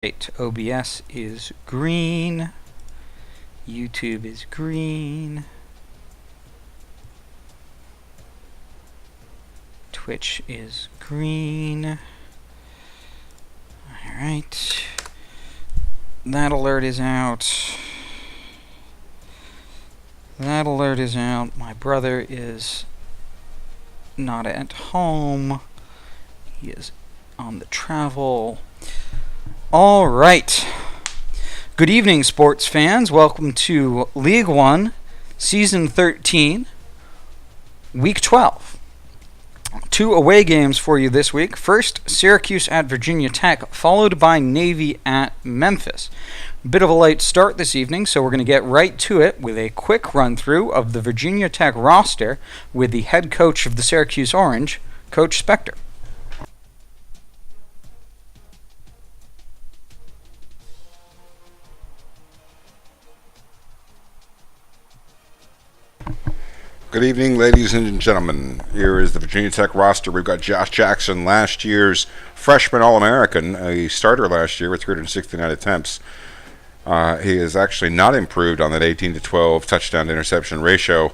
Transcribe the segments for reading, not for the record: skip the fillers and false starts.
Right, OBS is green. YouTube is green. Twitch is green. Alright. That alert is out. That alert is out. My brother is not at home. He is on the travel. All right. Good evening, sports fans. Welcome to League1, Season 13, Week 12. 2 away games for you this week. First, Syracuse at Virginia Tech, followed by Navy at Memphis. Bit of a late start this evening, so we're going to get right to it with a quick run-through of the Virginia Tech roster with the head coach of the Syracuse Orange, Coach Spectre. Good evening, ladies and gentlemen. Here is the Virginia Tech roster. We've got Josh Jackson, last year's freshman All-American, a starter last year with 369 attempts. He has actually not improved on that 18-12 touchdown to interception ratio.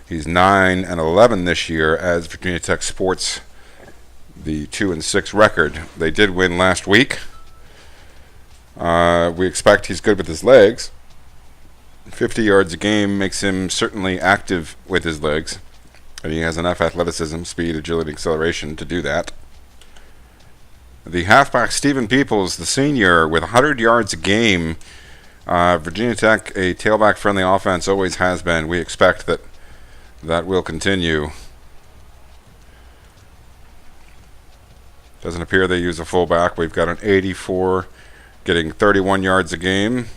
He's 9-11 this year as Virginia Tech sports the 2-6 record. They did win last week. We expect he's good with his legs. 50 yards a game makes him certainly active with his legs, and he has enough athleticism, speed, agility, acceleration to do that. The halfback, Stephen Peoples, the senior, with 100 yards a game. Virginia Tech, a tailback-friendly offense, always has been. We expect that will continue. Doesn't appear they use a fullback. We've got an 84 getting 31 yards a game.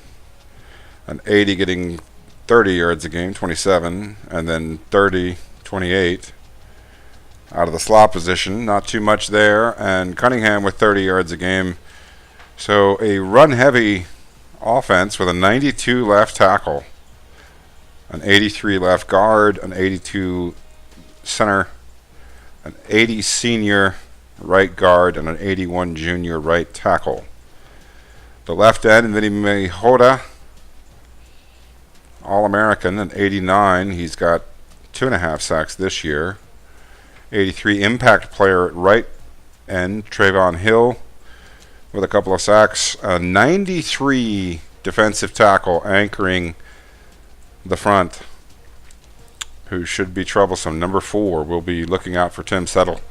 An 80 getting 30 yards a game, 27, and then 30, 28. Out of the slot position, not too much there, and Cunningham with 30 yards a game. So a run-heavy offense with a 92 left tackle, an 83 left guard, an 82 center, an 80 senior right guard, and an 81 junior right tackle. The left end, Vinny Mejota, All-American, an 89. He's got 2.5 sacks this year. 83 impact player at right end, Trayvon Hill, with a couple of sacks. A 93 defensive tackle anchoring the front, who should be troublesome. Number 4, we'll be looking out for Tim Settle.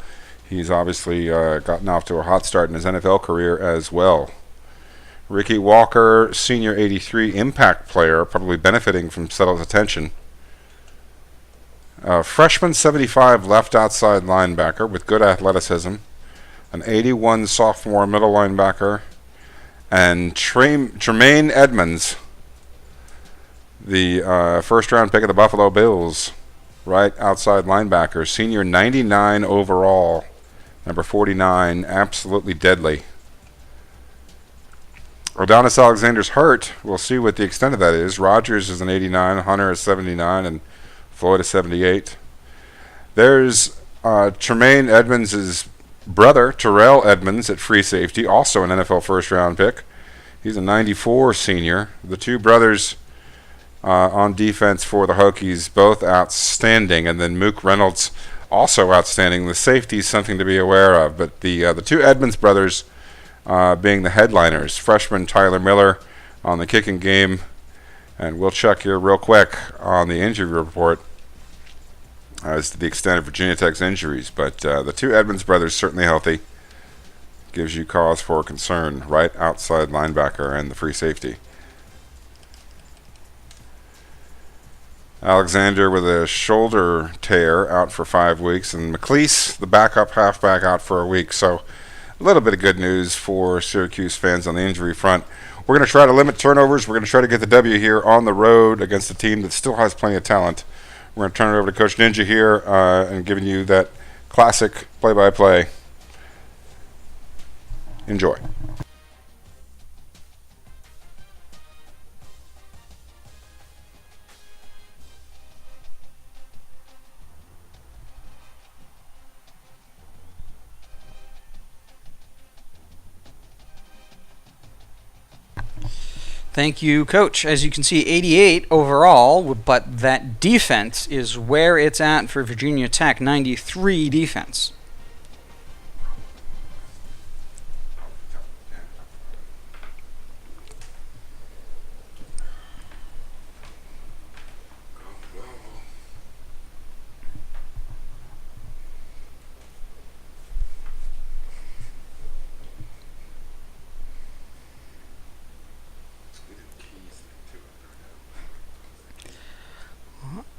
He's obviously gotten off to a hot start in his NFL career as well. Ricky Walker, senior 83 impact player, probably benefiting from Settle's attention. Freshman 75 left outside linebacker with good athleticism. An 81 sophomore middle linebacker. And Tremaine Edmonds, the first round pick of the Buffalo Bills, right outside linebacker. Senior 99 overall. Number 49, absolutely deadly. Adonis Alexander's hurt. We'll see what the extent of that is. Rogers is an 89, Hunter is 79, and Floyd is 78. There's Tremaine Edmonds' brother, Terrell Edmonds, at free safety, also an NFL first-round pick. He's a 94 senior. The two brothers on defense for the Hokies, both outstanding, and then Mook Reynolds, also outstanding. The safety is something to be aware of, but the two Edmonds brothers being the headliners. Freshman Tyler Miller on the kicking game. And we'll check here real quick on the injury report as to the extent of Virginia Tech's injuries. But the two Edmonds brothers certainly healthy. Gives you cause for concern. Right outside linebacker and the free safety. Alexander with a shoulder tear out for 5 weeks. And McLeese, the backup halfback, out for a week. So a little bit of good news for Syracuse fans on the injury front. We're going to try to limit turnovers. We're going to try to get the W here on the road against a team that still has plenty of talent. We're going to turn it over to Coach Ninja here and giving you that classic play-by-play. Enjoy. Thank you, Coach. As you can see, 88 overall, but that defense is where it's at for Virginia Tech, 93 defense.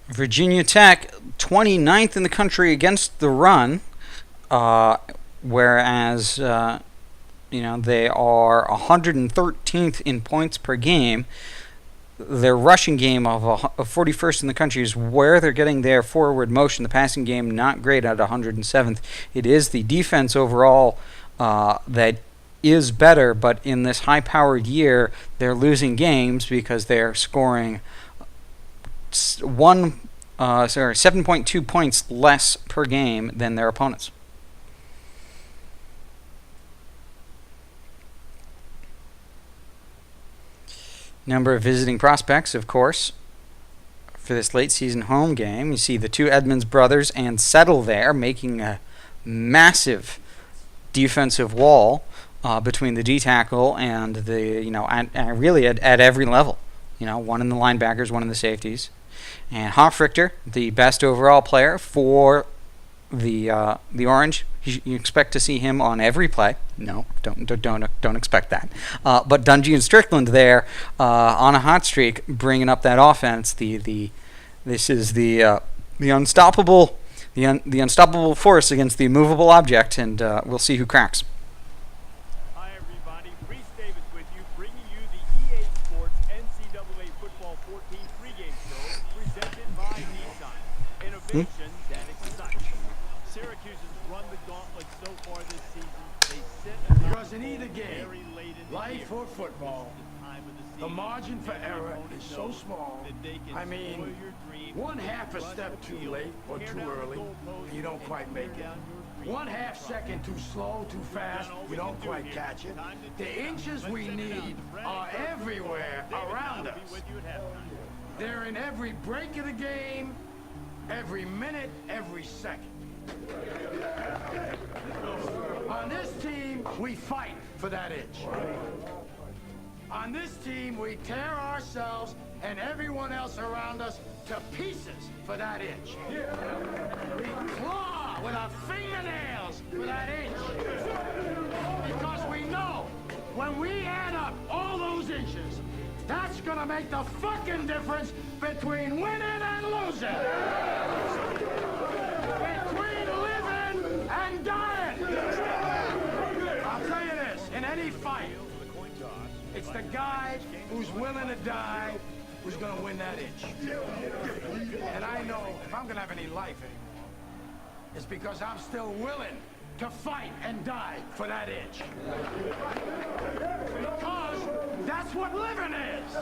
Virginia Tech, 29th in the country against the run, whereas they are 113th in points per game. Their rushing game of 41st in the country is where they're getting their forward motion. The passing game not great at 107th. It is the defense overall that is better, but in this high-powered year, they're losing games because they're scoring 7.2 points less per game than their opponents. Number of visiting prospects, of course, for this late season home game. You see the two Edmonds brothers and Settle there making a massive defensive wall between the D tackle and the really at every level. One in the linebackers, one in the safeties. And Hofrichter, the best overall player for the Orange. You expect to see him on every play. No, don't expect that. But Dungy and Strickland there on a hot streak, bringing up that offense. This is the unstoppable force against the immovable object, and we'll see who cracks. Syracuse has run the gauntlet so far this season. They sit because in either game, life or football, the margin for error is so small. I mean, one half a step too late or too early, you don't quite make it. 1/2 second too slow, too fast, you don't quite catch it. The inches we need are everywhere around us. They're in every break of the game, every minute, every second. On this team, we fight for that inch. On this team, we tear ourselves and everyone else around us to pieces for that inch. We claw with our fingernails for that inch. Because we know when we add up all those inches, that's gonna make the fucking difference between winning and losing. Between living and dying. I'll tell you this, in any fight, it's the guy who's willing to die who's gonna win that inch. And I know if I'm gonna have any life anymore, it's because I'm still willing to fight and die for that inch. Because that's what living is.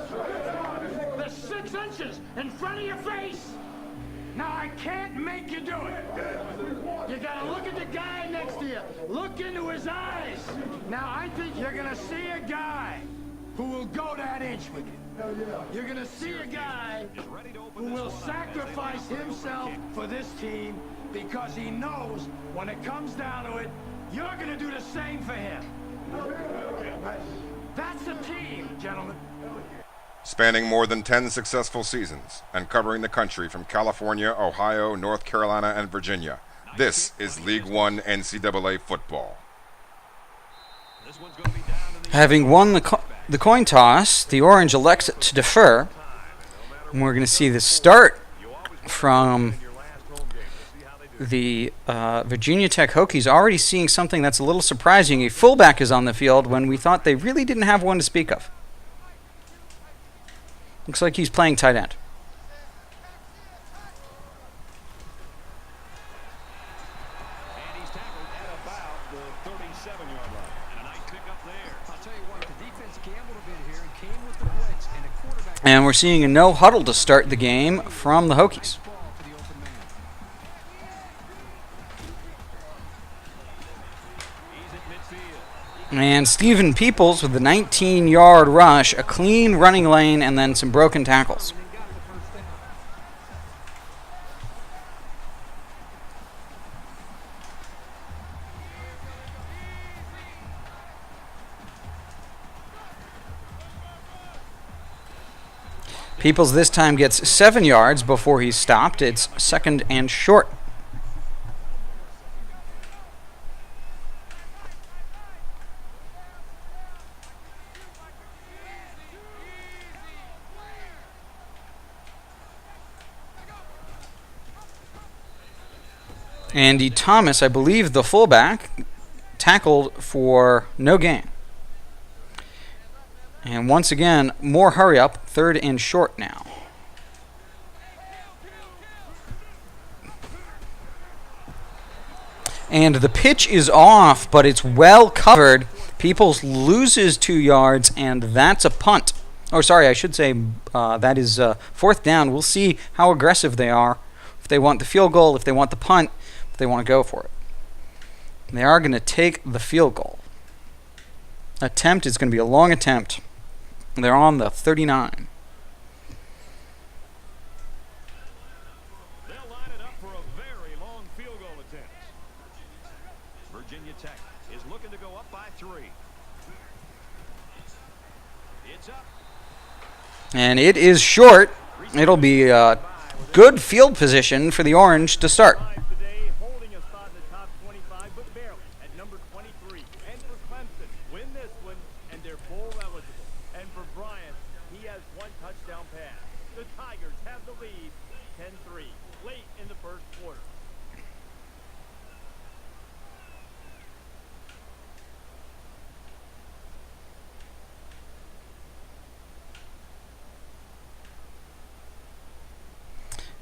The 6 inches in front of your face. Now, I can't make you do it. You gotta look at the guy next to you. Look into his eyes. Now, I think you're gonna see a guy who will go that inch with you. You're gonna see a guy who will sacrifice himself for this team because he knows when it comes down to it, you're gonna do the same for him. That's a team, gentlemen. Spanning more than 10 successful seasons and covering the country from California, Ohio, North Carolina, and Virginia, this is League One NCAA football. Having won the coin toss, the Orange elects to defer. And we're going to see the start from the Virginia Tech Hokies, already seeing something that's a little surprising. A fullback is on the field when we thought they really didn't have one to speak of. Looks like he's playing tight end. And he's tackled at about the 37-yard line. And a nice pickup there. I'll tell you what, the defense gambled a bit here and came with the blitz, and a quarterback. And we're seeing a no huddle to start the game from the Hokies. And Stephen Peoples with the 19-yard rush, a clean running lane, and then some broken tackles. Peoples this time gets 7 yards before he's stopped. It's 2nd and short. Andy Thomas, I believe the fullback, tackled for no gain. And once again, more hurry up, 3rd and short now. And the pitch is off, but it's well covered. Peoples loses 2 yards, and that's a punt. Oh, sorry, I should say that is 4th down. We'll see how aggressive they are. If they want the field goal, if they want the punt, if they want to go for it. They are going to take the field goal. Attempt is going to be a long attempt. They're on the 39. They'll line it up for a very long field goal attempt. Virginia Tech is looking to go up by 3. It's up. And it is short. It'll be a good field position for the Orange to start. Today, holding a spot in the top 25, but barely at number 23. And for Clemson, win this one, and they're bowl eligible. And for Bryant, he has 1 touchdown pass. The Tigers have the lead, 10-3, late in the first quarter.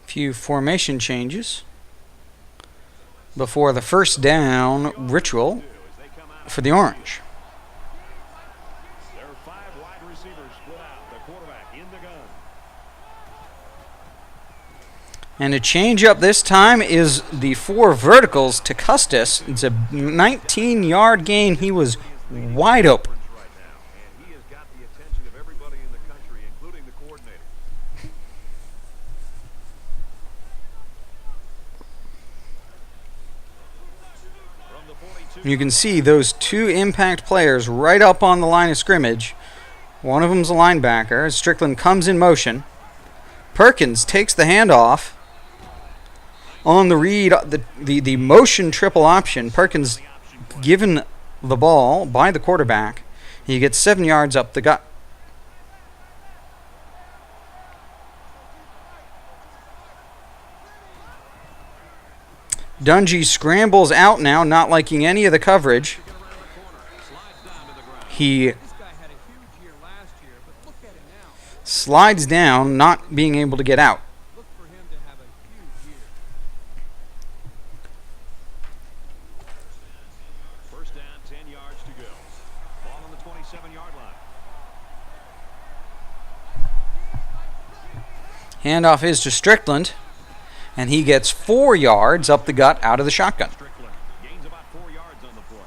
Few formation changes before the first down ritual for the Orange. There are 5 wide receivers split out. The quarterback in the gun. And a change up this time is the 4 verticals to Custis. It's a 19-yard gain. He was wide open. Right now, and he has got the attention of everybody in the country, including the coordinator. From the 42. You can see those 2 impact players right up on the line of scrimmage. One of them's a linebacker. Strickland comes in motion. Perkins takes the handoff. On the read, the motion triple option, Perkins given the ball by the quarterback. He gets 7 yards up the gut. Dungy scrambles out now, not liking any of the coverage. He slides down, not being able to get out. First down, 10 yards to go. Ball on the 27-yard line. Handoff is to Strickland, and he gets 4 yards up the gut out of the shotgun. Strickland gains about 4 yards on the play.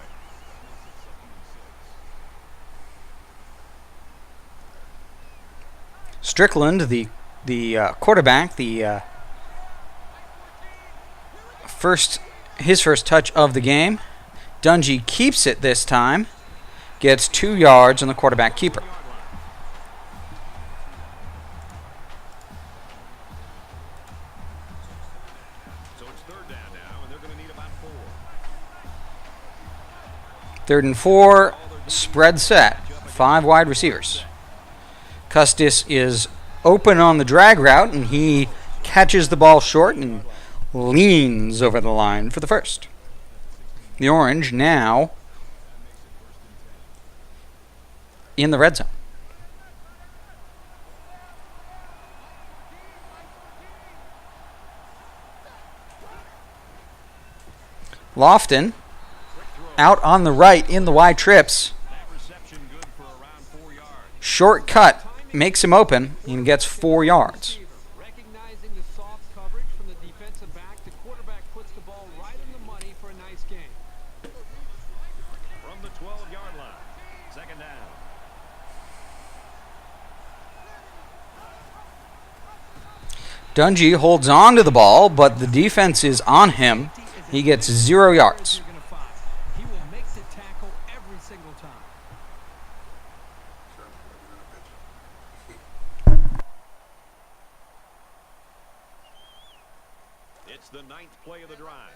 Strickland, the quarterback, his first touch of the game. Dungy keeps it this time, gets 2 yards on the quarterback keeper. So it's 3rd down now, and they're going to need about 4. 3rd and 4, spread set, 5 wide receivers. Custis is open on the drag route, and he catches the ball short and leans over the line for the first. The Orange now in the red zone. Lofton out on the right in the wide trips. That reception good for around 4 yards. Short cut makes him open and gets 4 yards. Recognizing the soft coverage from the defensive back, the quarterback puts the ball right in the money for a nice gain. From the 12-yard line. Dungy holds on to the ball, but the defense is on him. He gets 0 yards. You're gonna find. He will make the tackle every single time. It's the 9th play of the drive.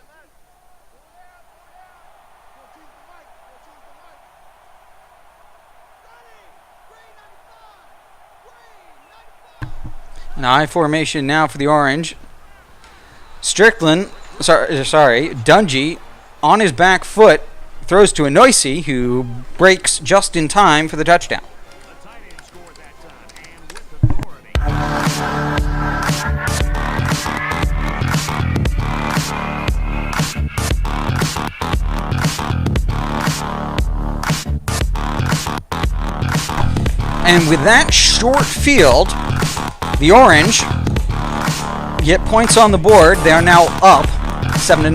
An I formation now for the Orange. Strickland, sorry, Dungy on his back foot throws to Anoisi, who breaks just in time for the touchdown. The tight end scored that time, and with authority. And with that short field, the Orange get points on the board. They are now up 7-0.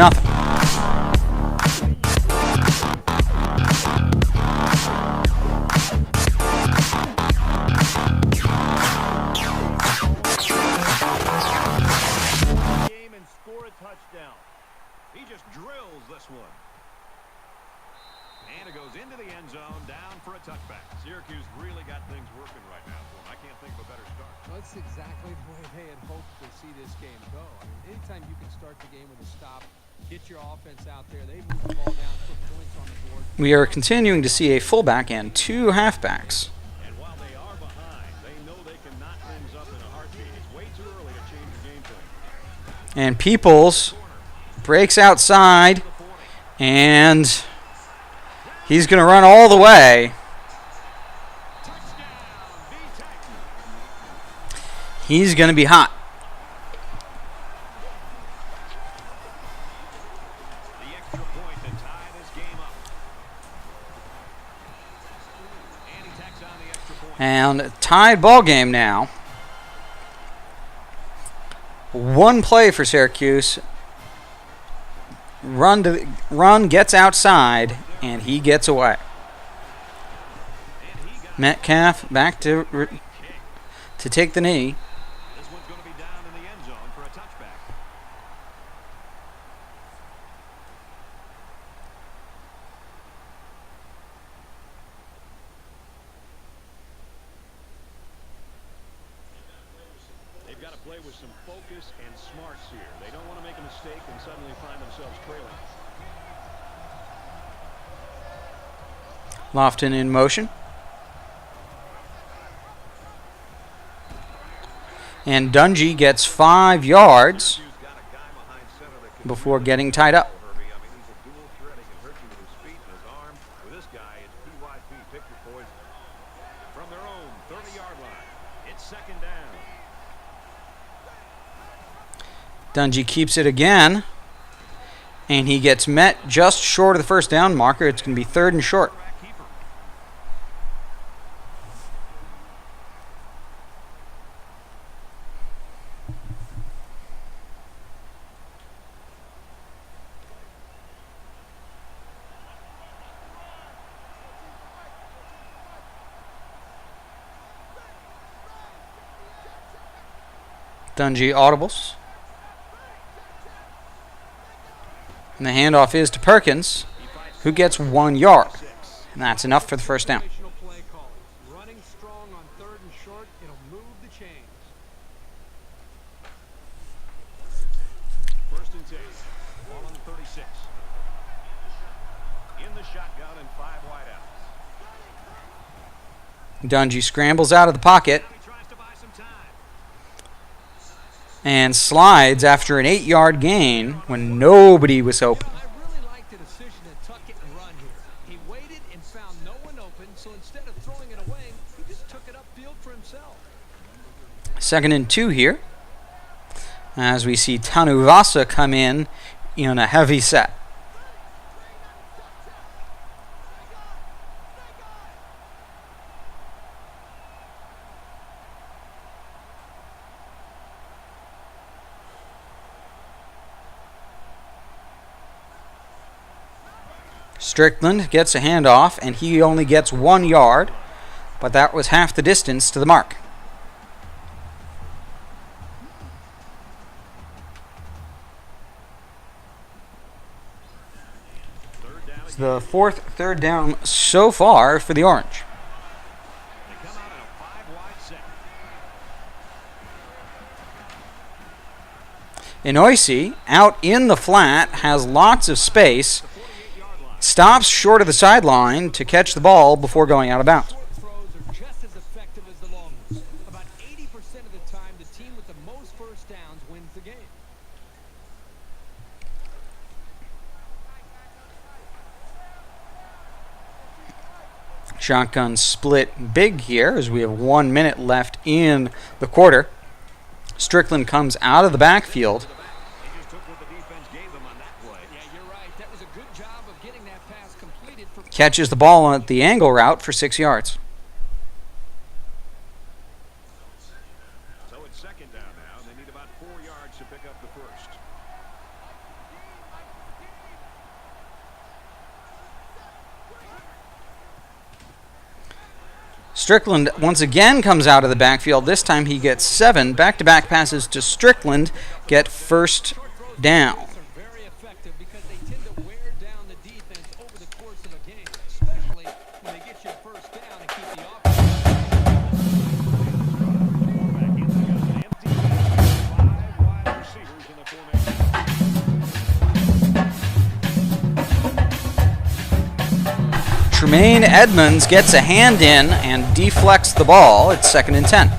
Game and score a touchdown. He just drills this one. And it goes into the end zone, down for a touchback. Syracuse really got things working right now for them. I can't think of a better start. That's exactly the way they had hoped to see this game go. I mean, anytime you can start the game with a stop, get your offense out there, they move the ball down, put points on the board. We are continuing to see a fullback and 2 halfbacks. And while they are behind, they know they can knot things up in a heartbeat. It's way too early to change the game plan. And Peoples breaks outside, and he's going to run all the way. He's going to be hot. The extra point to tie this game up. And he tacks on the extra point. And tied ball game now. 1 play for Syracuse. Run gets outside, and he gets away. Metcalf back to take the knee. This one's going to be down in the end zone for a touchback. They've got to play with some focus and smarts here. They don't want to make a mistake and suddenly find themselves trailing. Lofton in motion. And Dungy gets 5 yards Syracuse got a guy behind center that can before getting tied up. Herbie. I mean, he's a dual threat. He can hurt you with his feet and his arm. With this guy, it's PYP. Pick your poison. From their own 30-yard line, it's 2nd down. Dungy keeps it again, and he gets met just short of the first down marker. It's going to be 3rd and short. Keeper. Dungy audibles. And the handoff is to Perkins, who gets 1 yard. And that's enough for the first down. Situational play calling. Running strong on 3rd and short, it'll move the chains. 1st and 10. Ball on the 36. In the shotgun and 5 wideouts. Dungy scrambles out of the pocket He tries to buy some time. and slides after an 8-yard gain when nobody was open. I really like the decision to tuck it and run here. He waited and found no one open, so instead of throwing it away, he just took it upfield for himself. 2nd and 2 here, as we see Tanuvasa come in a heavy set. Strickland gets a handoff, and he only gets 1 yard, but that was half the distance to the mark. It's the fourth third down so far for the Orange. They come out in a 5-wide set. Inoisi, out in the flat, has lots of space, stops short of the sideline to catch the ball before going out of bounds. Short throws are just as effective as the long ones. About 80% of the time, the team with the most first downs wins the game. Shotgun split big here as we have 1 minute left in the quarter. Strickland comes out of the backfield. They just took what the defense gave them on that play. Yeah, you're right. That was a good job of getting that pass completed for Catches the ball at the angle route for 6 yards. So it's second down now. They need about 4 yards to pick up the first. Strickland once again comes out of the backfield. This time he gets 7. Back-to-back passes to Strickland get first down. are very effective because they tend to wear down the defense over the course of a game, especially when they get you a first down and keep the offense. Quarterback in the gun. Empty. 5 wide receivers in the formation. Tremaine Edmonds gets a hand in and deflects the ball. It's 2nd and 10.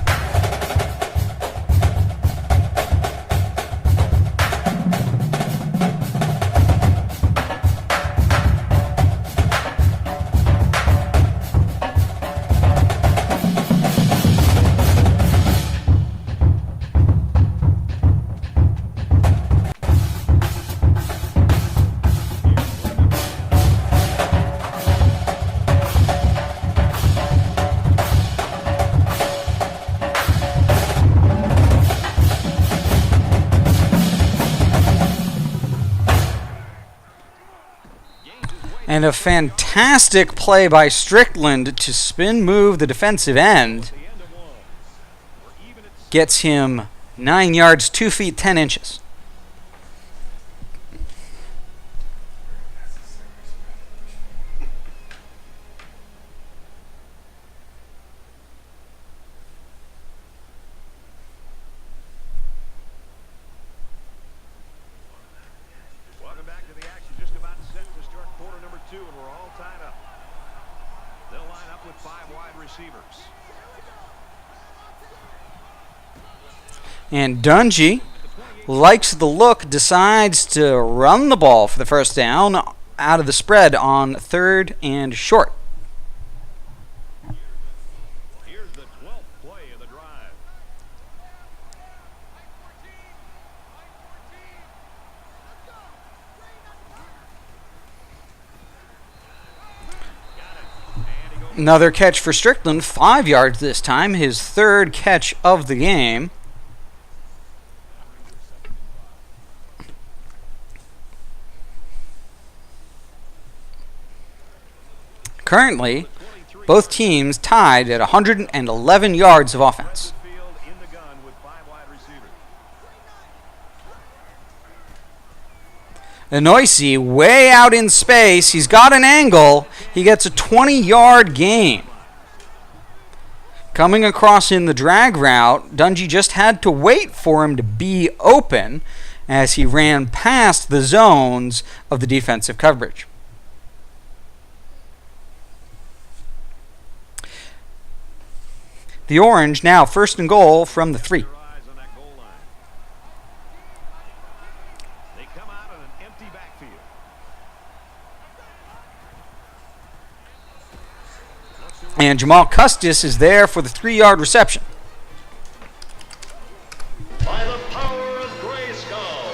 And a fantastic play by Strickland to spin move the defensive end. Gets him 9 yards, 2 feet, 10 inches. Welcome back to the action. Just about set to start quarter number 2, and we're all tied up. They'll line up with 5 wide receivers. And Dungy likes the look, decides to run the ball for the first down out of the spread on 3rd and short. Here's the 12th play of the drive. Another catch for Strickland, 5 yards this time, his 3rd catch of the game. Currently, both teams tied at 111 yards of offense. Field in the gun with 5 wide receivers. Inoisi way out in space. He's got an angle. He gets a 20-yard gain. Coming across in the drag route, Dungy just had to wait for him to be open as he ran past the zones of the defensive coverage. The Orange now 1st and goal from the 3. Your eyes on that goal line. They come out in an empty backfield. And Jamal Custis is there for the 3-yard reception. By the power of Grayskull.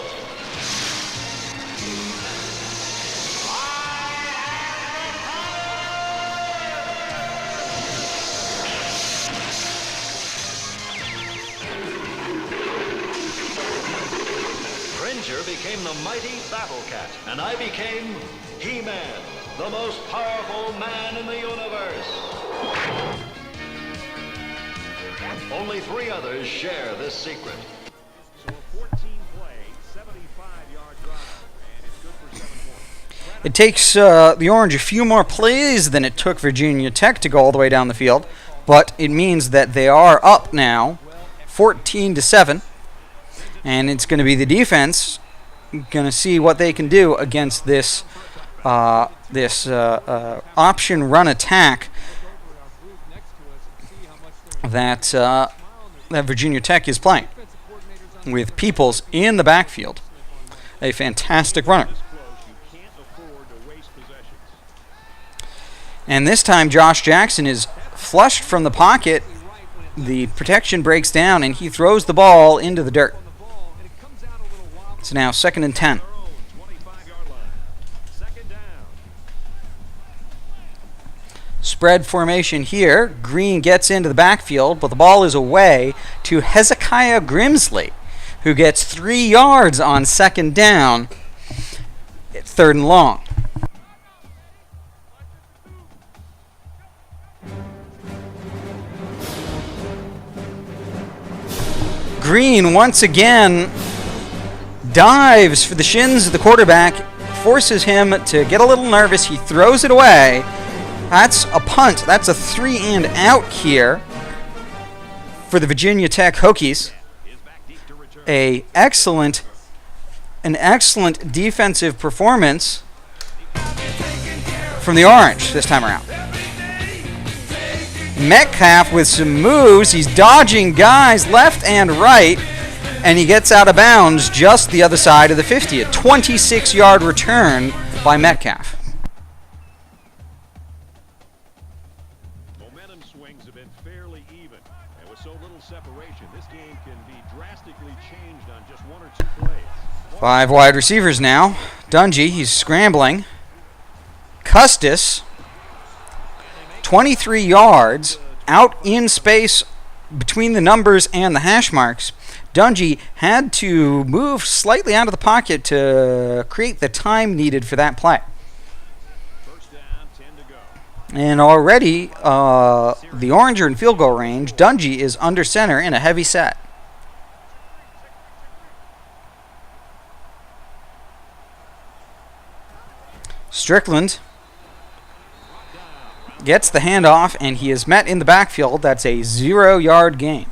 Cringer became the mighty Battle Cat, and I became He-Man, the most powerful man in the universe. Only 3 others share this secret. So a 14-play, 75-yard drive, and it's good for 7 points. It takes the Orange a few more plays than it took Virginia Tech to go all the way down the field, but it means that they are up now 14-7, and it's going to be the defense going to see what they can do against this option run attack that Virginia Tech is playing, with Peoples in the backfield, a fantastic runner. And this time Josh Jackson is flushed from the pocket. The protection breaks down and he throws the ball into the dirt. It's now 2nd and 10. Spread formation here. Green gets into the backfield, but the ball is away to Hezekiah Grimsley, who gets 3 yards on 2nd down at 3rd and long. Green once again dives for the shins of the quarterback, forces him to get a little nervous. He throws it away. That's a punt. That's a 3 and out here for the Virginia Tech Hokies. An excellent defensive performance from the Orange this time around. Metcalf with some moves. He's dodging guys left and right, and he gets out of bounds just the other side of the 50. A 26-yard return by Metcalf. Momentum swings have been fairly even, and with so little separation, this game can be drastically changed on just 1 or 2 plays. 5 wide receivers now. Dungy, he's scrambling. Custis, 23 yards, out in space between the numbers and the hash marks. Dungy had to move slightly out of the pocket to create the time needed for that play. First down, 10 to go. And already the Orange are in field goal range. Dungy is under center in a heavy set. Strickland gets the handoff, and he is met in the backfield. That's a 0-yard gain.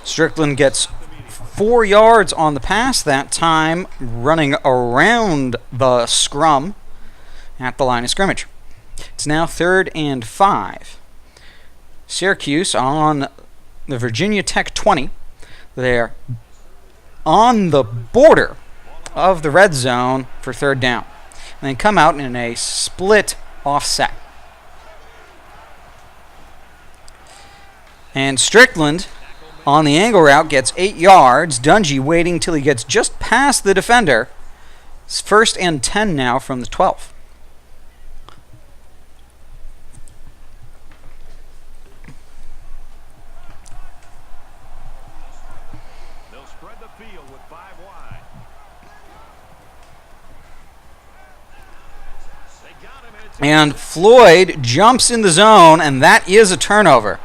Strickland gets 4 yards on the pass that time, running around the scrum at the line of scrimmage. It's now 3rd and 5. Syracuse on the Virginia Tech 20. They're on the border of the red zone for 3rd down. And they come out in a split offset. And Strickland on the angle route gets 8 yards. Dungy waiting till he gets just past the defender. It's 1st and 10 now from the 12. They'll spread the field with 5 wide. They got him, and it's And Floyd jumps in the zone, and that is a turnover.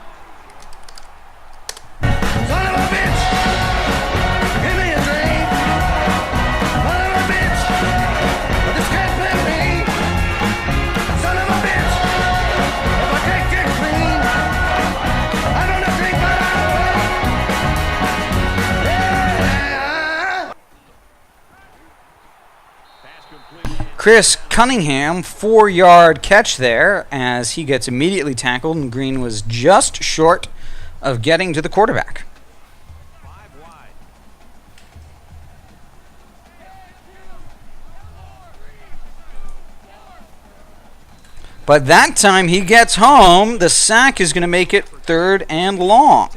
Son of a bitch! Give me a drink! Son of a bitch! But this can't play with me! Son of a bitch! If I can't get clean, I'm gonna drink my life away! Yeah! pass complete. Chris Cunningham, 4-yard catch there as he gets immediately tackled, and Green was just short of getting to the quarterback. 5 wide. But that time he gets home. The sack is going to make it 3rd and long.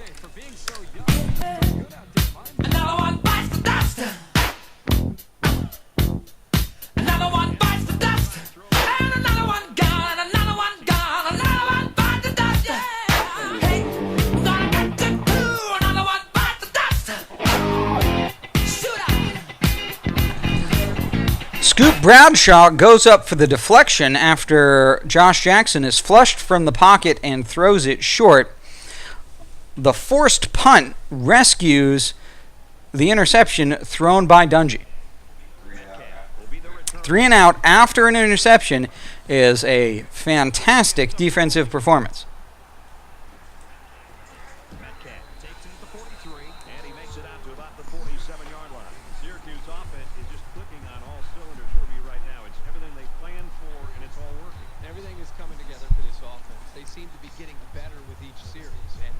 Another one bites the dust. Another one bites the dust. And another one gone. Another one gone. Another one bites the dust. Hey, I'm gonna get you too. Another one bites the dust. Shoot up. Scoop Bradshaw goes up for the deflection after Josh Jackson is flushed from the pocket and throws it short. The forced punt rescues the interception thrown by Dungy. 3 and out after an interception is a fantastic defensive performance. Takes it at the 43, and he makes it out to about the 47-yard line. Syracuse offense is just clicking on all cylinders for me right now. It's everything they planned for, and it's all working. Everything is coming together for this offense. They seem to be getting better with each series. And,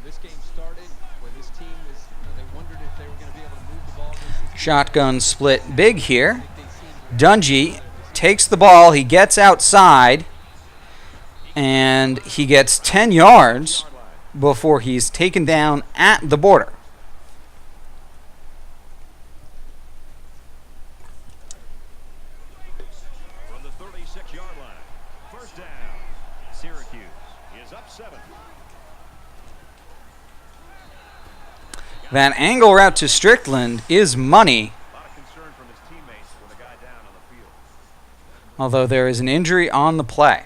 this game started where this team is, they wondered if they were going to be able to move the ball. Shotgun split big here. Dungy takes the ball. He gets outside, and he gets 10 yards before he's taken down at the border. From the 36-yard line, first down. Syracuse is up 7. That angle route to Strickland is money, A lot of concern from his teammates with a guy down on the field. although there is an injury on the play.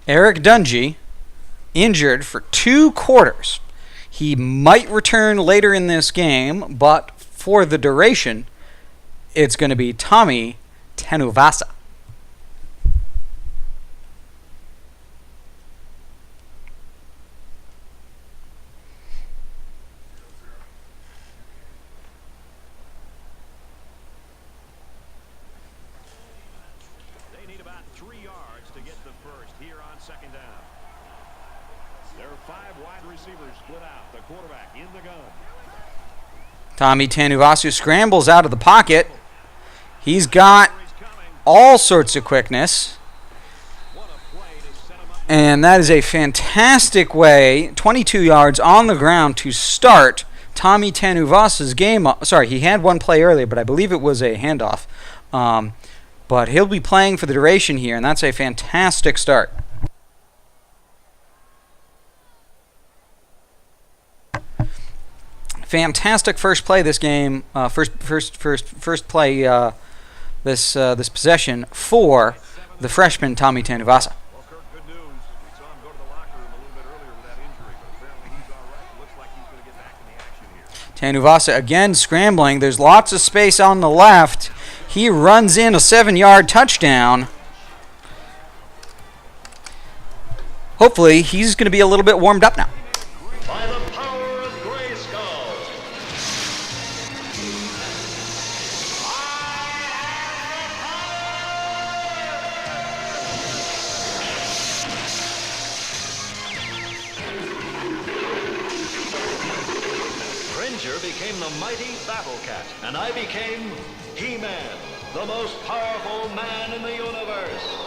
Eric Dungy, injured for 2 quarters. He might return later in this game, but for the duration, it's going to be Tommy Tanuvasa. They need about 3 yards to get the first here on second down. There are 5 wide receivers split out. The quarterback in the gun. Tommy Tanuvasu scrambles out of the pocket. He's got all sorts of quickness. What a play to set him up. And that is a fantastic way, 22 yards on the ground to start Tommy Tanuvasa's game. Sorry, he had one play earlier, but I believe it was a handoff. But he'll be playing for the duration here, and that's a fantastic start. Fantastic first play this game. First play this possession for the freshman Tommy Tanuvasa. Well, Kirk, good news. We saw him go to the locker room a little bit earlier with that injury, but apparently he's all right. Looks like he's going to get back in the action here. Tanuvasa again scrambling. There's lots of space on the left. He runs in a 7-yard touchdown. Hopefully, he's going to be a little bit warmed up now. By the power of Grayskull. Cringer became the mighty Battle Cat, and I became He-Man, the most powerful man in the universe.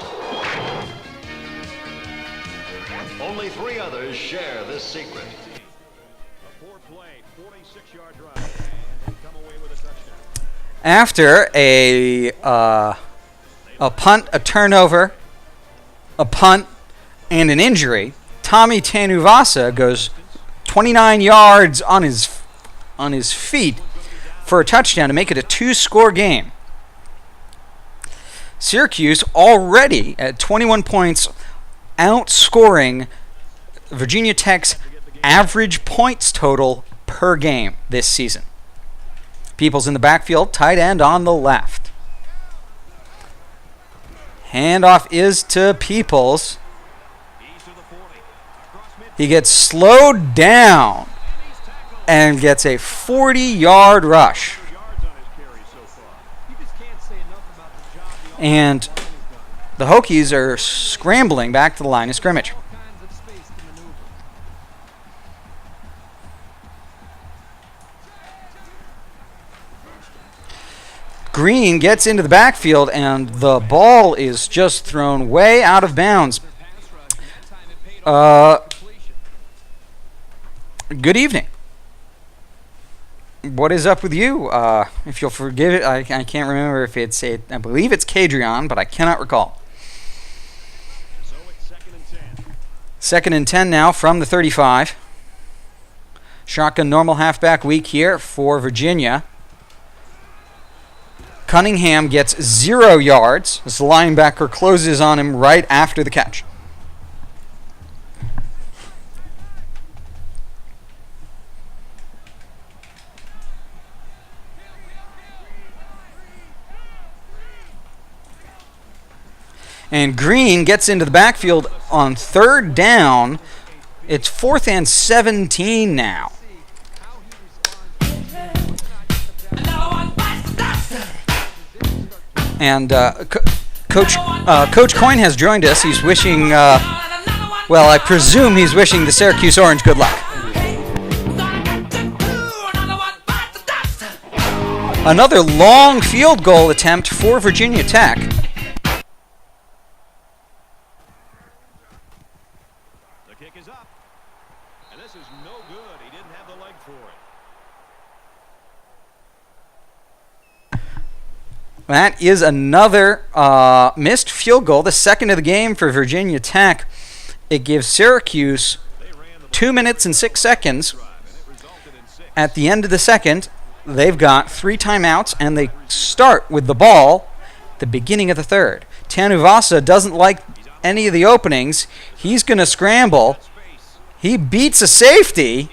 Only 3 others share this secret. A 4-play, 46-yard drive, and they come away with a touchdown. After a punt, a turnover, a punt, and an injury, Tommy Tanuvasa goes 29 yards on his feet for a touchdown to make it a 2-score game. Syracuse already at 21 points, outscoring Virginia Tech's average points total per game this season. Peoples in the backfield, tight end on the left. Handoff is to Peoples. He gets slowed down and gets a 40-yard rush. And the Hokies are scrambling back to the line of scrimmage. Green gets into the backfield, and the ball is just thrown way out of bounds. Good evening. What is up with you? If you'll forgive it, I can't remember if I believe it's Cadrion, but I cannot recall. So it's 2nd Second and 10 now from the 35. Shotgun normal halfback week here for Virginia. Cunningham gets 0 yards as the linebacker closes on him right after the catch. And Green gets into the backfield on third down. It's 4th and 17 now. And Coach Coyne has joined us. He's wishing, well, I presume he's wishing the Syracuse Orange good luck. Another long field goal attempt for Virginia Tech. The kick is up. And this is no good. He didn't have the leg for it. That is another missed field goal, the second of the game for Virginia Tech. It gives Syracuse 2 minutes and 6 seconds. At the end of the second, they've got 3 timeouts, and they start with the ball at the beginning of the third. Tanuvasa doesn't like any of the openings. He's going to scramble. He beats a safety.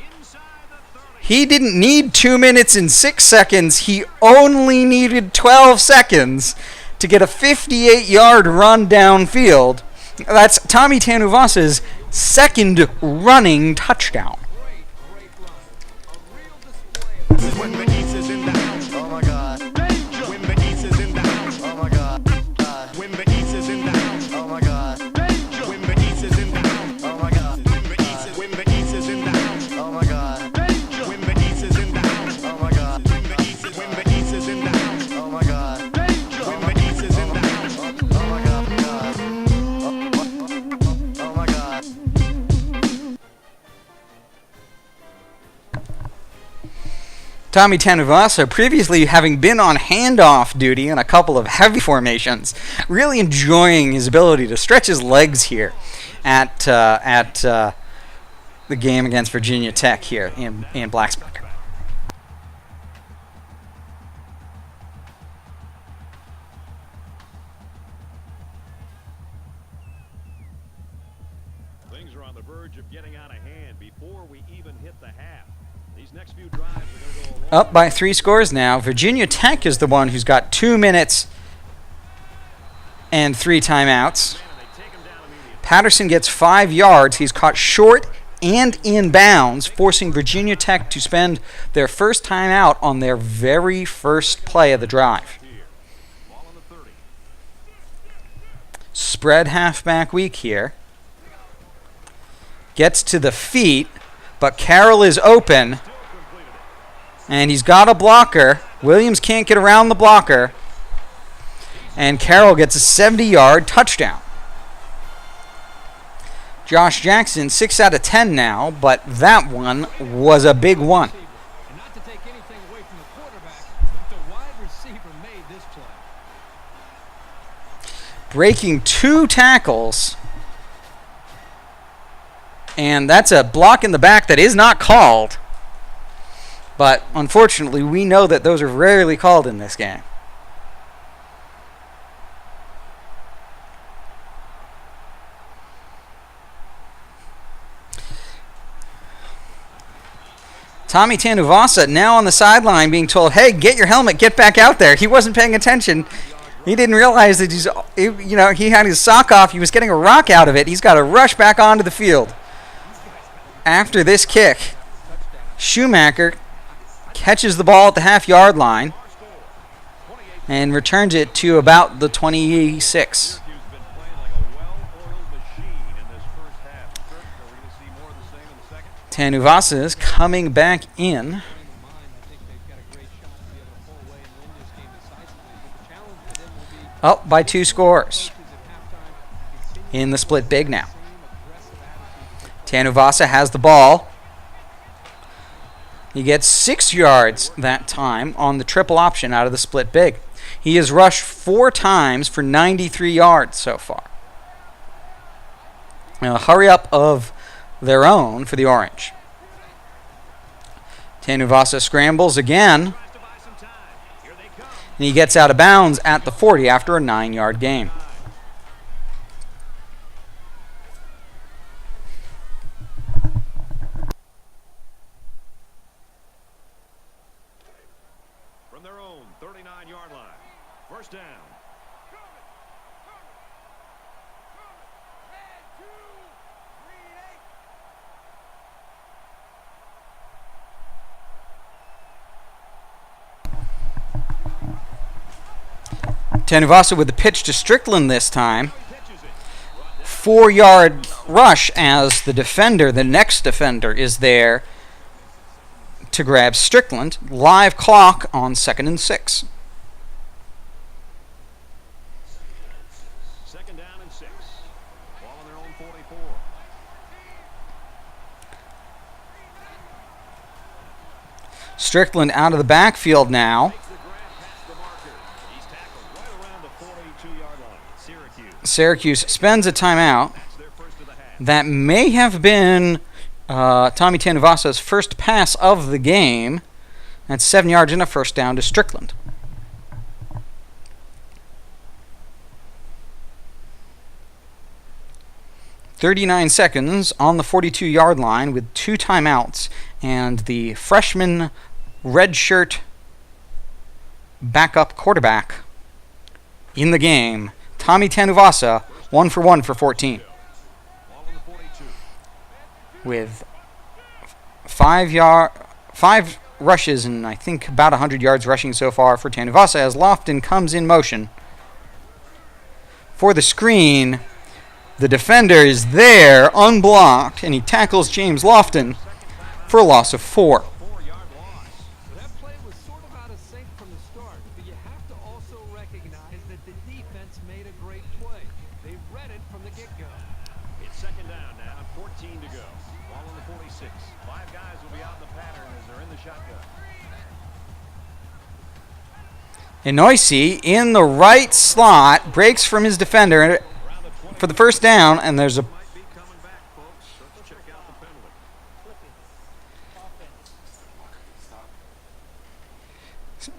He didn't need 2 minutes and 6 seconds. He only needed 12 seconds to get a 58-yard run downfield. That's Tommy Tanuvasa's second running touchdown. When the East is in the house, oh my God. When the East is in the house, oh my God. When the East is in the house, oh my God. When the East is in the house, oh my God. When the East is in the house, oh my God. When the East is in the house, oh my God. When the East is in the house, oh my God. When the East is in the house, oh my God. Oh my God. Tommy Tanuvasa, previously having been on handoff duty in a couple of heavy formations, really enjoying his ability to stretch his legs here at the game against Virginia Tech here in Blacksburg. Things are on the verge of getting out of hand before we even hit the half. These next few drives are going to go a long Up by 3 scores now. Virginia Tech is the one who's got 2 minutes and 3 timeouts. Patterson gets 5 yards. He's caught short and in bounds, forcing Virginia Tech to spend their first timeout on their very first play of the drive. Spread halfback week here. Gets to the feet, but Carroll is open. And he's got a blocker. Williams can't get around the blocker. And Carroll gets a 70-yard touchdown. Josh Jackson, 6 out of 10 now, but that one was a big one. And not to take anything away from the quarterback, but the wide receiver made this play. Breaking 2 tackles. And that's a block in the back that is not called. But unfortunately, we know that those are rarely called in this game. Tommy Tanuvasa now on the sideline being told, hey, get your helmet, get back out there. He wasn't paying attention. He didn't realize that he had his sock off. He was getting a rock out of it. He's got to rush back onto the field. After this kick, Schumacher catches the ball at the half-yard line and returns it to about the 26. Tanuvasa is coming back in. Up by 2 scores in the split big now. Tanuvasa has the ball. He gets 6 yards that time on the triple option out of the split big. He has rushed 4 times for 93 yards so far. a hurry up of their own for the Orange. Tanuvasa scrambles again, and he gets out of bounds at the 40 after a 9-yard gain. From their own 39-yard line. First down. Tanuvasa with the pitch to Strickland this time. 4-yard rush as the defender, the next defender, is there to grab Strickland. Live clock on 2nd and 6. Second down and 6. Ball on their own 44. Strickland out of the backfield now. He's tackled right around the 42-yard line. Syracuse. Syracuse spends a timeout. That's their first of the half. That may have been Tommy Tanuvasa's first pass of the game. That's 7 yards and a first down to Strickland. .39 seconds on the 42-yard line with 2 timeouts, and the freshman redshirt backup quarterback in the game, Tommy Tanuvasa, 1 for 1 for 14. Ball on the 42. With 5 rushes and I think about 100 yards rushing so far for Tanuvasa as Lofton comes in motion for the screen. The defender is there, unblocked, and he tackles James Lofton for a loss of 4. 4-yard loss. That play was sort of out of sync from the start, but you have to also recognize that the defense made a great play. They read it from the get-go. It's second down now, 14 to go. Ball on the 46. 5 guys will be out in the pattern as they're in the shotgun. Enoisi in the right slot breaks from his defender for the first down, and there's a Might be coming back, folks. Let's check out the penalty.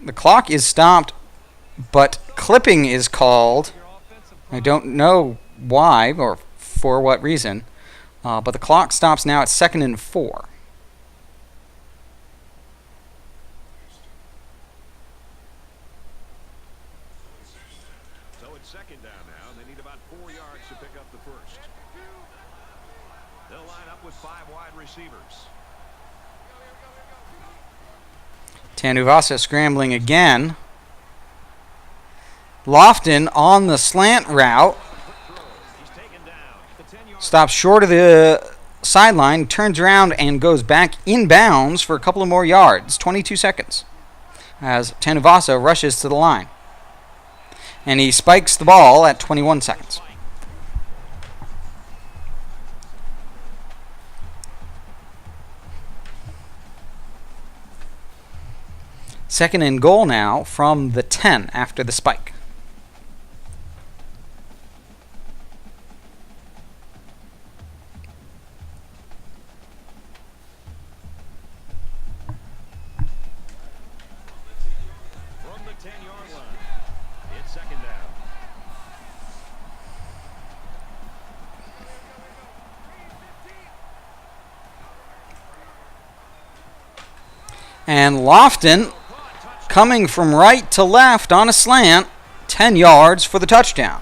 the clock is stopped, but clipping is called. I don't know why or for what reason, but the clock stops now at 2nd and 4. So it's second down now. They need about 4 yards to pick up the first. They'll line up with 5 wide receivers. Tanuvasa scrambling again. Lofton on the slant route. He's taken down at the 10-yard Stops short of the sideline, turns around and goes back inbounds for a couple of more yards. 22 seconds as Tanuvasa rushes to the line. And he spikes the ball at 21 seconds. Second and goal now from the 10 after the spike. from the 10-yard line. It's second down. And Lofton coming from right to left on a slant, 10 yards for the touchdown.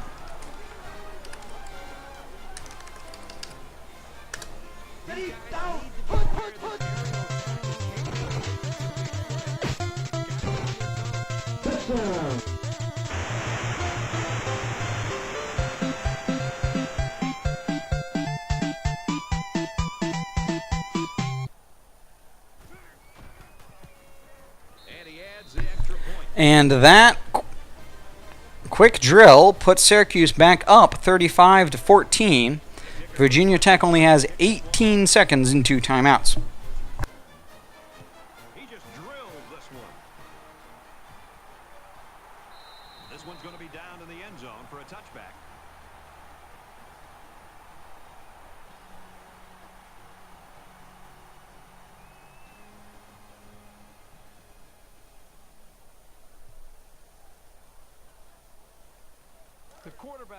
And he adds the extra point. And that quick drill puts Syracuse back up 35-14. Virginia Tech only has 18 seconds and 2 timeouts. He just drills this one. This one's going to be down in the end zone for a touchback.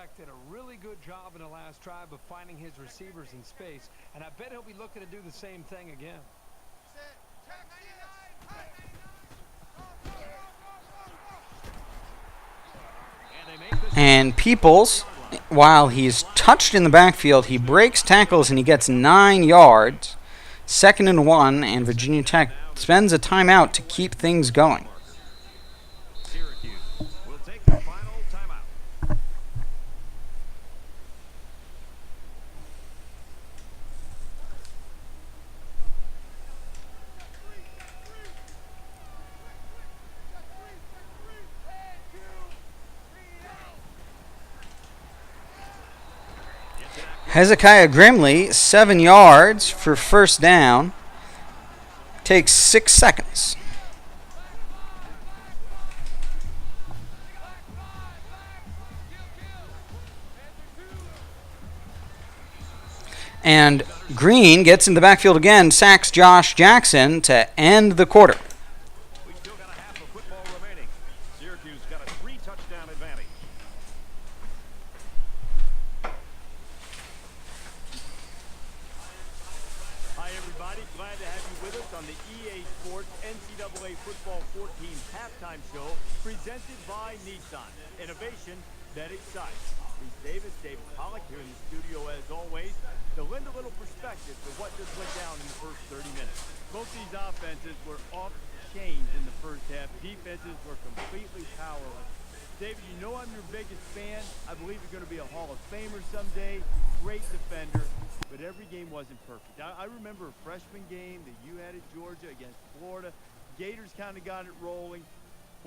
quarterback did a really good job in the last drive of finding his receivers in space, and I bet he'll be looking to do the same thing again. And Peoples, while he's touched in the backfield, he breaks tackles and he gets 9 yards. 2nd and 1, and Virginia Tech spends a timeout to keep things going. Syracuse will take the final timeout. Hezekiah Grimley, 7 yards for first down. Takes 6 seconds. And Green gets in the backfield again, sacks Josh Jackson to end the quarter. We've still got a half of football remaining. Syracuse got a 3-touchdown advantage. Hi, everybody. Glad to have you with us on the EA Sports NCAA Football 14 halftime show presented by Nissan. Innovation that excites. Reese Davis, David Pollock here in the studio as always to lend a little perspective to what just went down in the first 30 minutes. Both these offenses were off chains in the first half. Defenses were completely powerless. David, you know I'm your biggest fan. I believe you're going to be a Hall of Famer someday. Great defender, but every game wasn't perfect. I remember a freshman game that you had at Georgia against Florida. Gators kind of got it rolling.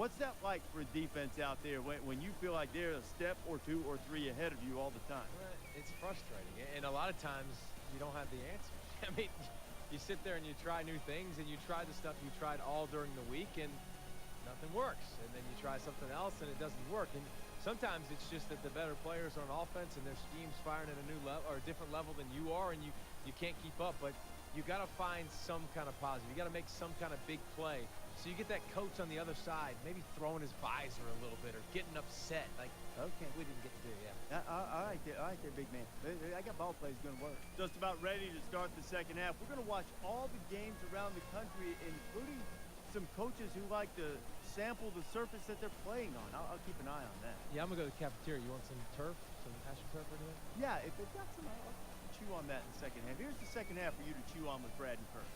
What's that like for a defense out there when you feel like they're a step or 2 or 3 ahead of you all the time? Well, it's frustrating, and a lot of times you don't have the answers. I mean, you sit there and you try new things, and you try the stuff you tried all during the week, and nothing works. And then you try something else, and it doesn't work. And sometimes it's just that the better players are on offense, and their scheme's firing at a new level or a different level than you are, and you can't keep up. But you got to find some kind of positive. You got to make some kind of big play. So you get that coach on the other side, maybe throwing his visor a little bit or getting upset. Like, okay, we didn't get to do it yet. I like that big man. I got ball plays going to work. Just about ready to start the second half. We're going to watch all the games around the country, including some coaches who like to sample the surface that they're playing on. I'll keep an eye on that. Yeah, I'm going to go to the cafeteria. You want some turf? Some AstroTurf or anything? Yeah, if they've got some, I'll chew on that in the second half. Here's the second half for you to chew on with Brad and Kurt.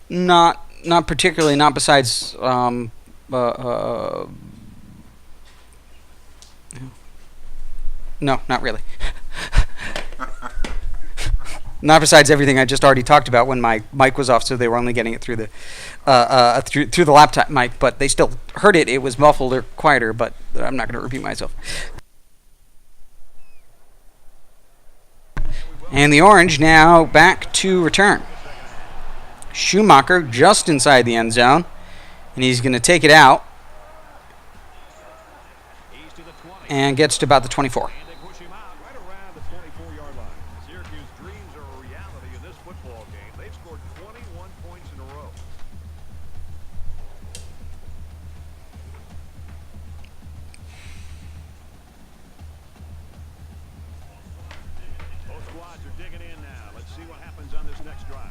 Not particularly. Not besides. No, not really. Not besides everything I just already talked about when my mic was off, so they were only getting it through the through the laptop mic, but they still heard it. It was muffled or quieter, but I'm not going to repeat myself. And the Orange now back to return. Schumacher just inside the end zone, and he's going to take it out and gets to about the 24. And they push him out right around the 24-yard line. Syracuse dreams are a reality in this football game. They've scored 21 points in a row. Both squads are digging in now. Let's see what happens on this next drive.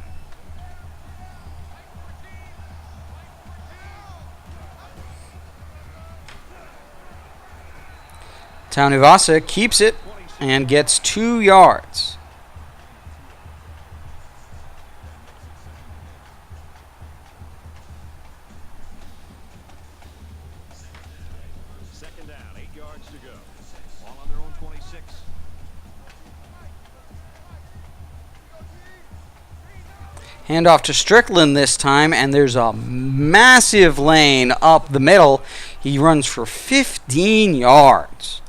Taunivasa keeps it and gets 2 yards. Second down, 8 yards to go. All on their own 26. Handoff to Strickland this time, and there's a massive lane up the middle. He runs for 15 yards.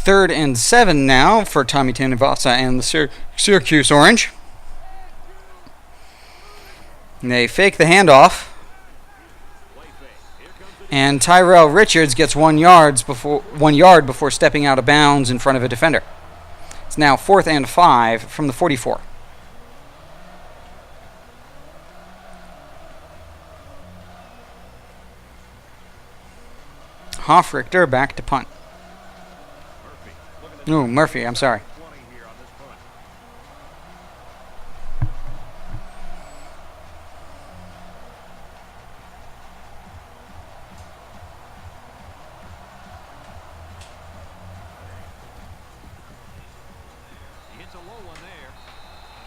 Third and 7 now for Tommy Taunivasa and the Syracuse Orange. And they fake the handoff. And Tyrell Richards gets 1 yard before stepping out of bounds in front of a defender. It's now 4th and 5 from the 44. Hoffrichter back to punt. No, Murphy, I'm sorry.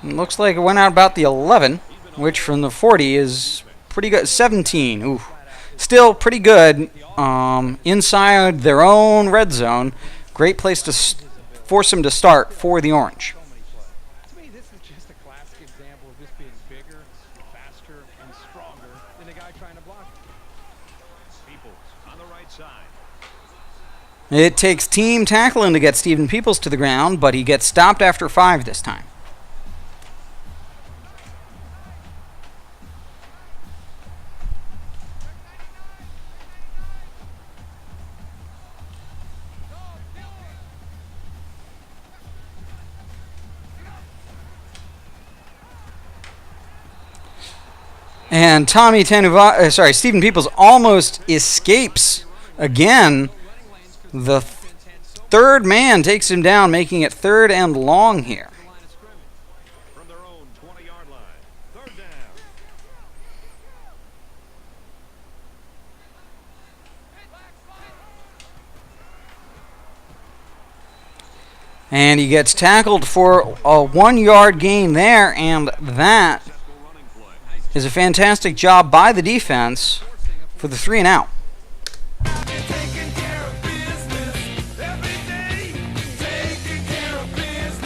Looks like it went out about the 11, which from the 40 is pretty good. 17, ooh. Still pretty good inside their own red zone. Great place to force them to start for the Orange. To me, this is just a classic example of this being bigger, faster, and stronger than the guy trying to block it. Peoples on the right side. It takes team tackling to get Stephen Peoples to the ground, but he gets stopped after 5 this time. And Stephen Peoples almost escapes again the third man takes him down, making it 3rd and long here. The line of scrimmage from their own 20-yard line. 3rd down. And he gets tackled for a 1-yard gain there, and that Successful running play. is a fantastic job by the defense for the 3 and out. Taking care of business every day. Taking care of business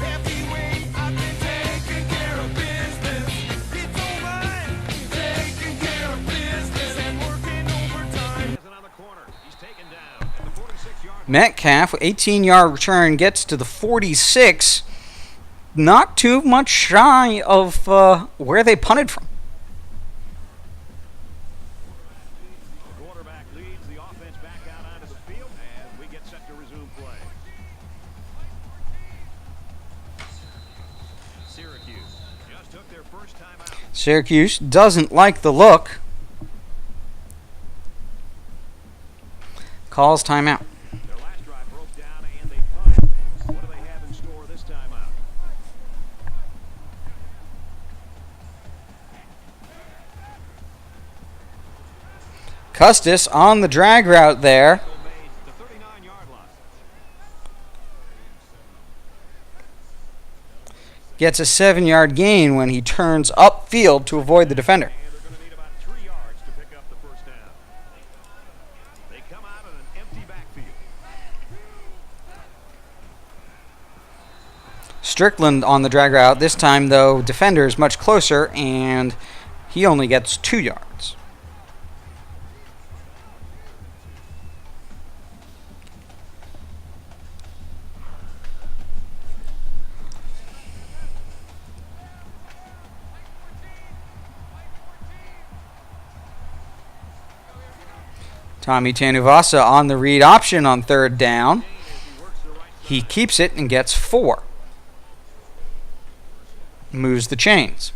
every way. I've been taking care of business. It's all mine. Taking care of business and working overtime. Isn't on the corner. He's taken down at the 46-yard line. Metcalf, 18-yard return, gets to the 46. Not too much shy of where they punted from. The quarterback leads the offense back out onto the field, and we get set to resume play. Syracuse just took their first time out. Syracuse doesn't like the look. Calls timeout. Their last drive broke down and they punted. What do they have in store this time out? Custis on the drag route there. Made the 39-yard line. Gets a 7-yard gain when he turns upfield to avoid the defender. And they're going to need about 3 yards to pick up the first down. They come out in an empty backfield. Strickland on the drag route. This time, though, defender is much closer, and he only gets 2 yards. Tommy Tanuvasa on the read option on 3rd down. He keeps it and gets 4. Moves the chains.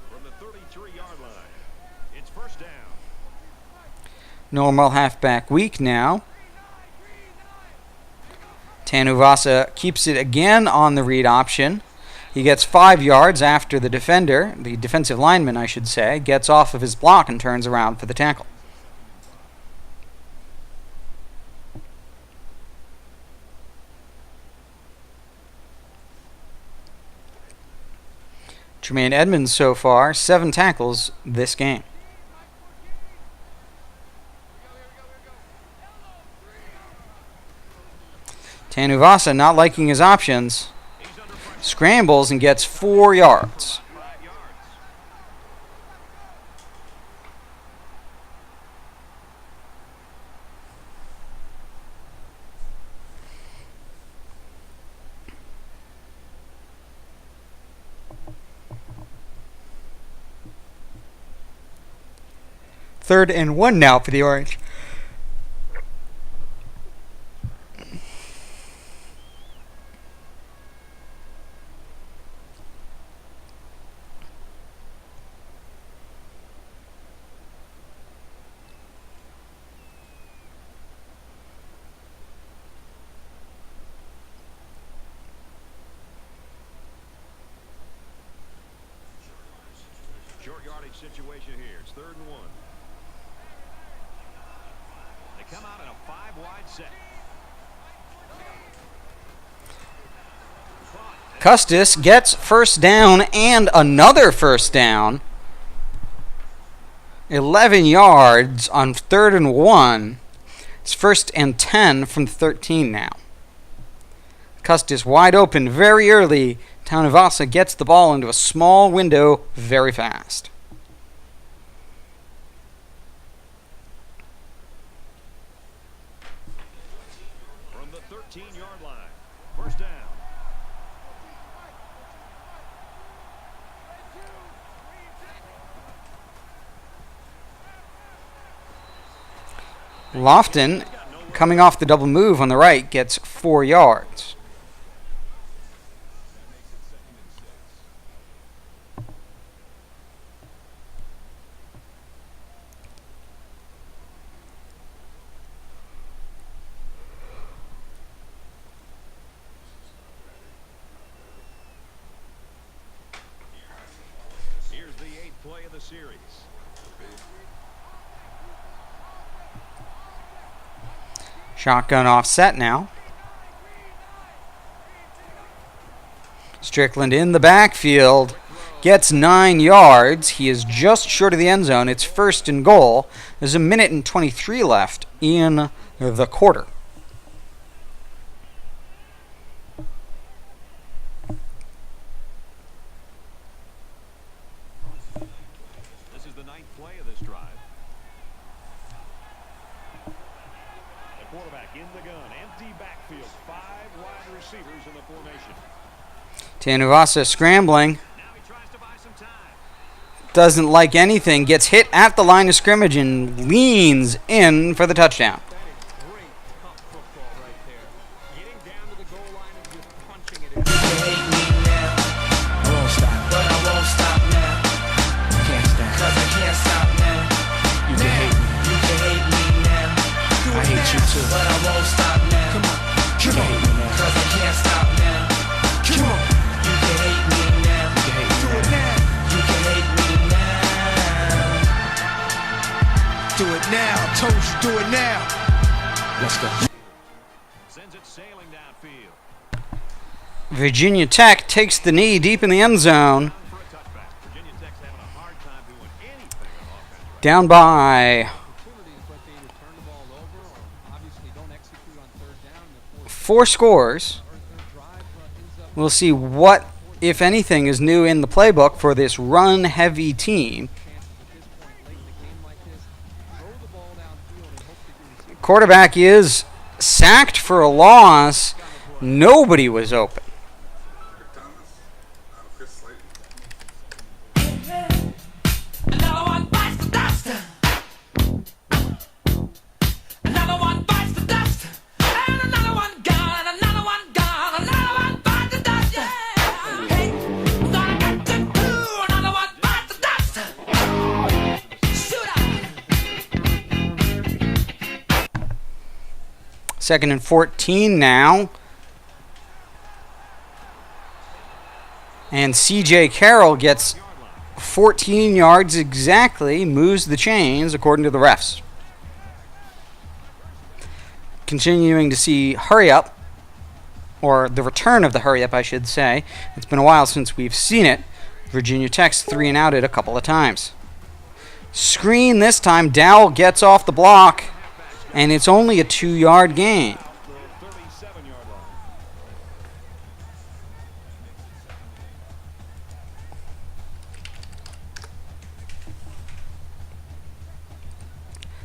From the 33-yard line, it's first down. Normal halfback week now. Tanuvasa keeps it again on the read option. He gets 5 yards after the defender, the defensive lineman, I should say, gets off of his block and turns around for the tackle. Tremaine Edmonds so far, 7 tackles this game. Tanuvasa not liking his options. Scrambles and gets 4 yards. 5 yards. Third and 1 now for the Orange. Short yardage situation here. It's 3rd and 1. They come out in a 5-wide set. Custis gets first down and another first down. 11 yards on 3rd and 1. It's 1st and 10 from 13 now. Custis wide open very early. Tanuvasa gets the ball into a small window very fast. From the 13-yard line. First down. Lofton, coming off the double move on the right, gets 4 yards. play of the series. Shotgun offset now. Strickland in the backfield. Gets 9 yards. He is just short of the end zone. It's 1st and goal. There's 1:23 left in the quarter. This is the 9th play of this drive. The quarterback in the gun. Empty backfield. 5 wide receivers in the formation. Tanuvasa scrambling. Now he tries to buy some time. Doesn't like anything. Gets hit at the line of scrimmage and leans in for the touchdown. That is great, tough football right there. Getting down to the goal line and just punching it in. hate me now. I won't stop, but I won't stop now. Can't stop, 'cause I can't stop now. You can hate me, you can hate me now. I hate you too, but I won't stop now. Come on, you can hate me now, 'cause I can't stop now. Come on, you can hate me now. You can hate me now. You can hate me now. Do it now, I told you, do it now. Let's go. Sends it sailing downfield. Virginia Tech takes the knee deep in the end zone. For a touchback. Virginia Tech's having a hard time doing anything on offense. Down by Opportunities, but they either turn the ball over or obviously don't execute on 3rd down. The 4 scores. third drive ends up We'll see what, if anything, is new in the playbook for this run-heavy team. chances at this point late in a game like this. Throw the ball downfield and hope that your receiver Quarterback is sacked for a loss. Nobody was open. Another one bites the dust. Another one bites the dust. And another one gone. And another one gone. Another one bites the dust. Yeah. Hey, what I got to do? Another one bites the dust. Shoot up. 2nd and 14 now. And C.J. Carroll gets 14 yards exactly, moves the chains according to the refs. Continuing to see hurry up, or the return of the hurry up, I should say. It's been a while since we've seen it. Virginia Tech's 3 and outed a couple of times. Screen this time. Dowell gets off the block, and it's only a 2-yard gain. The 37-yard line.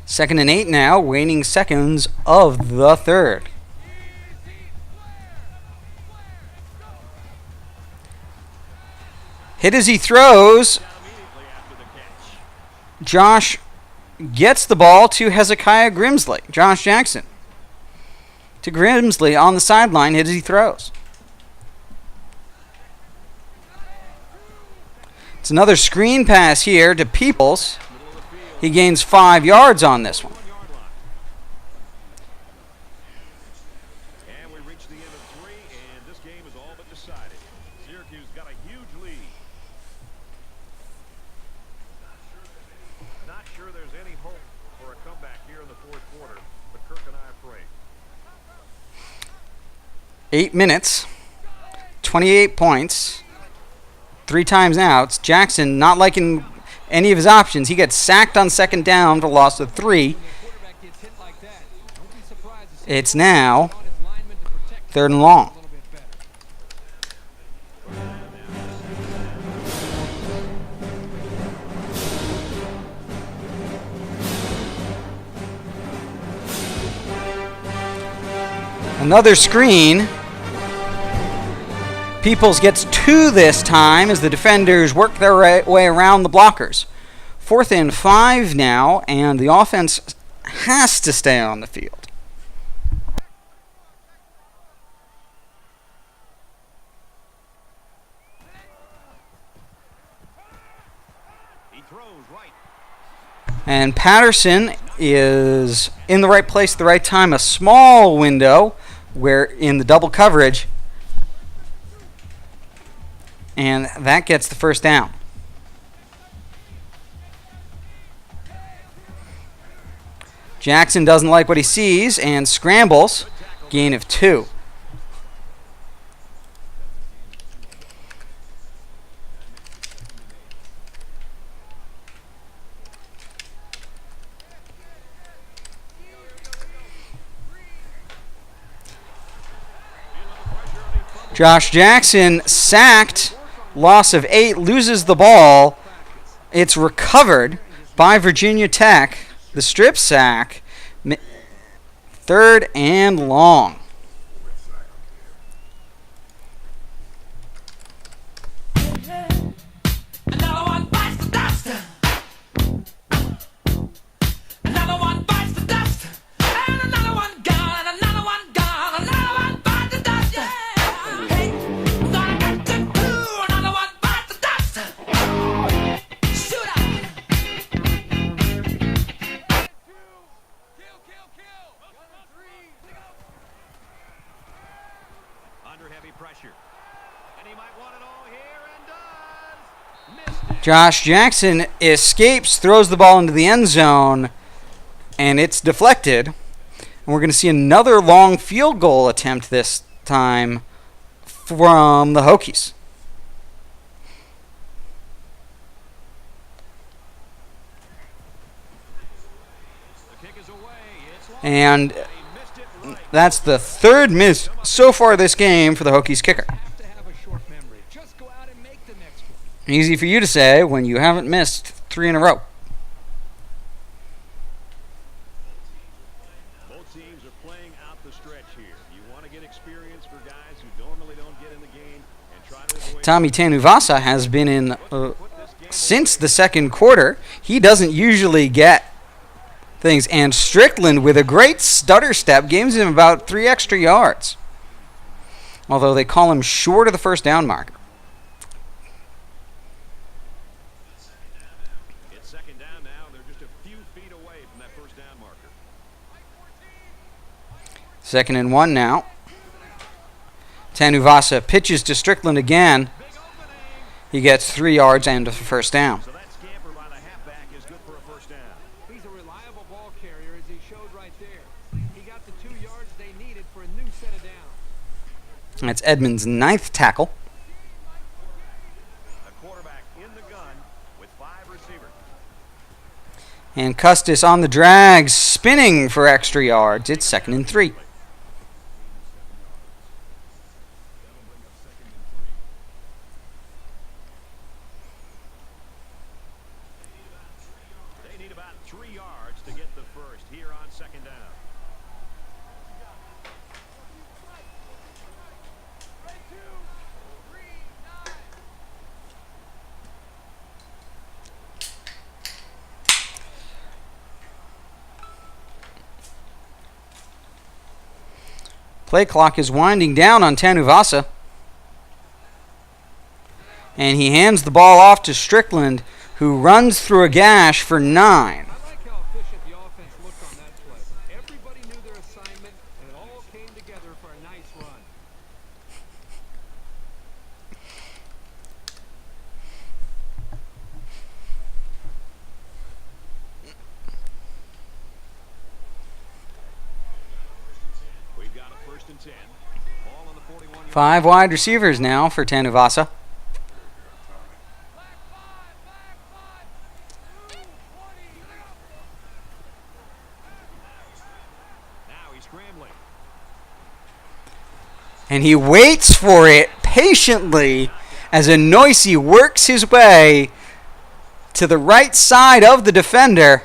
Second and 8 now, waning seconds of the third. Hit as he throws. Josh gets the ball to Hezekiah Grimsley. Josh Jackson to Grimsley on the sideline. Hit as he throws. It's another screen pass here to Peoples. He gains 5 yards on this one. And we reach the end of 3, and this game is all but decided. Syracuse got a huge lead. Not sure there's any hope for a comeback here in the 4th quarter, but Kirk and I are praying. 8 minutes, 28 points, 3 times outs. Jackson not liking any of his options. He gets sacked on 2nd down for a loss of 3. quarterback gets hit like that. Don't be surprised to see It's now on his lineman to protect 3rd and long. a little bit better. Another screen. Peoples gets 2 this time as the defenders work their way around the blockers. 4th and 5 now, and the offense has to stay on the field. He throws right. And Patterson is in the right place at the right time. A small window where in the double coverage. And that gets the first down. Jackson doesn't like what he sees and scrambles. Gain of 2. Josh Jackson sacked. Loss of 8. Loses the ball. It's recovered by Virginia Tech. The strip sack. 3rd and long. Another one bites the dust. Another one bites the dust. And another one gone, and another one gone. Another one bites the dust. Hey, gonna get to two. Another one bites the dust. Shoot up. Kill. Under heavy pressure. And he might want it all here and does. Missed it. Josh Jackson escapes, throws the ball into the end zone, and it's deflected. And we're going to see another long field goal attempt this time from the Hokies. The kick is away. It's long. And He missed it right. that's the 3rd miss so far this game for the Hokies kicker. Have to have a short memory. Just go out and make the next one. Easy for you to say when you haven't missed 3 in a row. Both teams are playing out the stretch here. You want to get experience for guys who normally don't get in the game and try to avoid Tommy Tanuvasa has been in since the second quarter. He doesn't usually get things. And Strickland, with a great stutter step, gives him about 3 extra yards. Although they call him short of the first down marker. It's second down now. They're just a few feet away from that first down marker. 2nd and 1 now. Tanuvasa pitches to Strickland again. He gets 3 yards and a first down. So that scamper by the halfback is good for a first down. He's a reliable ball carrier, as he showed right there. He got the 2 yards they needed for a new set of downs. That's Edmonds' 9th tackle. A quarterback in the gun with 5 receivers. And Custis on the drag, spinning for extra yards. It's 2nd and 3. They need about 3 yards to get the first here on second down. Play clock is winding down on Tanuvasa. And he hands the ball off to Strickland, who runs through a gash for 9. I like how efficient the offense looked on that play. Everybody knew their assignment, and it all came together for a nice run. We've got a first and 10. Ball on the 41. 5 wide receivers now for Tanuvasa. Now he's scrambling. And he waits for it patiently as Anoisi works his way to the right side of the defender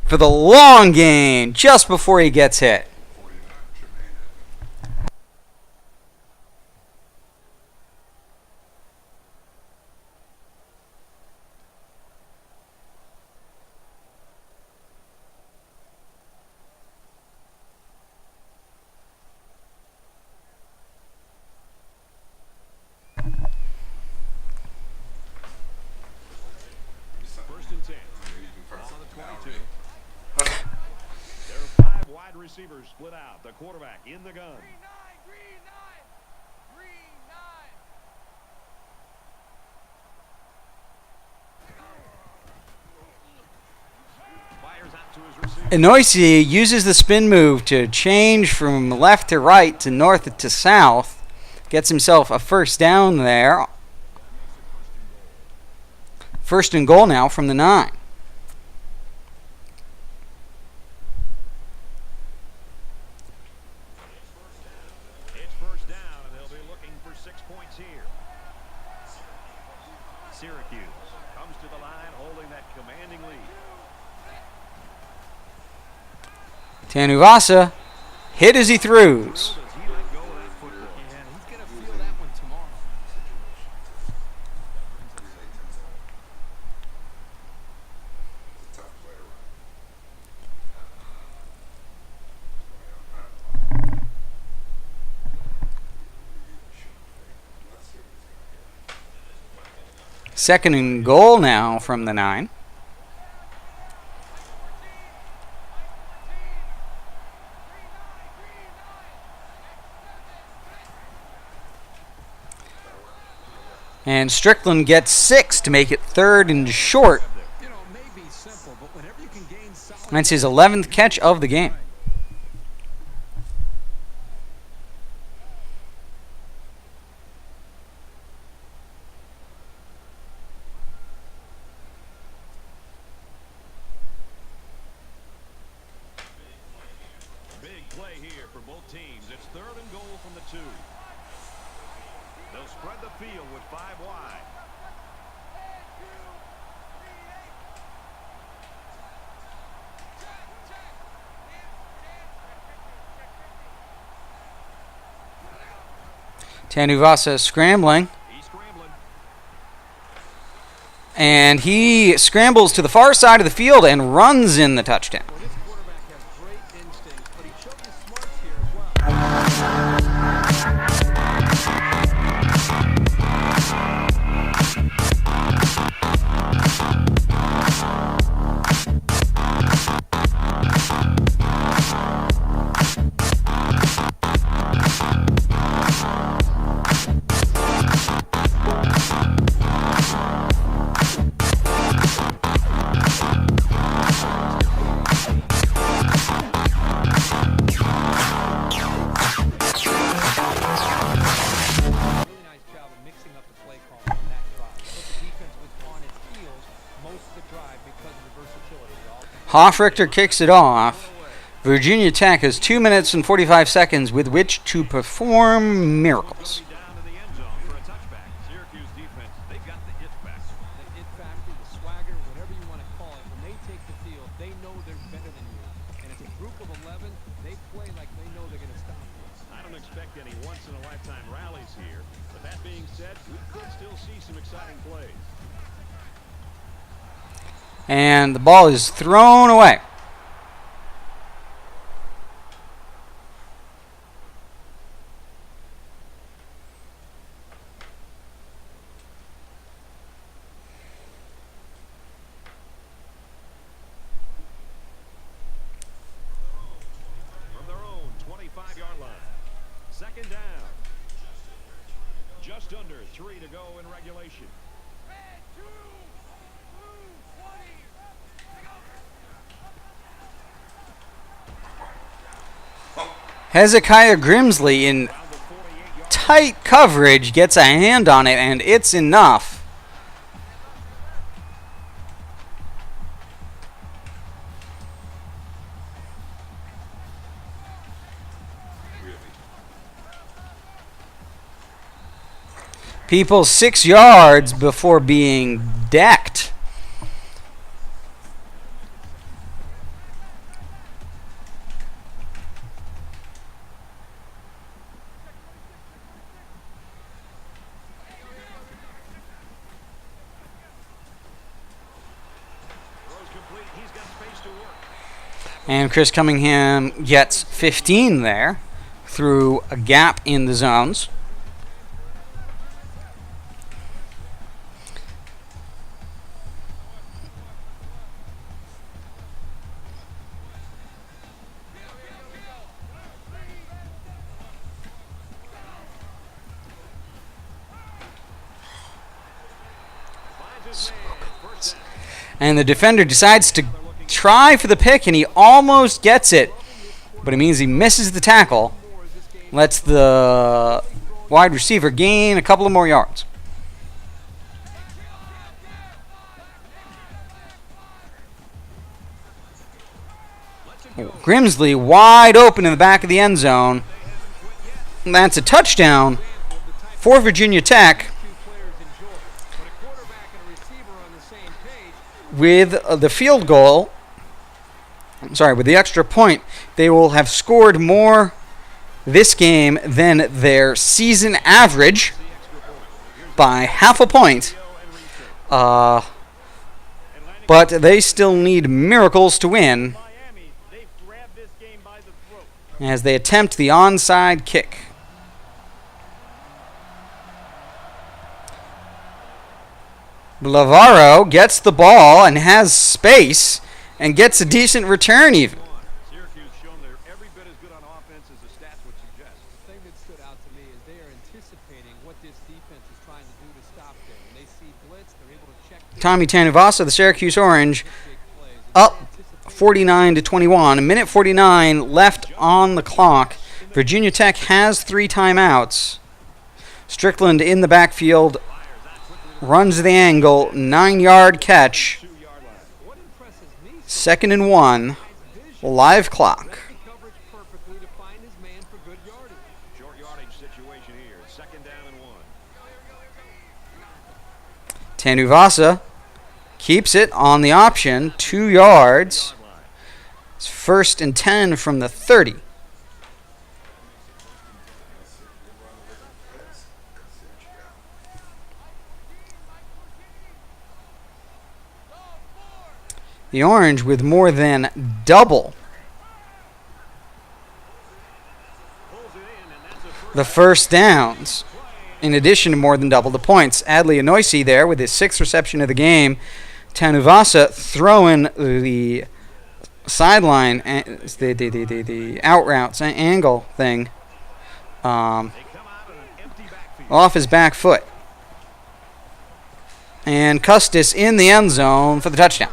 for the long gain just before he gets hit. First and 10. Ball on the 22. There are 5 wide receivers split out. The quarterback in the gun. Inoisi uses the spin move to change from left to right to north to south. Gets himself a first down there. First and goal now from the 9. It's first down, and they'll be looking for 6 points here. Syracuse comes to the line holding that commanding lead. Tanuvasa hit as he throws. Does he let go of that football? Yeah, he's going to feel that one tomorrow. Second and goal now from the 9. And Strickland gets 6 to make it third and short. You know, it may be simple, but whenever you can gain solid... That's his 11th catch of the game. Big play here for both teams. It's third and goal from the 2. They'll spread the field with 5 wide. Tanuvasa scrambling. He's scrambling. And he scrambles to the far side of the field and runs in the touchdown. Well, this quarterback has great instincts, but he showed his smarts here as well. Really nice job of mixing up the play call on that drive. But the defense was on its heels most of the drive because of the versatility of the offense. Hofrichter kicks it off. Virginia Tech has 2 minutes and 45 seconds with which to perform miracles. Down to the end zone for a touchback. Syracuse defense, they've got the it factor. The it factor, the swagger, whatever you want to call it, when they take the field, they know they're better than you. And as a group of 11, they play like they know they're going to stop you. I don't expect any once-in-a-lifetime rallies here, but that being said, we could still see some exciting plays. And the ball is thrown away. From their own 25-yard line. Second down. Just under 3 to go in regulation. Hezekiah Grimsley in tight coverage gets a hand on it, and it's enough. People 6 yards before being decked. Throws complete. He's got space to work. And Chris Cunningham gets 15 there through a gap in the zones. Finds his man. First down. And the defender decides to try for the pick, and he almost gets it. But it means he misses the tackle. Lets the wide receiver gain a couple of more yards. Grimsley wide open in the back of the end zone. And that's a touchdown for Virginia Tech. With the field goal, with the extra point, they will have scored more this game than their season average by half a point. But they still need miracles to win as they attempt the onside kick. Lavaro gets the ball and has space and gets a decent return even. Syracuse shown they're every bit as good on offense as the stats would suggest. The thing that stood out to me is they are anticipating what this defense is trying to do to stop them. When they see blitz, they're able to check. Tommy Tanuvasa, the Syracuse Orange, up 49-21. A minute 49 left on the clock. Virginia Tech has 3 timeouts. Strickland in the backfield. Runs the angle, 9-yard catch. 2nd and 1, live clock. Short yardage situation here. 2nd down and 1. Tanuvasa keeps it on the option, 2 yards. It's 1st and 10 from the 30. The Orange with more than double the first downs, in addition to more than double the points. Adley Anoisi there with his 6th reception of the game. Tanuvasa throwing the sideline, the out routes angle thing off his back foot. And Custis in the end zone for the touchdown.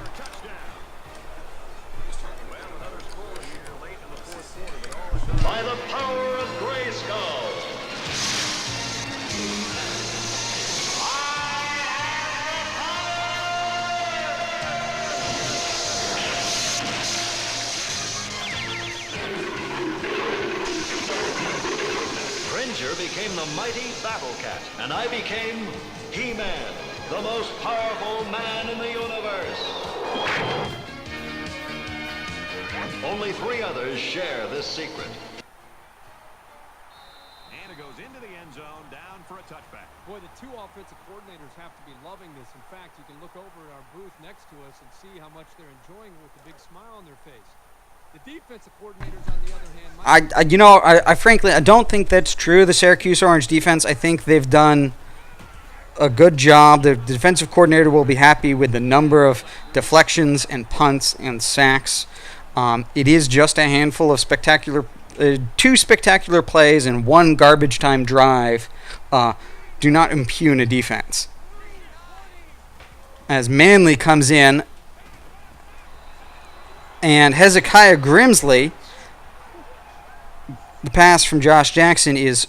By the power of Grayskull. Cringer became the mighty Battle Cat, and I became He-Man, the most powerful man in the universe. Only 3 others share this secret. And it goes into the end zone, down for a touchback. Boy, the 2 offensive coordinators have to be loving this. In fact, you can look over at our booth next to us and see how much they're enjoying it with a big smile on their face. The defensive coordinators, on the other hand, I frankly don't think that's true. The Syracuse Orange defense, I think they've done a good job. The defensive coordinator will be happy with the number of deflections and punts and sacks. It is just a handful of 2 spectacular plays and 1 garbage time drive do not impugn a defense. As Manley comes in, and Hezekiah Grimsley, the pass from Josh Jackson is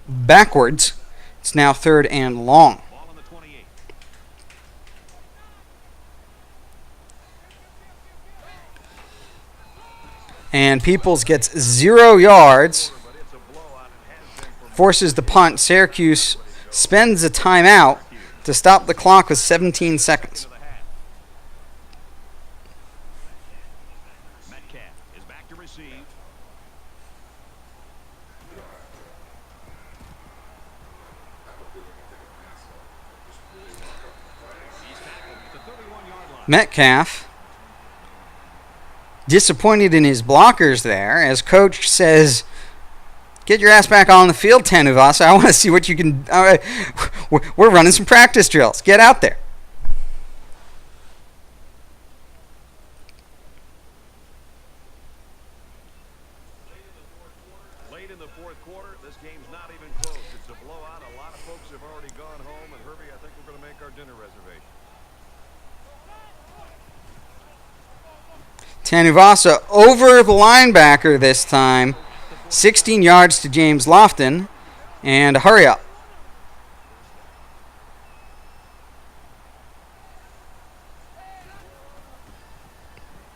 backwards. It's now 3rd and long. Ball on the 28. And Peoples gets 0 yards, forces the punt. Syracuse spends a timeout to stop the clock with 17 seconds. Metcalf is back to receive. He's tackled at the 31-yard line. Metcalf disappointed in his blockers there, as coach says, get your ass back on the field, Tanuvasa. I want to see what you can. We're running some practice drills. Get out there. Late in the 4th quarter, this game's not even close. It's a blowout. A lot of folks have already gone home, and Herbie, I think we're going to make our dinner reservation. Tanuvasa over the linebacker this time. 16 yards to James Lofton. And a hurry up.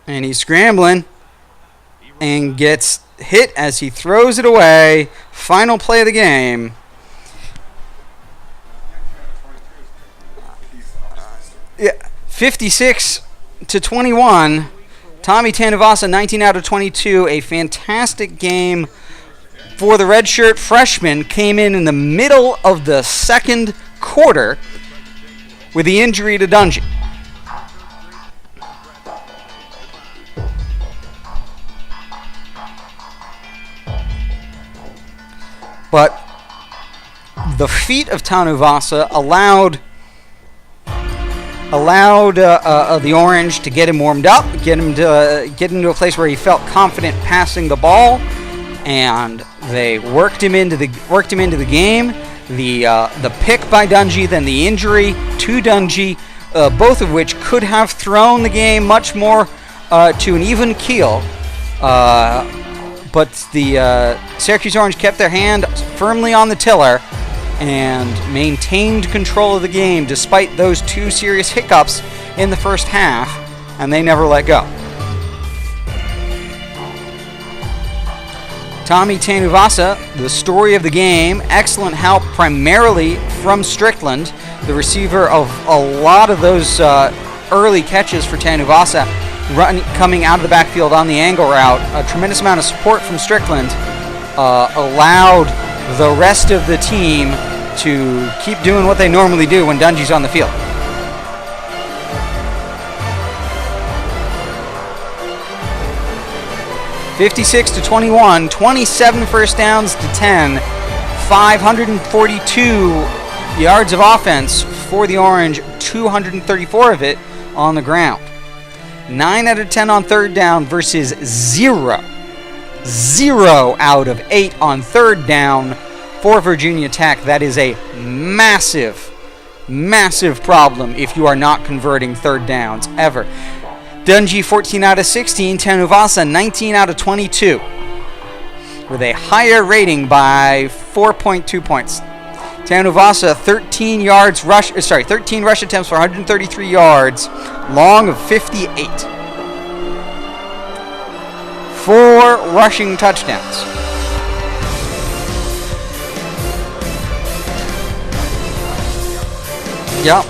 And he's scrambling and gets hit as he throws it away. Final play of the game. Yeah, 56-21. Tommy Tanuvasa, 19 out of 22. A fantastic game for the redshirt freshman. Came in the middle of the second quarter with the injury to Dungy. But the feat of Tanuvasa allowed the Orange to get him warmed up, get into a place where he felt confident passing the ball, and they worked him into the game. The pick by Dungy, then the injury to Dungy, both of which could have thrown the game much more to an even keel. But the Syracuse Orange kept their hand firmly on the tiller and maintained control of the game despite those two serious hiccups in the first half, and they never let go. Tommy Tanuvasa, the story of the game, excellent help primarily from Strickland, the receiver of a lot of those early catches for Tanuvasa, coming out of the backfield on the angle route. A tremendous amount of support from Strickland allowed the rest of the team to keep doing what they normally do when Dungy's on the field. (56-21), 27 first downs to 10, 542 yards of offense for the Orange, 234 of it on the ground. 9 out of 10 on third down versus 0 out of 8 on third down for Virginia Tech. That is a massive, massive problem if you are not converting third downs ever. Dungy 14 out of 16, Tanuvasa 19 out of 22 with a higher rating by 4.2 points. Tanuvasa 13 rush attempts for 133 yards, long of 58. 4 rushing touchdowns. Yep.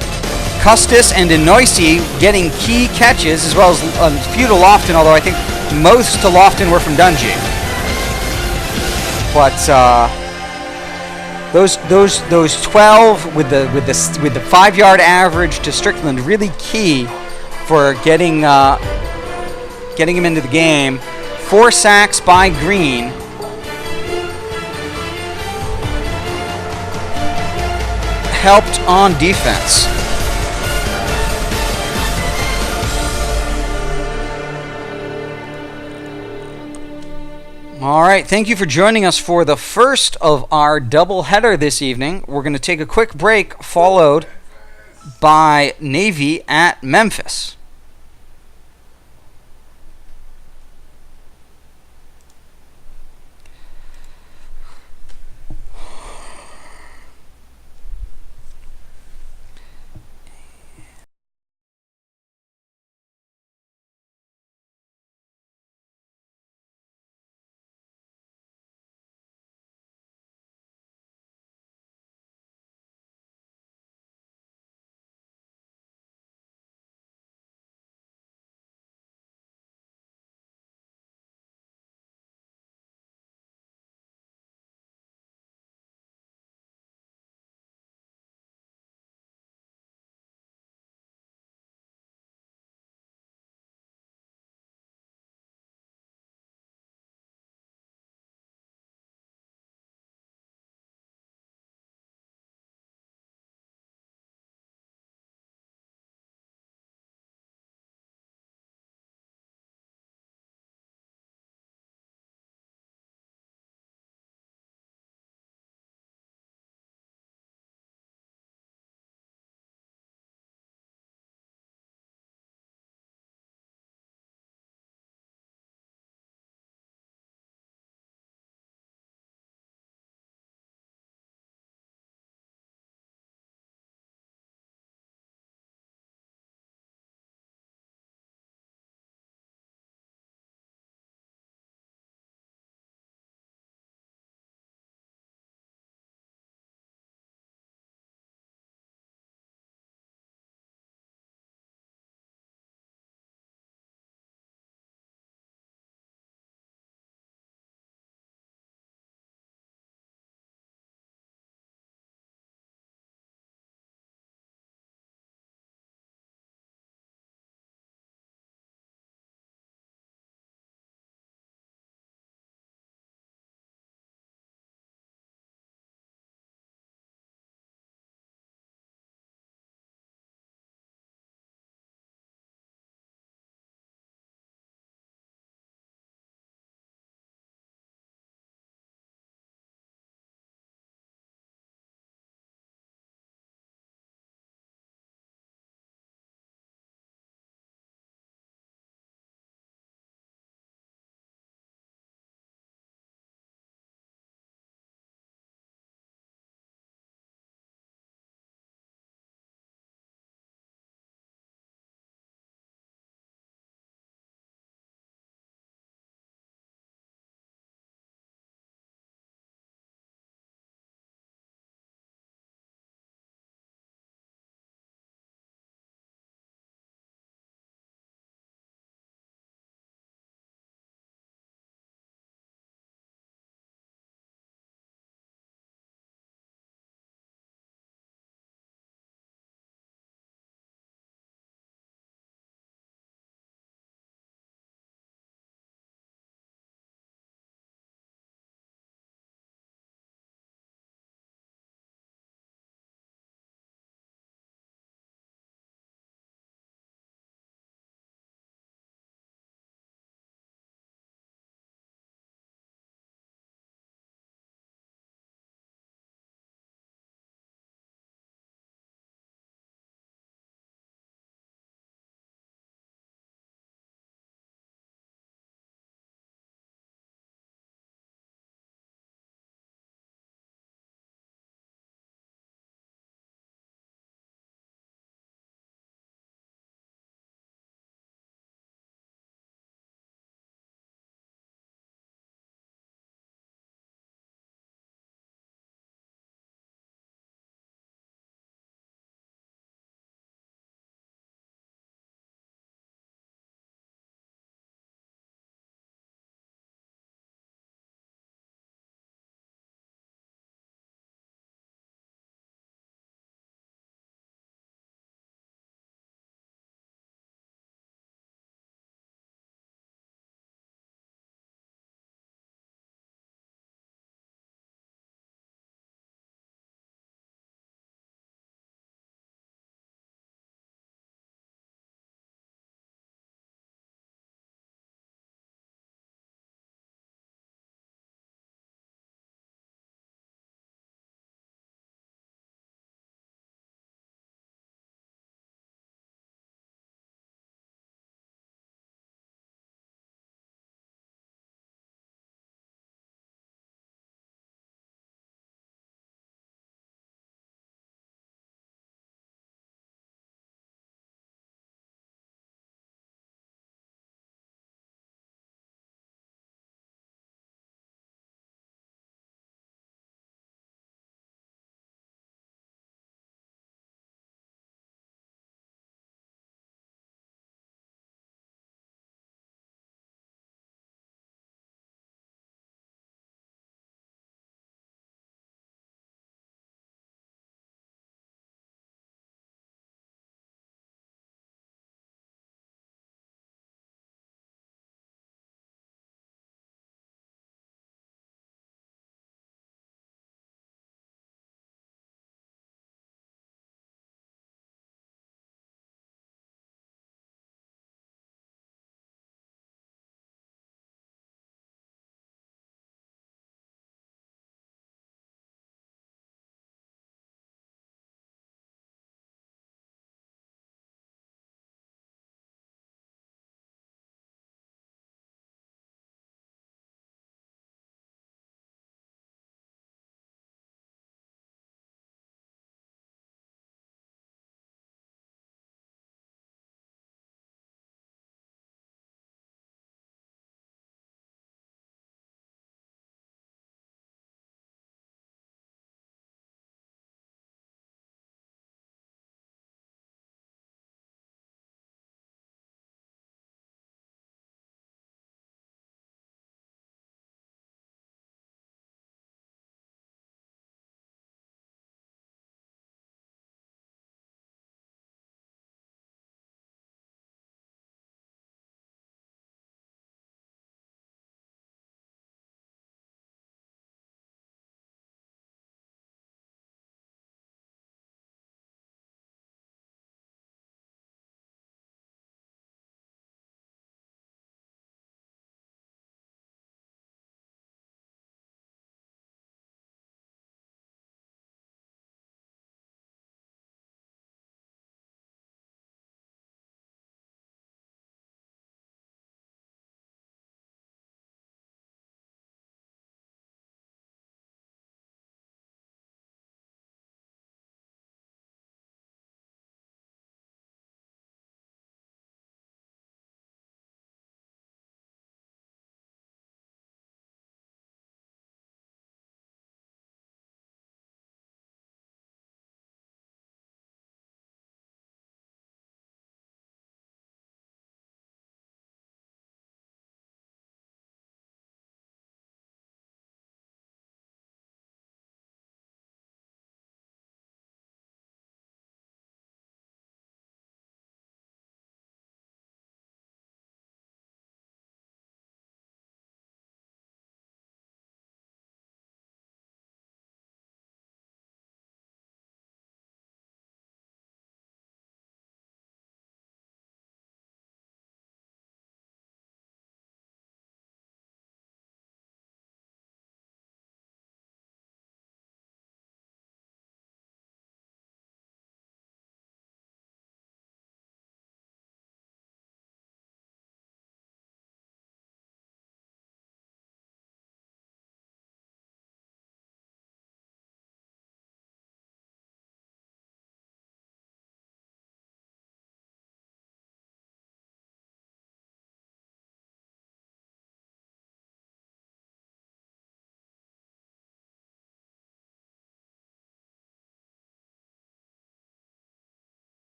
Custis and Inoisi getting key catches, as well as a few to Lofton, although I think most to Lofton were from Dungy. But those 12 with the 5-yard average to Strickland, really key for getting him into the game. 4 sacks by Green. Helped on defense. All right, thank you for joining us for the first of our doubleheader this evening. We're going to take a quick break, followed by Navy at Memphis.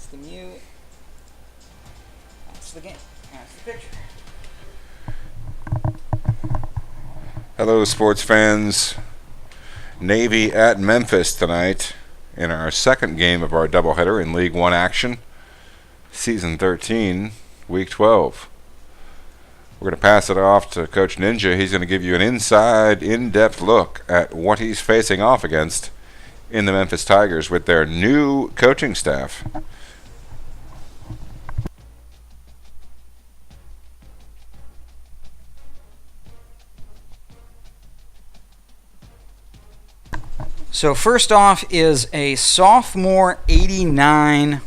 That's the mute. That's the game. That's the picture. Hello, sports fans. Navy at Memphis tonight in our second game of our doubleheader in League 1 action, Season 13, Week 12. We're going to pass it off to Coach Ninja. He's going to give you an inside, in-depth look at what he's facing off against in the Memphis Tigers with their new coaching staff. So first off is a sophomore 89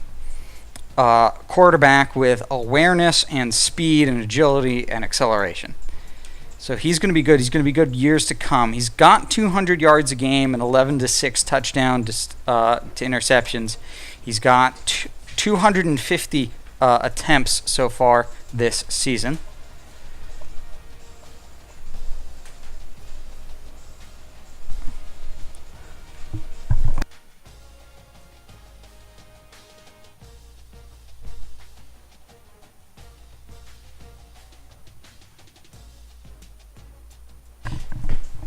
quarterback with awareness and speed and agility and acceleration. So he's going to be good. He's going to be good years to come. He's got 200 yards a game and 11 to 6 touchdown to interceptions. He's got 250 attempts so far this season.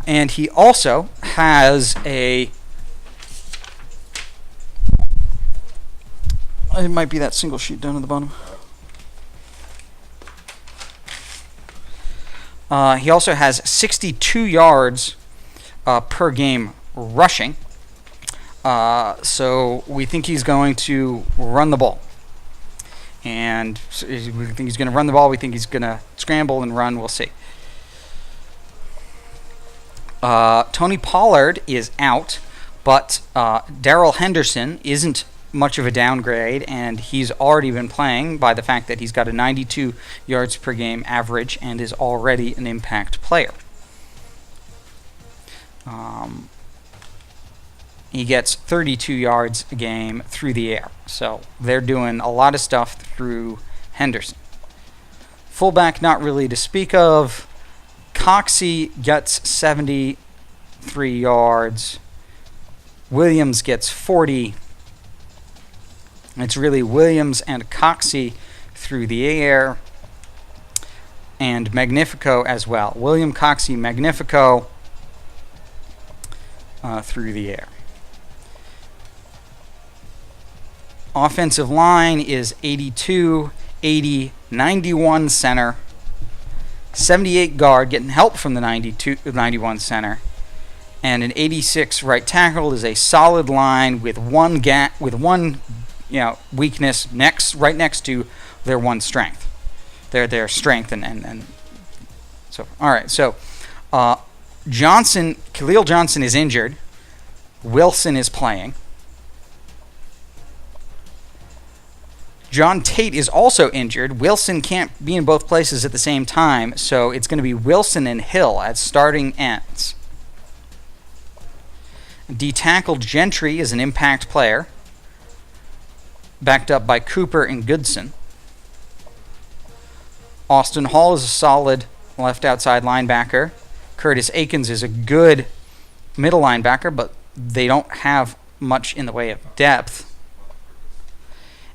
And he also has it might be that single sheet down at the bottom. He also has 62 yards per game rushing. So we think he's going to run the ball. And we think he's going to run the ball. We think he's going to scramble and run. We'll see. Tony Pollard is out, but Darrell Henderson isn't much of a downgrade, and he's already been playing by the fact that he's got a 92 yards per game average and is already an impact player. He gets 32 yards a game through the air, so they're doing a lot of stuff through Henderson. Fullback, not really to speak of. Coxey gets 73 yards. Williams gets 40. It's really Williams and Coxey through the air, and Magnifico as well. William, Coxey, Magnifico through the air. Offensive line is 82, 80, 91 center. 78 guard, getting help from the 91 center, and an 86 right tackle is a solid line with one weakness right next to their one strength, their strength and so all right. So Khalil Johnson is injured. Wilson is playing. John Tate is also injured. Wilson can't be in both places at the same time, so it's going to be Wilson and Hill as starting ends. D-tackle Gentry is an impact player, backed up by Cooper and Goodson. Austin Hall is a solid left outside linebacker. Curtis Akins is a good middle linebacker, but they don't have much in the way of depth.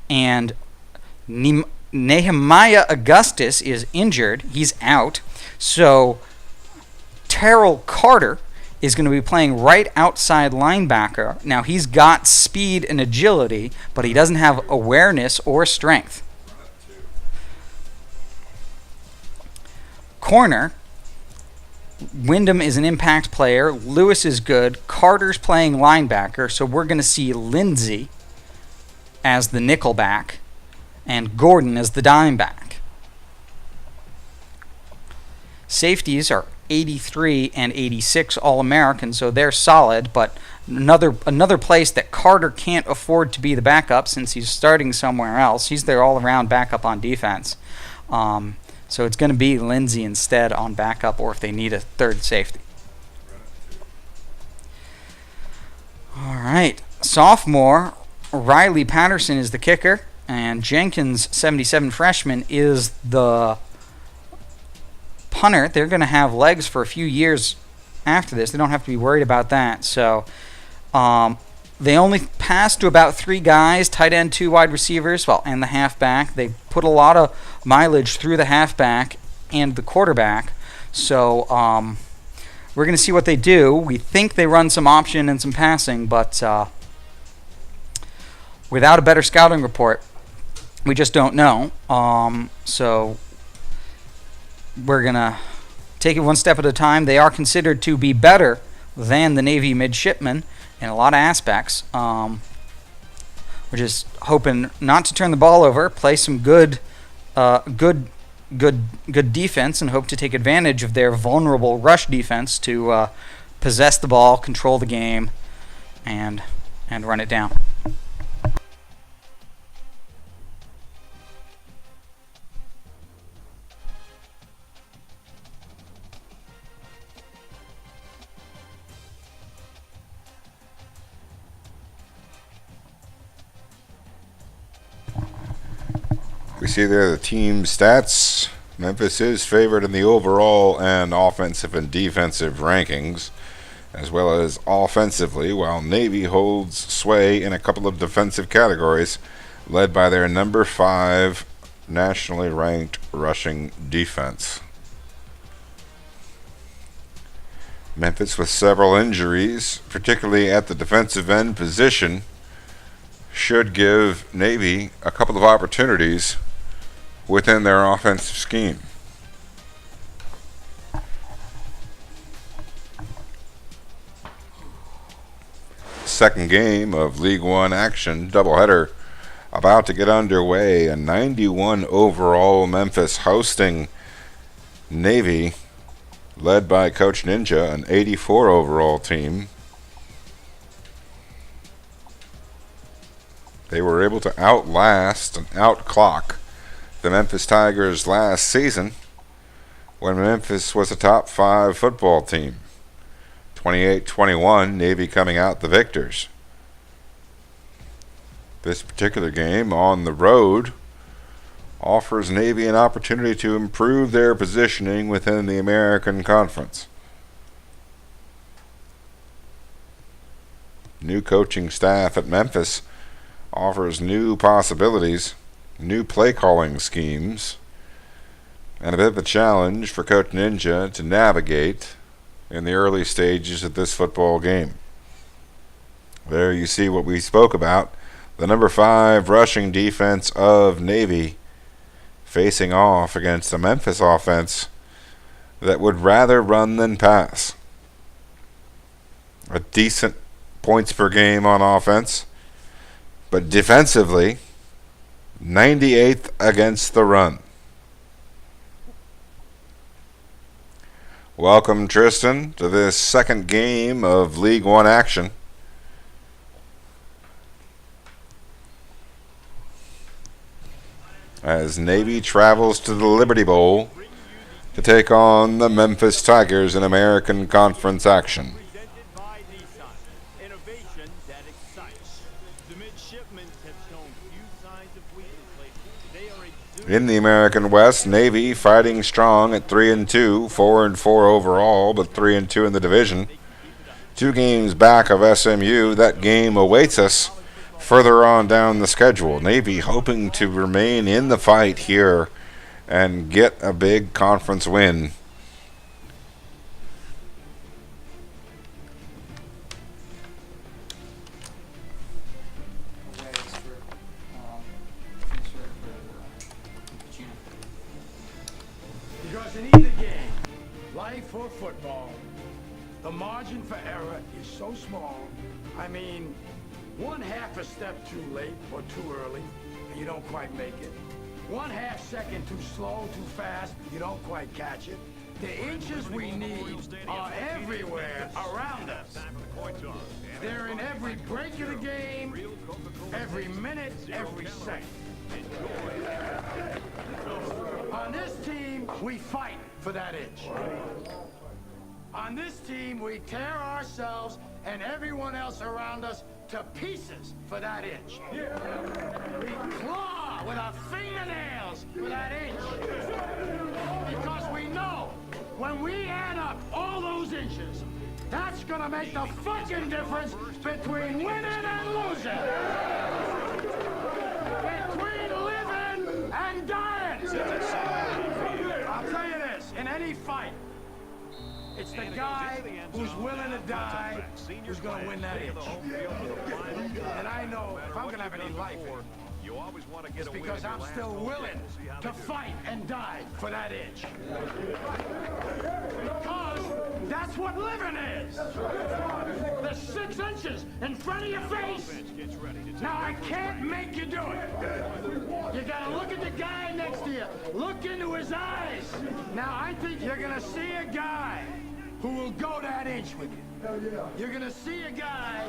And Nehemiah Augustus is injured. He's out. So Terrell Carter is going to be playing right outside linebacker. Now, he's got speed and agility, but he doesn't have awareness or strength. Corner, Wyndham is an impact player. Lewis is good. Carter's playing linebacker, so we're going to see Lindsey as the nickel back and Gordon as the dime back. Safeties are 83 and 86 All-American, so they're solid, but another place that Carter can't afford to be the backup since he's starting somewhere else. He's their all-around backup on defense. So it's going to be Lindsey instead on backup, or if they need a third safety. All right. Sophomore Riley Patterson is the kicker, and Jenkins, 77 freshman, is the punter. They're going to have legs for a few years after this. They don't have to be worried about that. So They only passed to about 3 guys, tight end, 2 wide receivers, well, and the halfback. They put a lot of mileage through the halfback and the quarterback. So we're going to see what they do. We think they run some option and some passing, but without a better scouting report, we just don't know. So we're going to take it one step at a time. They are considered to be better than the Navy midshipmen in a lot of aspects. We're just hoping not to turn the ball over, play some good defense, and hope to take advantage of their vulnerable rush defense to possess the ball, control the game, and run it down. We see there the team stats. Memphis is favored in the overall and offensive and defensive rankings, as well as offensively, while Navy holds sway in a couple of defensive categories, led by their number 5 nationally ranked rushing defense. Memphis with several injuries, particularly at the defensive end position, should give Navy a couple of opportunities within their offensive scheme. Second game of League One action, doubleheader, about to get underway. A 91 overall Memphis hosting Navy, led by Coach Ninja, an 84 overall team. They were able to outlast and outclock the Memphis Tigers last season when Memphis was a top 5 football team. 28-21, Navy coming out the victors. This particular game on the road offers Navy an opportunity to improve their positioning within the American Conference. New coaching staff at Memphis offers new possibilities, new play calling schemes, and a bit of a challenge for Coach Ninja to navigate in the early stages of this football game. There you see what we spoke about, the number 5 rushing defense of Navy facing off against a Memphis offense that would rather run than pass. A decent points per game on offense, but defensively 98th against the run. Welcome, Tristan, to this second game of League One action. As Navy travels to the Liberty Bowl to take on the Memphis Tigers in American Conference action. Presented by Nissan. Innovation that excites. The midshipmen have shown few signs of weakness lately. They are exuding In the American West, Navy fighting strong at 3-2, 4-4 overall, but 3-2 in the division. 2 games back of SMU. That game awaits us further on down the schedule. Navy hoping to remain in the fight here and get a big conference win. Because in either game, life or football, the margin for error is so small. I mean, 1/2 a step too late or too early, and you don't quite make it. 1/2 second too slow, too fast, you don't quite catch it. The inches we need are everywhere around us. They're in every break of the game, every minute, every second. On this team, we fight for that inch. On this team, we tear ourselves and everyone else around us to pieces for that inch. We claw with our fingernails for that inch. Because we know when we add up all those inches, That's gonna make the fucking difference between winning and losing. Between living and dying. I'll tell you this, in any fight, it's the guy who's willing to die who's gonna win that inch. And I know if I'm gonna have any life anymore, it's because I'm still willing to fight and die for that inch. Because that's what living is. The 6 inches in front of your face. Now I can't make you do it. You gotta look at the guy next to you. Look into his eyes. Now I think you're gonna see a guy who will go that inch with you. You're gonna see a guy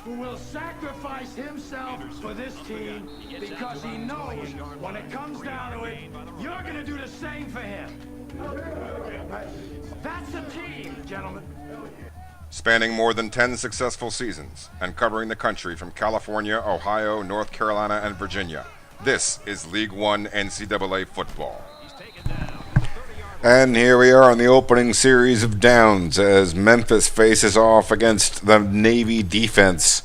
who will sacrifice himself for this team because he knows when it comes down to it, you're gonna do the same for him. That's a team, gentlemen. Spanning more than 10 successful seasons and covering the country from California, Ohio, North Carolina, and Virginia, this is League One NCAA football. And here we are on the opening series of downs as Memphis faces off against the Navy defense,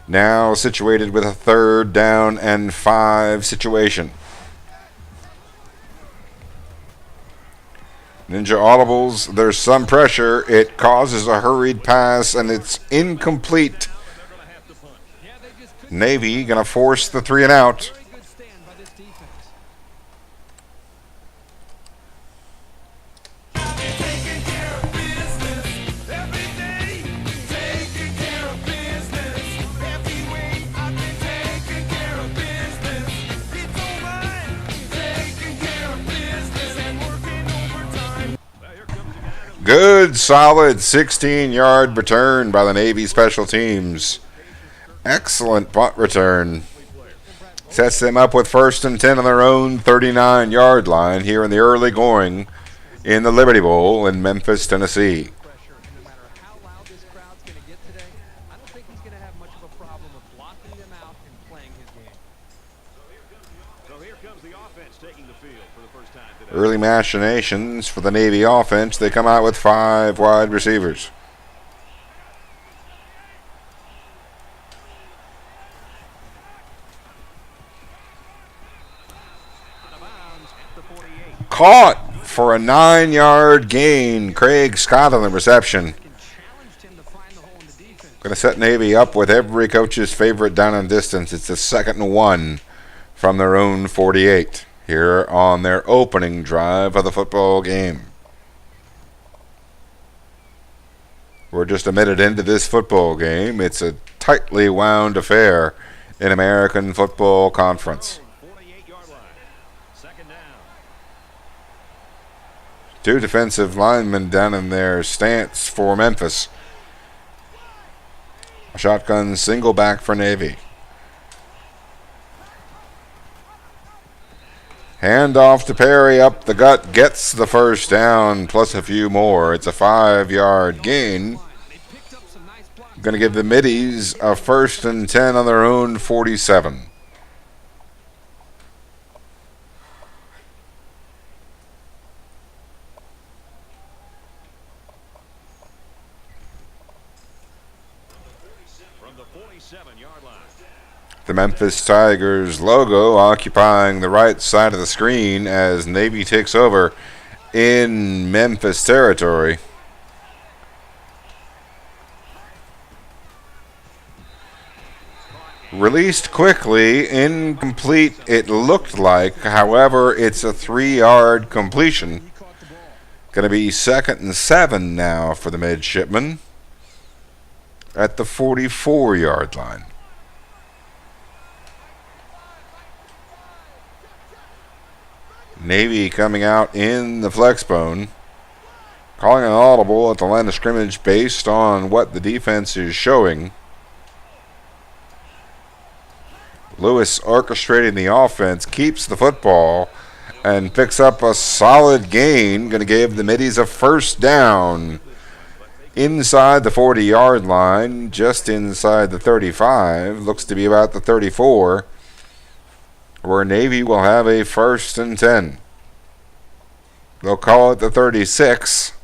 now situated with a 3rd down and 5 situation. Ninja audibles, there's some pressure. It causes a hurried pass, and it's incomplete. Navy going to force the 3 and out. Good, solid 16-yard return by the Navy special teams. Excellent punt return. Sets them up with 1st and 10 on their own 39-yard line here in the early going in the Liberty Bowl in Memphis, Tennessee. No matter how loud this crowd's going to get today, I don't think he's going to have much of a problem of blocking them out and playing his game. So here comes the offense taking the field for the first time today. Early machinations for the Navy offense. They come out with 5 wide receivers. Caught for a 9-yard gain. Craig Scott on the reception. Going to set Navy up with every coach's favorite down and distance. It's the 2nd and 1 from their own 48 here on their opening drive of the football game. We're just a minute into this football game. It's a tightly wound affair in American Football Conference. 48-yard line. 2nd down. 2 defensive linemen down in their stance for Memphis. A shotgun single back for Navy. Handoff to Perry up the gut, gets the 1st down plus a few more. It's a 5-yard gain. Going to give the Middies a 1st and 10 on their own 47. From the 47-yard line. The Memphis Tigers logo occupying the right side of the screen as Navy takes over in Memphis territory. Released quickly, incomplete it looked like. However, it's a 3-yard completion. Going to be 2nd and 7 now for the midshipmen at the 44-yard line. Navy coming out in the flex bone, calling an audible at the line of scrimmage based on what the defense is showing. Lewis orchestrating the offense, keeps the football, and picks up a solid gain. Going to give the Middies a 1st down inside the 40-yard line, just inside the 35. Looks to be about the 34, where Navy will have a 1st and 10. They'll call it the 36.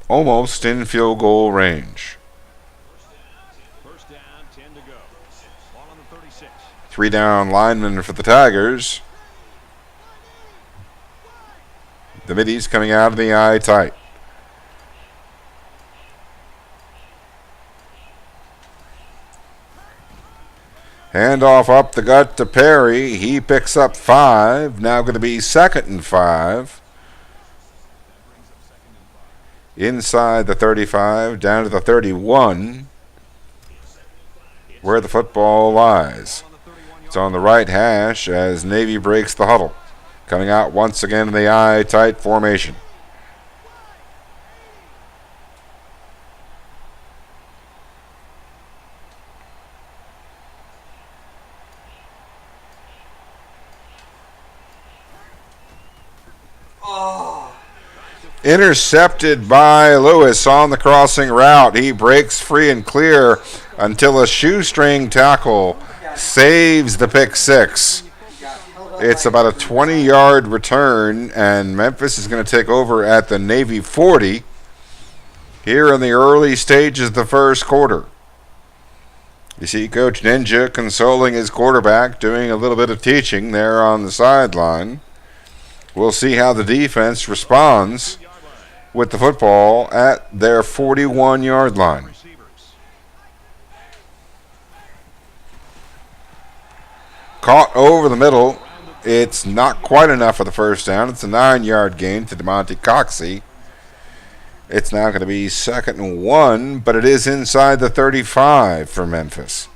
almost in field goal range. First down, 10 to go. Ball on the 36. 3 down linemen for the Tigers. The middies coming out of the eye tight. Handoff up the gut to Perry. He picks up 5. Now going to be 2nd and 5. Inside the 35, down to the 31, where the football lies. It's on the right hash as Navy breaks the huddle. Coming out once again in the eye-tight formation. Intercepted by Lewis on the crossing route. He breaks free and clear until a shoestring tackle saves the pick 6. It's about a 20-yard return, and Memphis is going to take over at the Navy 40 here in the early stages of the first quarter. You see Coach Ninja consoling his quarterback, doing a little bit of teaching there on the sideline. We'll see how the defense responds with the football at their 41-yard line. Caught over the middle. It's not quite enough for the first down. It's a 9-yard gain to DeMonte Coxey. It's now going to be 2nd and 1, but it is inside the 35 for Memphis.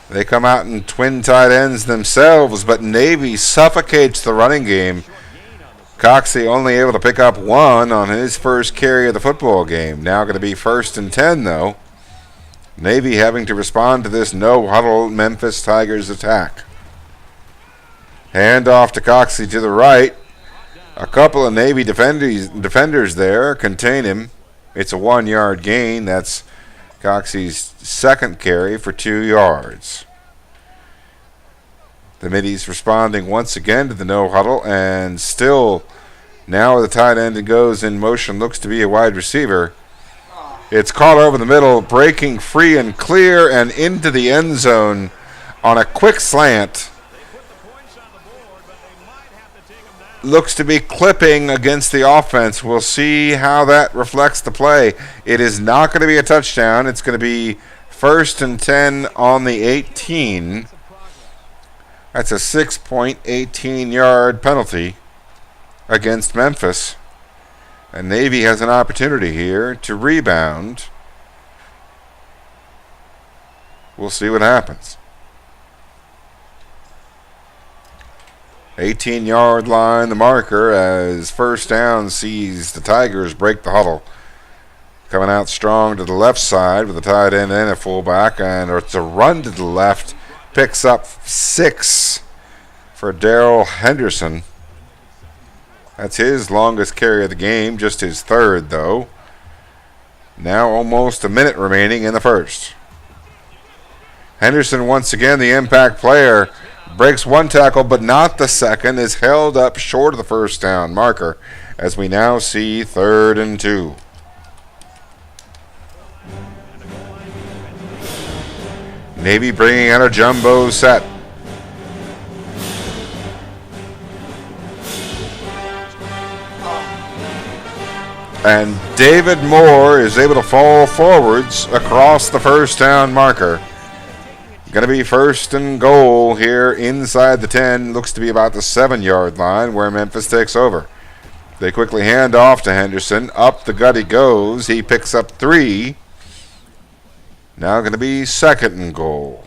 They come out in twin tight ends themselves, but Navy suffocates the running game. Coxey only able to pick up 1 on his first carry of the football game. Now going to be 1st and 10, though. Navy having to respond to this no-huddle Memphis Tigers attack. Hand off to Coxey to the right. A couple of Navy defenders there contain him. It's a 1-yard gain. That's Coxey's 2nd carry for 2 yards. The middies responding once again to the no-huddle, and still now the tight end goes in motion, looks to be a wide receiver. It's caught over the middle, breaking free and clear and into the end zone on a quick slant. Looks to be clipping against the offense. We'll see how that reflects the play. It is not going to be a touchdown. It's going to be 1st and 10 on the 18. That's a 6.18-yard penalty against Memphis. And Navy has an opportunity here to rebound. We'll see what happens. 18-yard line, the marker, as first down sees the Tigers break the huddle. Coming out strong to the left side with a tight end and a fullback, and it's a run to the left. Picks up 6 for Darrell Henderson. That's his longest carry of the game, just his 3rd, though. Now almost a minute remaining in the first. Henderson, once again, the impact player, breaks 1 tackle, but not the second, is held up short of the first down marker, as we now see 3rd and 2. Navy bringing out a jumbo set. And David Moore is able to fall forwards across the first down marker. Going to be 1st and goal here inside the 10. Looks to be about the 7-yard line where Memphis takes over. They quickly hand off to Henderson. Up the gut he goes. He picks up 3. Now going to be 2nd and goal.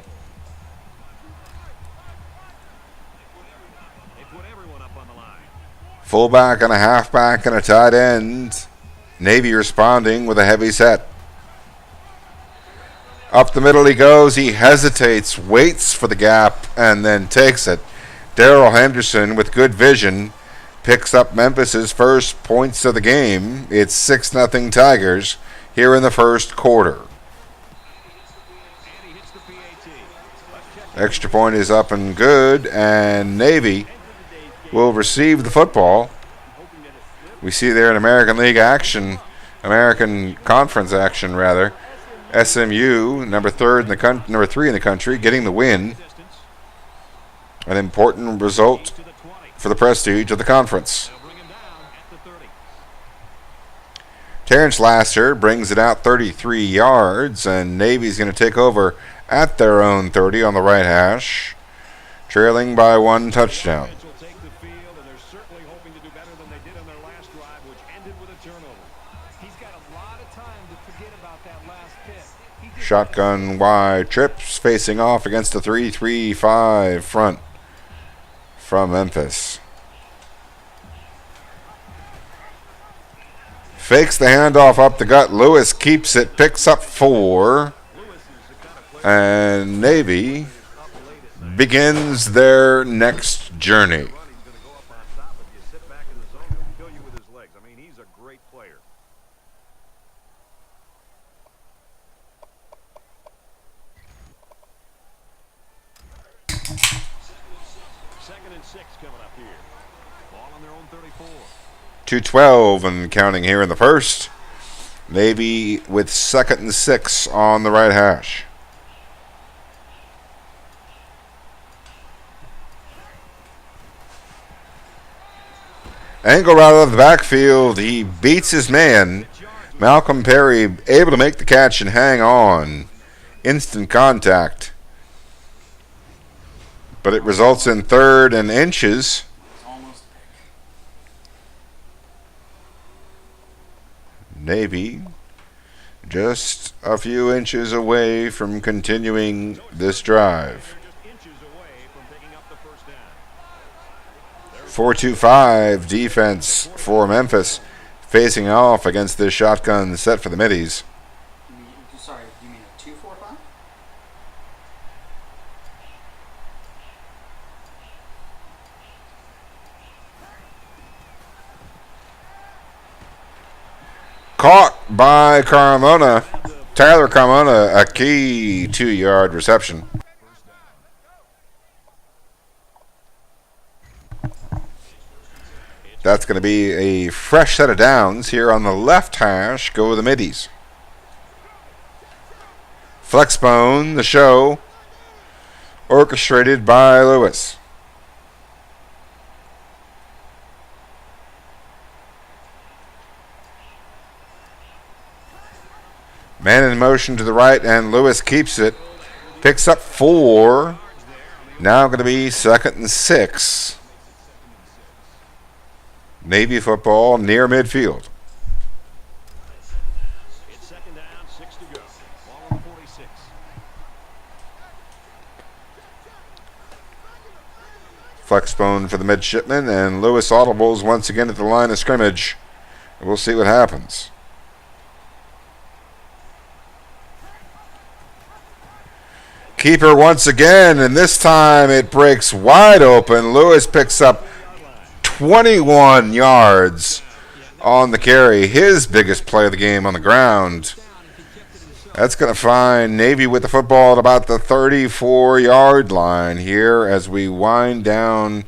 Fullback and a halfback and a tight end. Navy responding with a heavy set. Up the middle he goes. He hesitates, waits for the gap, and then takes it. Darrell Henderson, with good vision, picks up Memphis's first points of the game. It's 6-0 Tigers here in the first quarter. Extra point is up and good, and Navy will receive the football We see there in American League action, American Conference action rather. SMU, number 3 in the country, getting the win. An important result for the prestige of the conference. Terrence Lasser brings it out 33 yards, and Navy's going to take over at their own 30 on the right hash, trailing by 1 touchdown. Shotgun wide trips facing off against the 3-3-5 front from Memphis. Fakes the handoff up the gut. Lewis keeps it, picks up 4. And Navy begins their next journey. Second and 6 coming up here. Ball on their own 34. 2:12 and counting here in the first. Navy with 2nd and 6 on the right hash. Angle route of the backfield. He beats his man. Malcolm Perry able to make the catch and hang on. Instant contact. But it results in 3rd and inches. Navy just a few inches away from continuing this drive. 4-2-5 defense for Memphis, facing off against this shotgun set for the middies. Sorry, you mean a 2-4-5? Caught by Carmona. Tyler Carmona, a key 2-yard reception. That's going to be a fresh set of downs here on the left hash. Go with the middies. Flexbone, the show, orchestrated by Lewis. Man in motion to the right, and Lewis keeps it. Picks up 4. Now going to be 2nd and 6. Navy football near midfield. It's 2nd down, 6 to go. Ball on 46. Flexbone for the midshipman, and Lewis audibles once again at the line of scrimmage. We'll see what happens. Keeper once again, and this time it breaks wide open. Lewis picks up 21 yards on the carry. His biggest play of the game on the ground. That's going to find Navy with the football at about the 34-yard line here as we wind down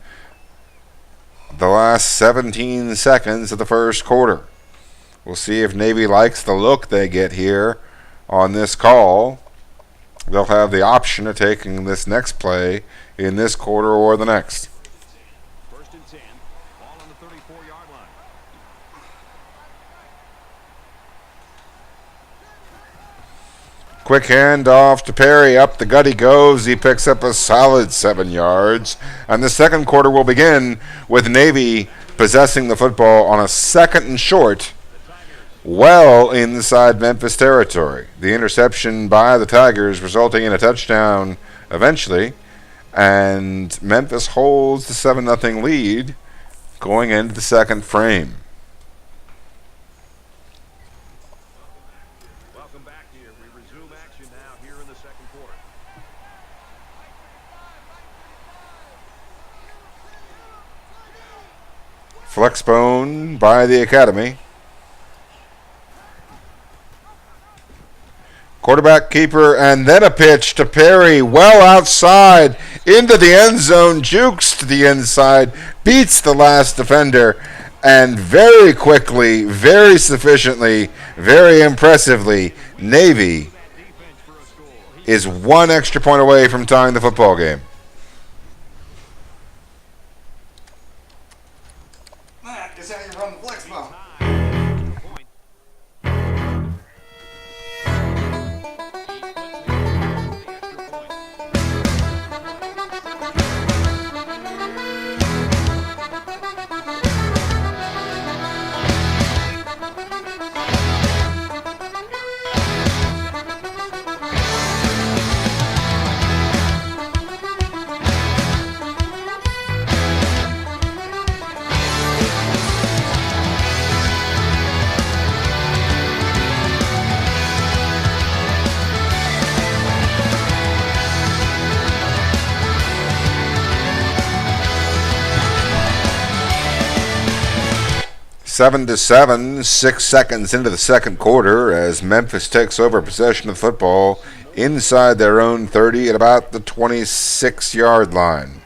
the last 17 seconds of the first quarter. We'll see if Navy likes the look they get here on this call. They'll have the option of taking this next play in this quarter or the next. 1st and 10. Ball on the 34-yard line. Quick handoff to Perry. Up the gut he goes. He picks up a solid 7 yards. And the second quarter will begin with Navy possessing the football on a 2nd and short, well inside Memphis territory. The interception by the Tigers resulting in a touchdown eventually, and Memphis holds the 7-0 lead going into the second frame. Welcome back here. We resume action now here in the second quarter. Flexbone by the Academy. Quarterback keeper, and then a pitch to Perry, well outside, into the end zone, jukes to the inside, beats the last defender, And very quickly, very sufficiently, very impressively, Navy is one extra point away from tying the football game. That is how you run the flex bomb. Seven to 7, 6 seconds into the second quarter as Memphis takes over possession of the football inside their own 30 at about the 26-yard line.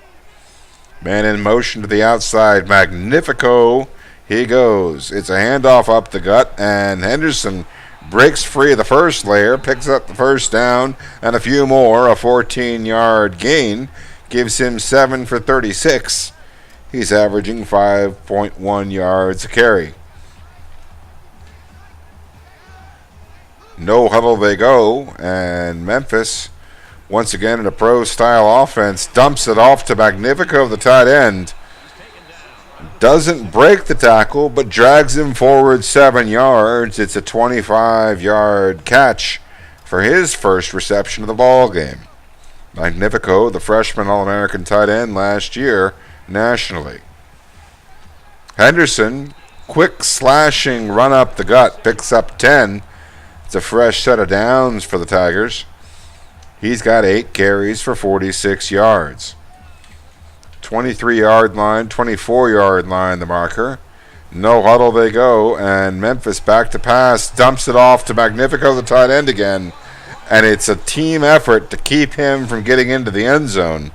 Man in motion to the outside, Magnifico. He goes. It's a handoff up the gut, and Henderson breaks free of the first layer, picks up the first down, and a few more. A 14-yard gain gives him 7 for 36. He's averaging 5.1 yards a carry. No huddle they go, and Memphis, once again in a pro-style offense, dumps it off to Magnifico, the tight end. Doesn't break the tackle, but drags him forward 7 yards. It's a 25-yard catch for his first reception of the ball game. Magnifico, the freshman All-American tight end last year, nationally. Henderson, quick slashing run up the gut, picks up 10. It's a fresh set of downs for the Tigers. He's got 8 carries for 46 yards. 23-yard line, 24-yard line, the marker. No huddle they go, and Memphis back to pass, dumps it off to Magnifico, the tight end again, and it's a team effort to keep him from getting into the end zone.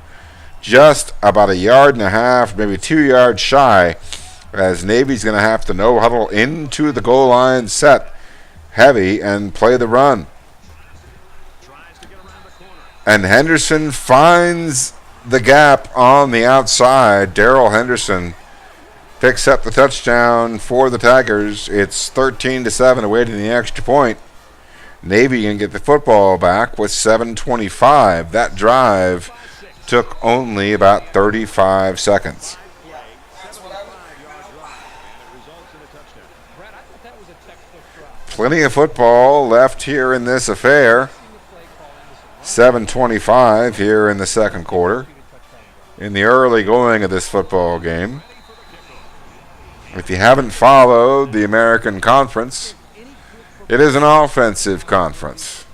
Just about a yard and a half, maybe 2 yards shy, as Navy's going to have to no huddle into the goal line set heavy and play the run. And Henderson finds the gap on the outside. Darrell Henderson picks up the touchdown for the Tigers. It's 13 to 7 awaiting the extra point. Navy can get the football back with 7:25. That drive took only about 35 seconds. Plenty of football left here in this affair. 7:25 here in the second quarter. In the early going of this football game. If you haven't followed the American Conference, it is an offensive conference.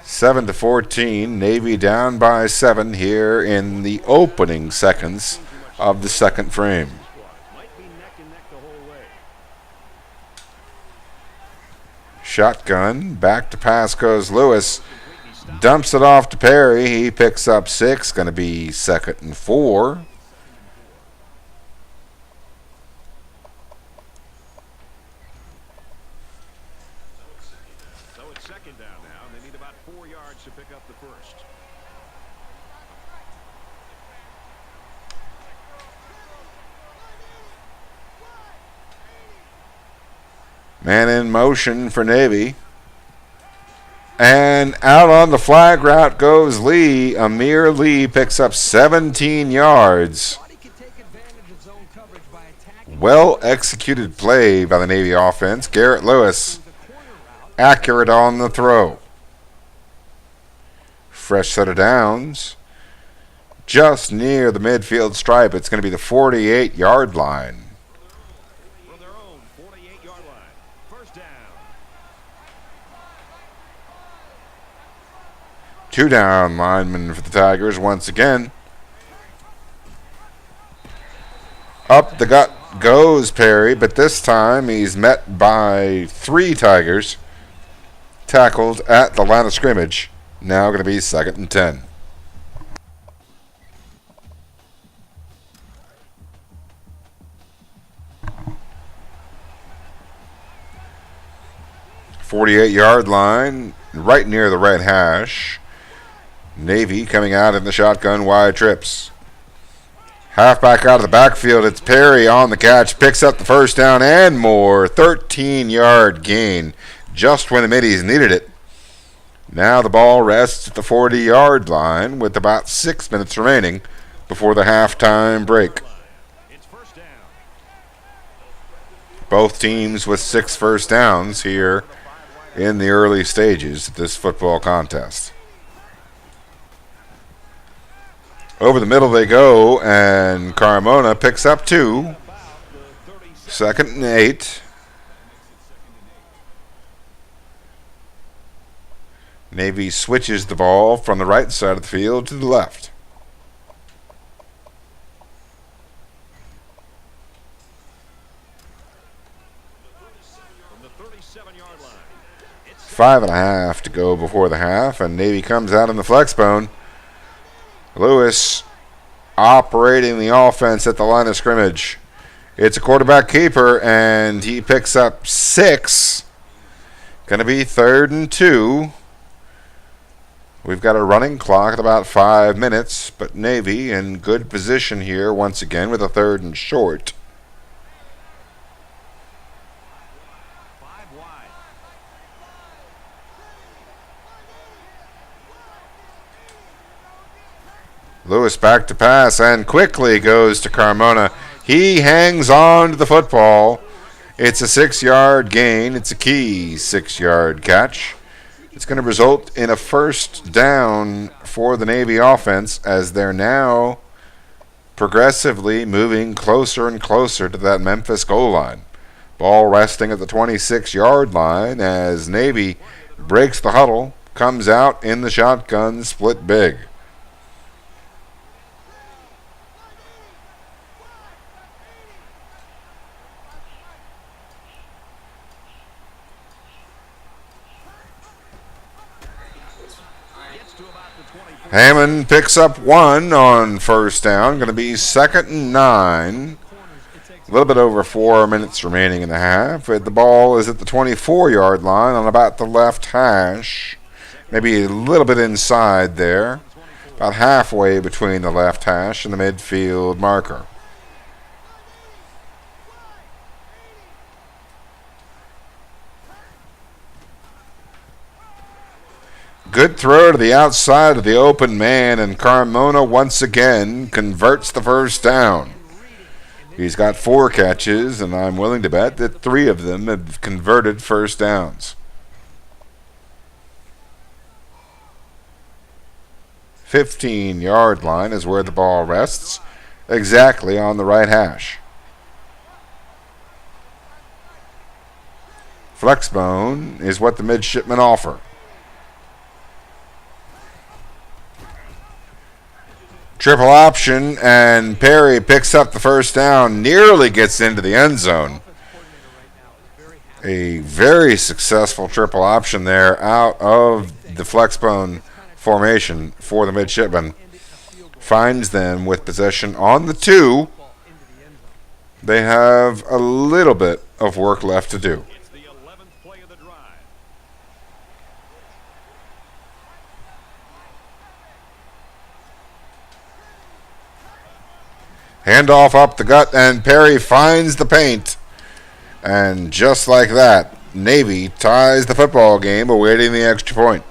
7-14, Navy down by 7 here in the opening seconds of the second frame. Shotgun, back to pass goes Lewis. Dumps it off to Perry. He picks up 6, going to be 2nd and 4. So it's second down now, and they need about 4 yards to pick up the first. Man in motion for Navy. And out on the flag route goes Lee. Amir Lee picks up 17 yards. Well executed play by the Navy offense. Garrett Lewis, accurate on the throw. Fresh set of downs. Just near the midfield stripe. It's going to be the 48-yard line. 2 down linemen for the Tigers once again. Up the gut goes Perry, but this time he's met by 3 Tigers. Tackled at the line of scrimmage. Now going to be 2nd and 10. 48-yard line, right near the red hash. Navy coming out in the shotgun wide trips. Halfback out of the backfield. It's Perry on the catch. Picks up the first down and more. 13-yard gain just when the middies needed it. Now the ball rests at the 40-yard line with about 6 minutes remaining before the halftime break. It's first down. Both teams with 6 first downs here in the early stages of this football contest. Over the middle they go, and Carmona picks up 2. 2nd and 8. Navy switches the ball from the right side of the field to the left. From the 37-yard line. It's 5.5 to go before the half, and Navy comes out in the flex bone. Lewis operating the offense at the line of scrimmage. It's a quarterback keeper, and he picks up 6. Going to be 3rd and 2. We've got a running clock at about 5 minutes, but Navy in good position here once again with a 3rd and short. 5 wide. Lewis back to pass and quickly goes to Carmona. He hangs on to the football. It's a 6-yard gain. It's a key 6-yard catch. It's going to result in a first down for the Navy offense as they're now progressively moving closer and closer to that Memphis goal line. Ball resting at the 26-yard line as Navy breaks the huddle, comes out in the shotgun split big. Hammond picks up 1 on first down. Going to be 2nd and 9. A little bit over 4 minutes remaining in the half. The ball is at the 24-yard line on about the left hash. Maybe a little bit inside there. About halfway between the left hash and the midfield marker. Good throw to the outside of the open man, and Carmona once again converts the first down. He's got 4 catches, and I'm willing to bet that 3 of them have converted first downs. 15-yard line is where the ball rests, exactly on the right hash. Flexbone is what the midshipmen offer. Triple option, and Perry picks up the first down, nearly gets into the end zone. A very successful triple option there out of the flexbone formation for the midshipmen. Finds them with possession on the 2. They have a little bit of work left to do. It's the 11th play of the drive. Handoff up the gut, and Perry finds the paint. And just like that, Navy ties the football game, awaiting the extra point.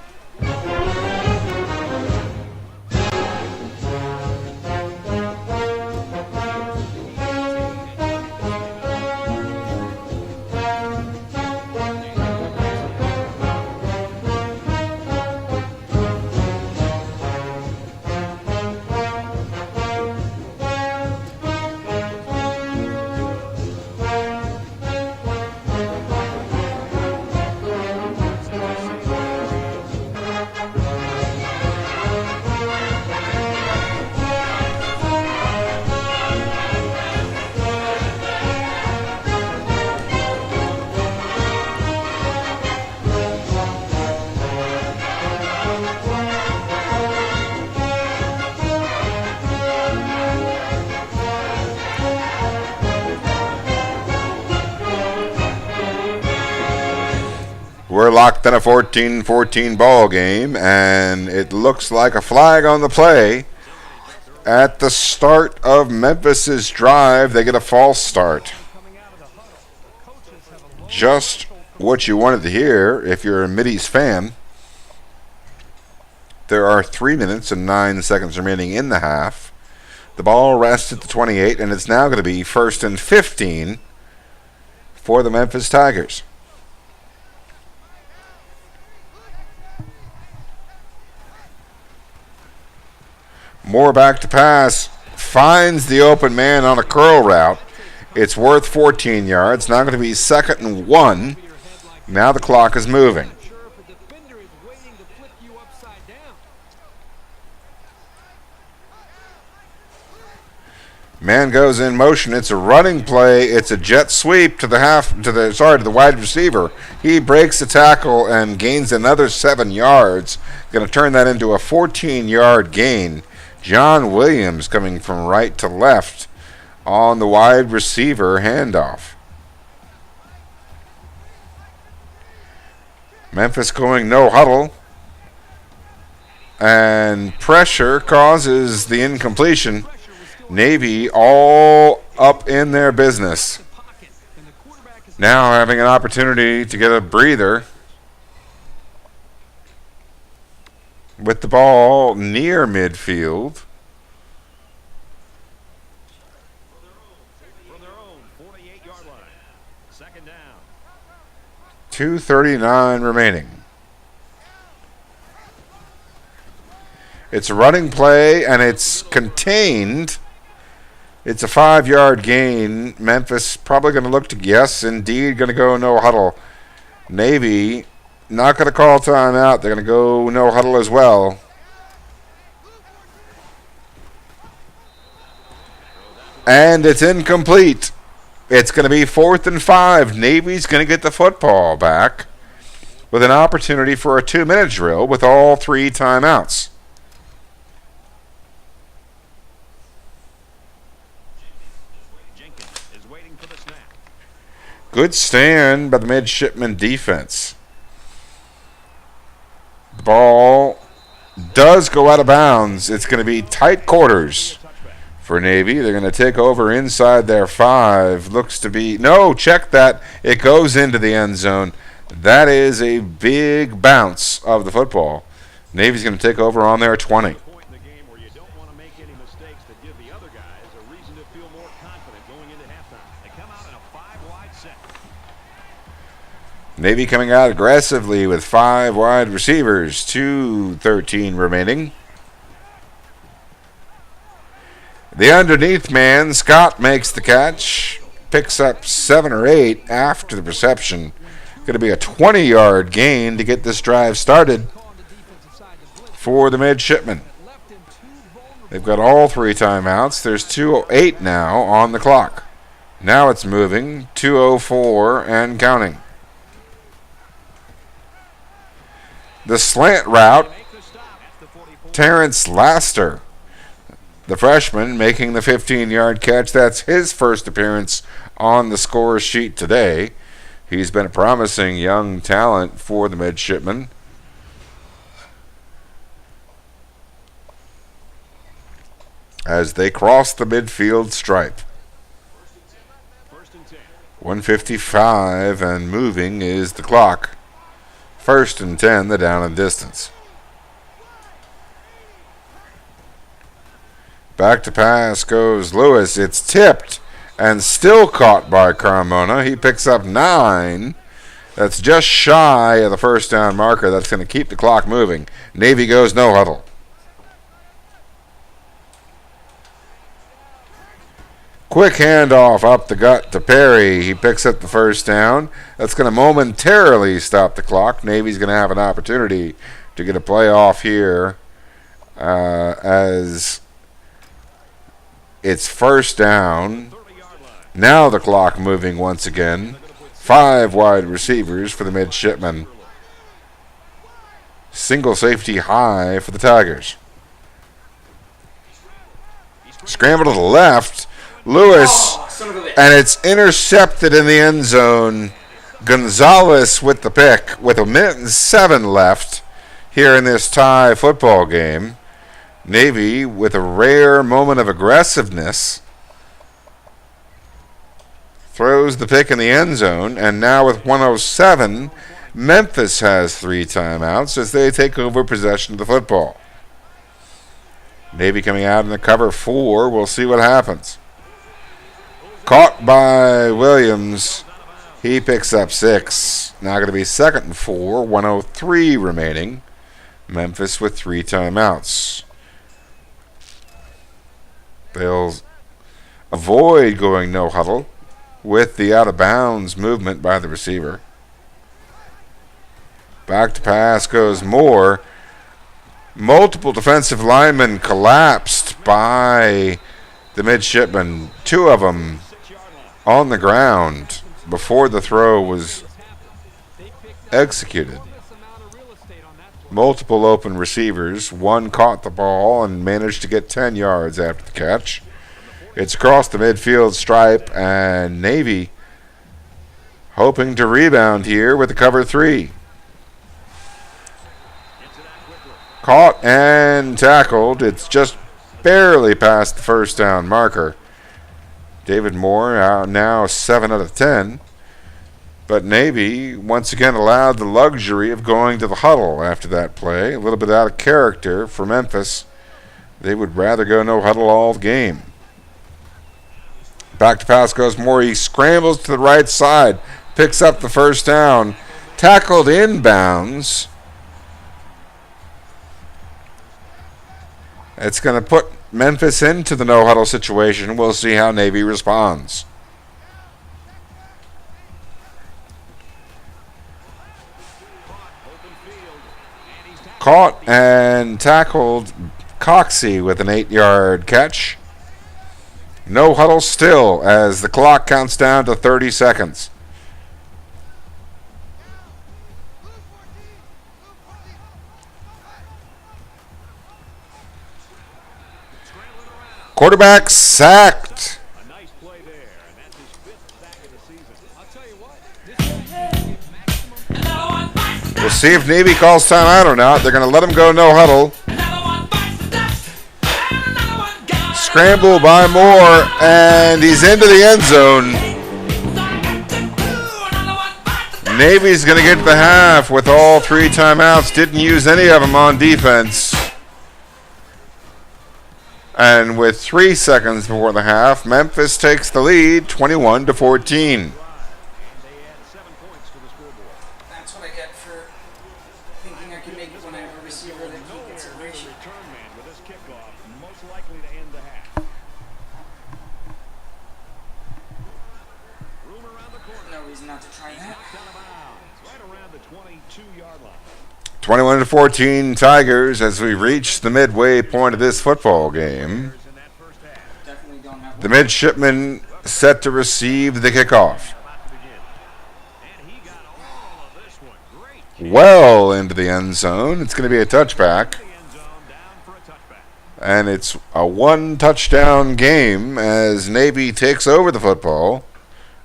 We're locked in a 14-14 ball game, and it looks like a flag on the play. At the start of Memphis's drive, they get a false start. Just what you wanted to hear if you're a Middies fan. There are 3 minutes and 9 seconds remaining in the half. The ball rests at the 28, and it's now going to be 1st and 15 for the Memphis Tigers. Moore back to pass. Finds the open man on a curl route. It's worth 14 yards. Now going to be 2nd and 1. Now the clock is moving. Man goes in motion. It's a running play. It's a jet sweep to the wide receiver. He breaks the tackle and gains another 7 yards. Going to turn that into a 14-yard gain. John Williams coming from right to left on the wide receiver handoff. Memphis going no huddle. And pressure causes the incompletion. Navy all up in their business. Now having an opportunity to get a breather. With the ball near midfield. From their own 48-yard line. 2nd down. 2:39 remaining. It's a running play, and it's contained. It's a 5-yard gain. Memphis probably going to look to, yes, indeed, going to go no huddle. Navy not going to call timeout. They're going to go no huddle as well. And it's incomplete. It's going to be 4th and 5. Navy's going to get the football back with an opportunity for a 2-minute drill with all 3 timeouts. Jenkins is waiting for the snap. Good stand by the midshipman defense. The ball does go out of bounds. It's going to be tight quarters for Navy. They're going to take over inside their 5. Looks to be, no, check that. It goes into the end zone. That is a big bounce of the football. Navy's going to take over on their 20. Point in the game where you don't want to make any mistakes that give the other guys a reason to feel more confident going into halftime. They come out in a 5-wide set. Navy coming out aggressively with 5 wide receivers. 2:13 remaining. The underneath man, Scott, makes the catch. Picks up 7 or 8 after the reception. Going to be a 20-yard gain to get this drive started for the midshipmen. They've got all 3 timeouts. There's 2:08 now on the clock. Now it's moving. 2:04 and counting. The slant route, Terrence Laster, the freshman, making the 15-yard catch. That's his first appearance on the score sheet today. He's been a promising young talent for the midshipmen. As they cross the midfield stripe. 1:55 and moving is the clock. 1st and 10, the down and distance. Back to pass goes Lewis. It's tipped and still caught by Carmona. He picks up 9. That's just shy of the 1st down marker. That's going to keep the clock moving. Navy goes no huddle. Quick handoff up the gut to Perry. He picks up the 1st down. That's going to momentarily stop the clock. Navy's going to have an opportunity to get a play off here as it's 1st down. Now the clock moving once again. 5 wide receivers for the midshipmen. Single safety high for the Tigers. Scramble to the left. Lewis, and it's intercepted in the end zone Gonzalez with the pick with a minute and 7 left here in this tie football game. Navy with a rare moment of aggressiveness throws the pick in the end zone, and now with 1:07, Memphis has 3 timeouts as they take over possession of the football. Navy coming out in the cover 4. We'll see what happens. Caught by Williams. He picks up 6. Now going to be 2nd and 4. 1:03 remaining. Memphis with 3 timeouts. They'll avoid going no huddle with the out of bounds movement by the receiver. Back to pass goes Moore. Multiple defensive linemen collapsed by the midshipmen. 2 of them on the ground before the throw was executed. Multiple open receivers. One caught the ball and managed to get 10 yards after the catch. It's across the midfield stripe, and Navy hoping to rebound here with the cover 3. Caught and tackled. It's just barely past the first down marker. David Moore out now 7 out of 10. But Navy once again allowed the luxury of going to the huddle after that play. A little bit out of character for Memphis. They would rather go no huddle all game. Back to pass goes Moore. He scrambles to the right side. Picks up the first down. Tackled inbounds. It's going to put Memphis into the no huddle situation. We'll see how Navy responds. Caught and tackled Coxey with an 8-yard catch. No huddle still as the clock counts down to 30 seconds. Quarterback sacked. A nice play there, and that's his 5th sack of the season. I'll tell you what, this maximum. We'll see if Navy calls timeout or not. They're going to let him go no huddle. Scramble by Moore, and he's into the end zone. Navy's going to get to the half with all 3 timeouts. Didn't use any of them on defense. And with 3 seconds before the half, Memphis takes the lead 21-14. And they add 7 points to the scoreboard. That's what I get for thinking I can make it when I have a receiver that gets a ratio. Return man with this kickoff, most likely to end the half. Room around the corner. No reason not to try that. Knocked out of bounds, right around the 22-yard line. 21-14 Tigers as we reach the midway point of this football game. In that first half. Definitely don't have The midshipman set to receive the kickoff. About to begin. And he got all of this one. Great. Well into the end zone. It's going to be a touchback. The end zone down for a touchback. And it's a 1-touchdown game as Navy takes over the football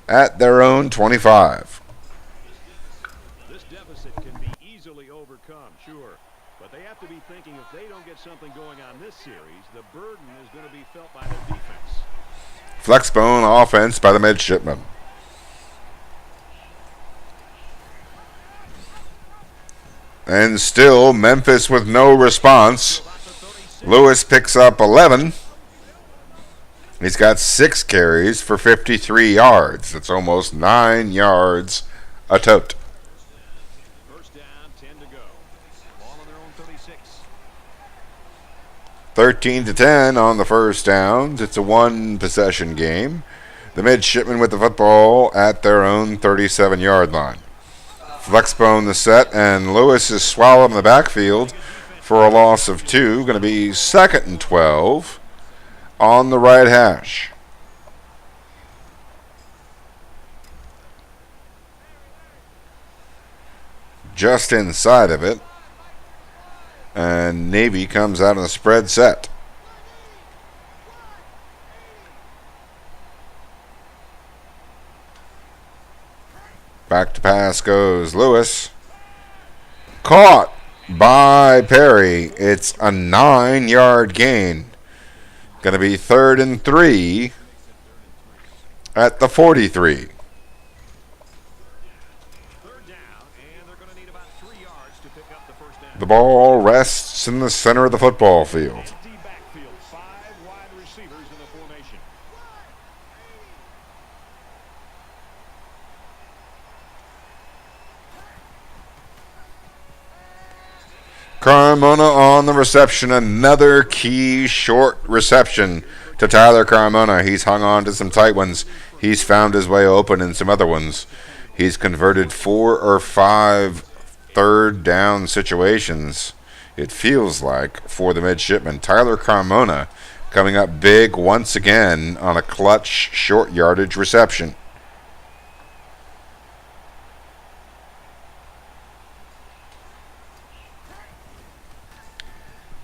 at their own 25. This deficit can be easily overcome, sure. But they have to be thinking if they don't get something going on this series, the burden is going to be felt by their defense. Flexbone offense by the midshipmen. And still Memphis with no response. Lewis picks up 11. He's got 6 carries for 53 yards. That's almost 9 yards a tote. First down, 10 to go. Ball on their own 36. 13-10 on the first downs. It's a 1-possession game. The midshipmen with the football at their own 37-yard line. Flexbone the set, and Lewis is swallowed in the backfield for a loss of 2. Going to be 2nd and 12 on the right hash. Just inside of it. And Navy comes out in the spread set. Back to pass goes Lewis. Caught by Perry. It's a 9-yard gain. Going to be 3rd and 3 at the 43. 3rd down, and they're going to need about 3 yards to pick up the first down. The ball rests in the center of the football field. Empty backfield, 5 wide receivers in the formation. Carmona on the reception. Another key short reception to Tyler Carmona. He's hung on to some tight ones. He's found his way open in some other ones. He's converted 4 or 5 third down situations, it feels like, for the midshipman. Tyler Carmona coming up big once again on a clutch short yardage reception.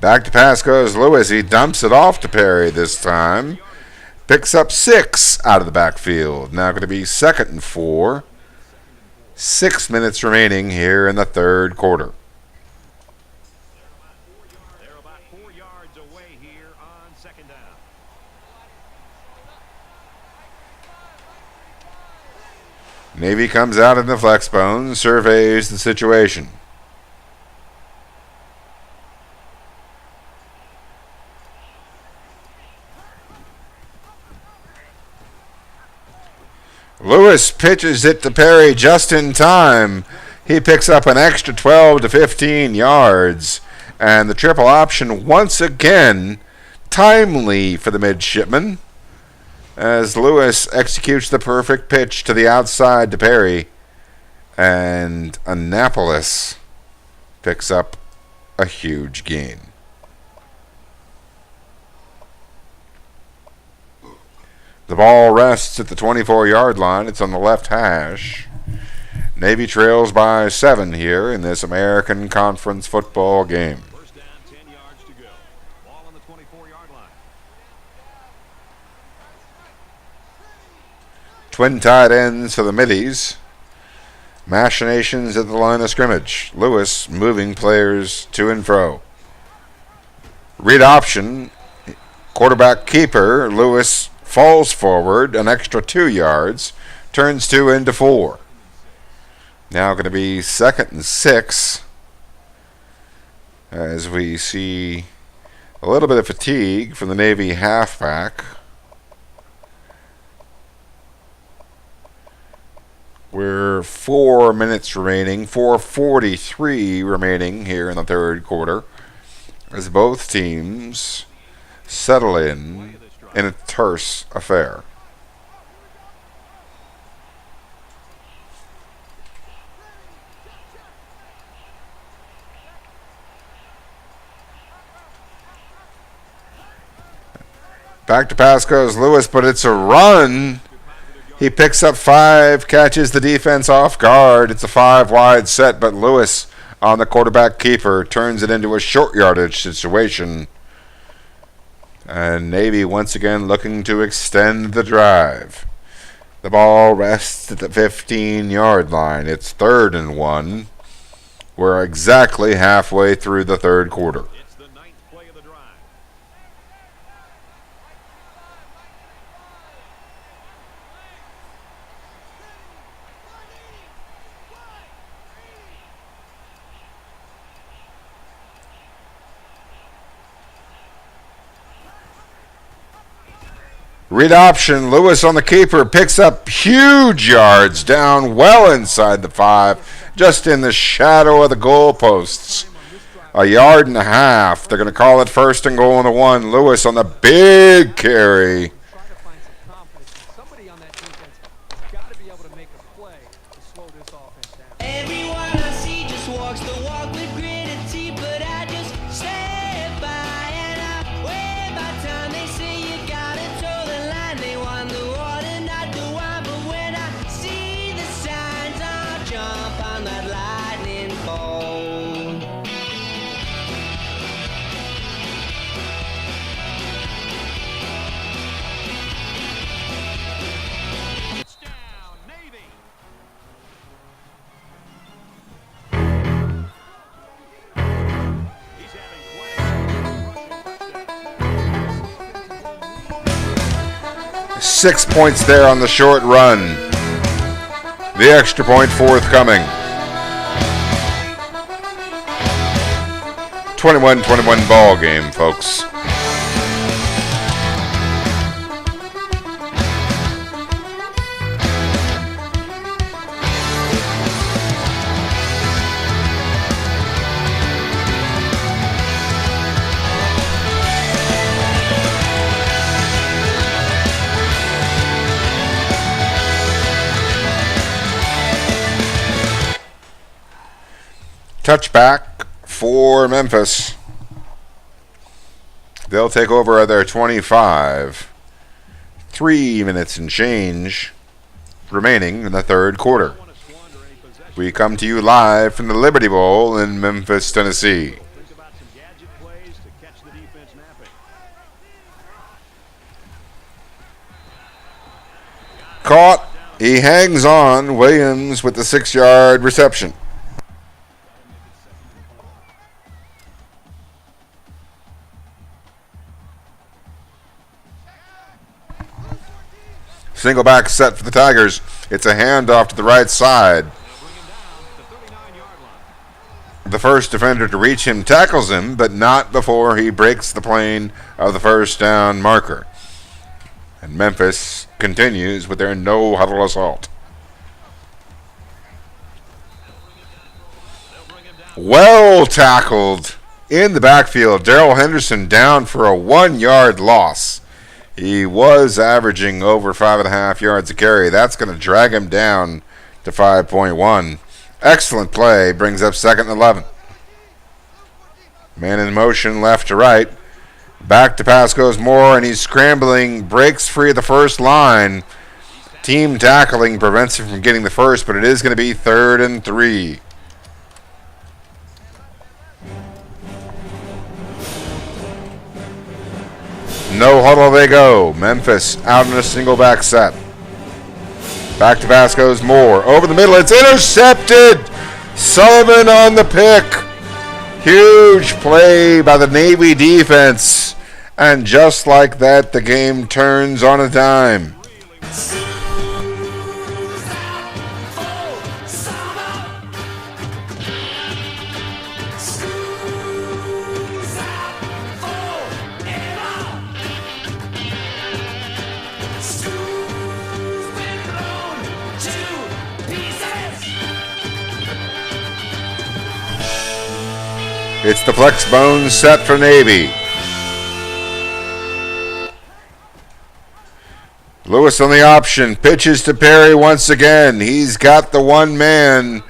Back to pass goes Lewis. He dumps it off to Perry this time. Picks up 6 out of the backfield. Now going to be 2nd and 4. 6 minutes remaining here in the 3rd quarter. They're about 4 yards away here on 2nd down. Navy comes out in the flex bone, surveys the situation. Lewis pitches it to Perry just in time. He picks up an extra 12 to 15 yards. And the triple option once again timely for the midshipman as Lewis executes the perfect pitch to the outside to Perry. And Annapolis picks up a huge gain. The ball rests at the 24-yard line. It's on the left hash. Navy trails by 7 here in this American Conference football game. First down, 10 yards to go. Ball on the 24-yard line. Twin tight ends for the middies. Machinations at the line of scrimmage. Lewis moving players to and fro. Read option. Quarterback keeper. Lewis falls forward an extra 2 yards. Turns 2 into 4. Now going to be 2nd and 6. As we see a little bit of fatigue from the Navy halfback. We're 4 minutes remaining, 4:43 remaining here in the 3rd quarter, as both teams settle in a terse affair. Back to pass goes Lewis, but it's a run. He picks up 5, catches the defense off guard. It's a 5-wide set, but Lewis on the quarterback keeper turns it into a short yardage situation. And Navy once again looking to extend the drive. The ball rests at the 15-yard line. It's 3rd and 1. We're exactly halfway through the 3rd quarter. It's the 9th play of the drive. Read option. Lewis on the keeper picks up huge yards down well inside the 5, just in the shadow of the goalposts. 1.5 yards. They're going to call it 1st and goal on the 1. Lewis on the big carry. Try to find some confidence. Somebody on that defense has got to be able to make a play to slow this offense down. Everyone I see just walks the walk with grit and teeth, but I just stand by and I wait by time. They say you gotta toe the line. They want the water, not the wine. But when I see the signs, I'll jump on that lightning bolt. Down, Navy. 6 points there on the short run. The extra point forthcoming. 21-21 ball game, folks. Touchback for Memphis. They'll take over at their 25. 3 minutes and change remaining in the third quarter. We come to you live from the Liberty Bowl in Memphis, Tennessee. Think about some gadget plays to catch the defense napping. Caught. He hangs on. Williams with the 6-yard reception. Single back set for the Tigers. It's a handoff to the right side. The first defender to reach him tackles him, but not before he breaks the plane of the first down marker. And Memphis continues with their no-huddle assault. Well tackled in the backfield. Darrell Henderson down for a 1-yard loss. He was averaging over 5.5 yards a carry. That's going to drag him down to 5.1. Excellent play. Brings up 2nd and 11. Man in motion left to right. Back to pass goes Moore, and he's scrambling. Breaks free of the first line. Team tackling prevents him from getting the first, but it is going to be 3rd and 3. No huddle they go. Memphis out in a single back set. Back to pass goes Moore. Over the middle. It's intercepted. Sullivan on the pick. Huge play by the Navy defense. And just like that, the game turns on a dime. It's the flex bone set for Navy. Lewis on the option. Pitches to Perry once again. He's got the one man.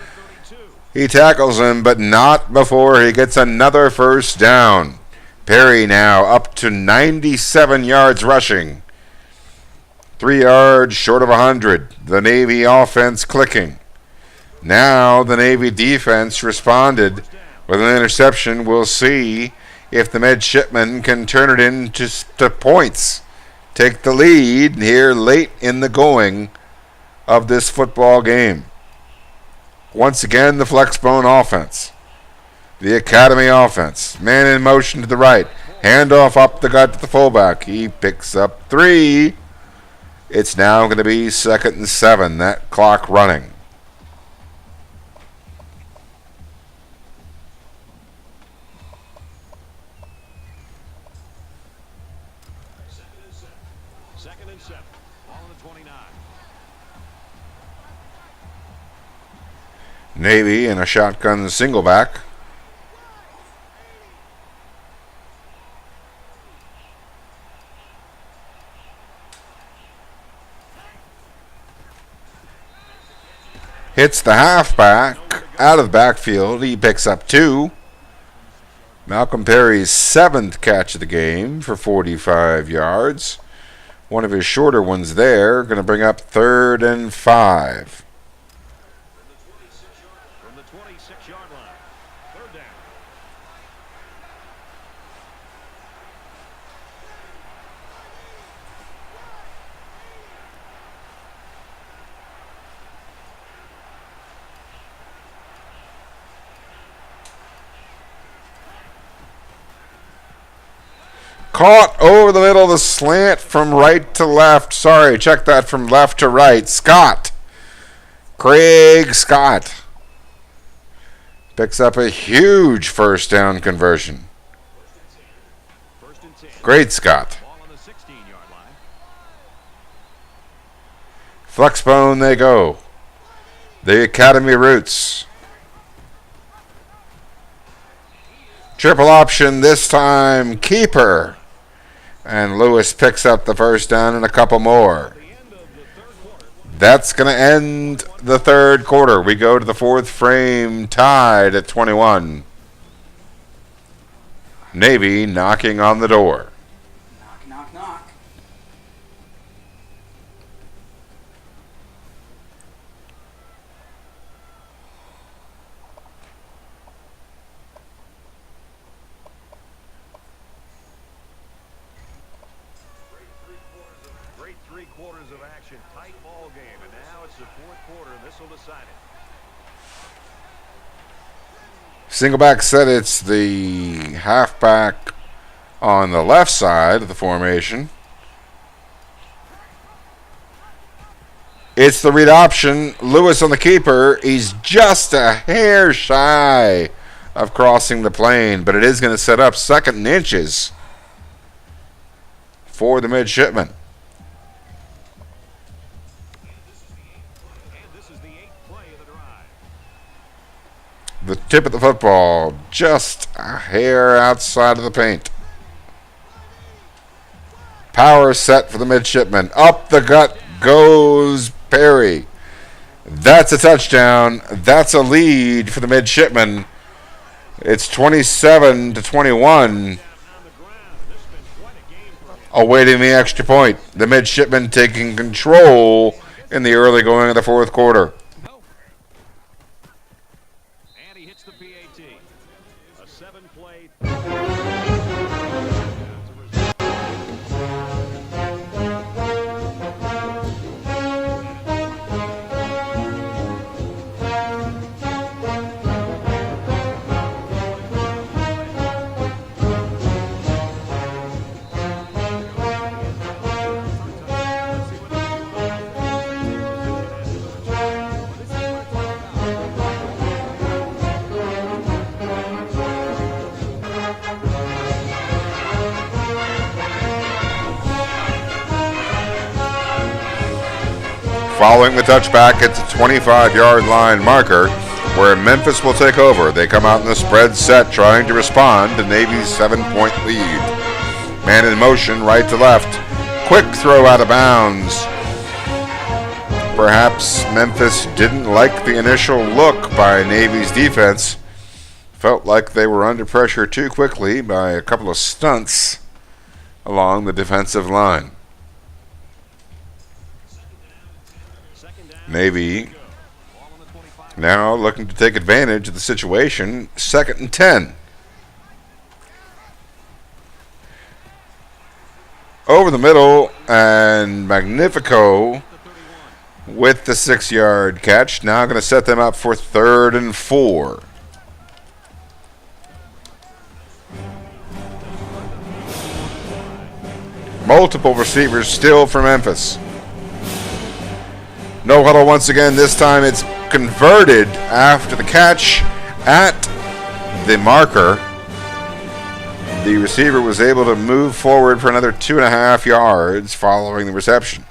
He tackles him, but not before he gets another first down. Perry now up to 97 yards rushing. 3 yards short of 100. The Navy offense clicking. Now the Navy defense responded with an interception. We'll see if the midshipmen can turn it into points. Take the lead here late in the going of this football game. Once again, the flexbone offense. The academy offense. Man in motion to the right. Handoff up the gut to the fullback. He picks up 3. It's now going to be 2nd and 7. That clock running. Navy in a shotgun single back. Hits the halfback out of the backfield. He picks up 2. Malcolm Perry's 7th catch of the game for 45 yards. One of his shorter ones there. Going to bring up 3rd and 5. From the 26-yard line. 3rd down. Caught over the middle of the slant from right to left. Sorry, check that from left to right. Scott. Craig Scott picks up a huge first down conversion. Great Scott. Ball on the 16-yard line. Flexbone they go. The Academy roots. Triple option this time. Keeper. And Lewis picks up the first down and a couple more. That's going to end the third quarter. We go to the fourth frame, tied at 21. Navy knocking on the door. Knock, knock, knock. Great 3 quarters of action. Tight ball game. And now it's the fourth quarter, and this will decide it. Singleback said it's the halfback on the left side of the formation. It's the read option. Lewis on the keeper. He's just a hair shy of crossing the plane, but it is going to set up 2nd and inches for the midshipman. And this is the 8th play of the drive. The tip of the football just a hair outside of the paint. Power set for the midshipman. Up the gut goes Perry. That's a touchdown. That's a lead for the midshipman. It's 27-21. Awaiting the extra point. The midshipman taking control in the early going of the fourth quarter. And he hits the PAT. A 7-play. Following the touchback, it's a 25-yard line marker where Memphis will take over. They come out in the spread set trying to respond to Navy's 7-point lead. Man in motion, right to left. Quick throw out of bounds. Perhaps Memphis didn't like the initial look by Navy's defense. Felt like they were under pressure too quickly by a couple of stunts along the defensive line. Navy now looking to take advantage of the situation. 2nd and 10. Over the middle, and Magnifico with the 6-yard catch. Now going to set them up for 3rd and 4. Multiple receivers still for Memphis. No huddle once again. This time it's converted after the catch at the marker. The receiver was able to move forward for another 2.5 yards following the reception.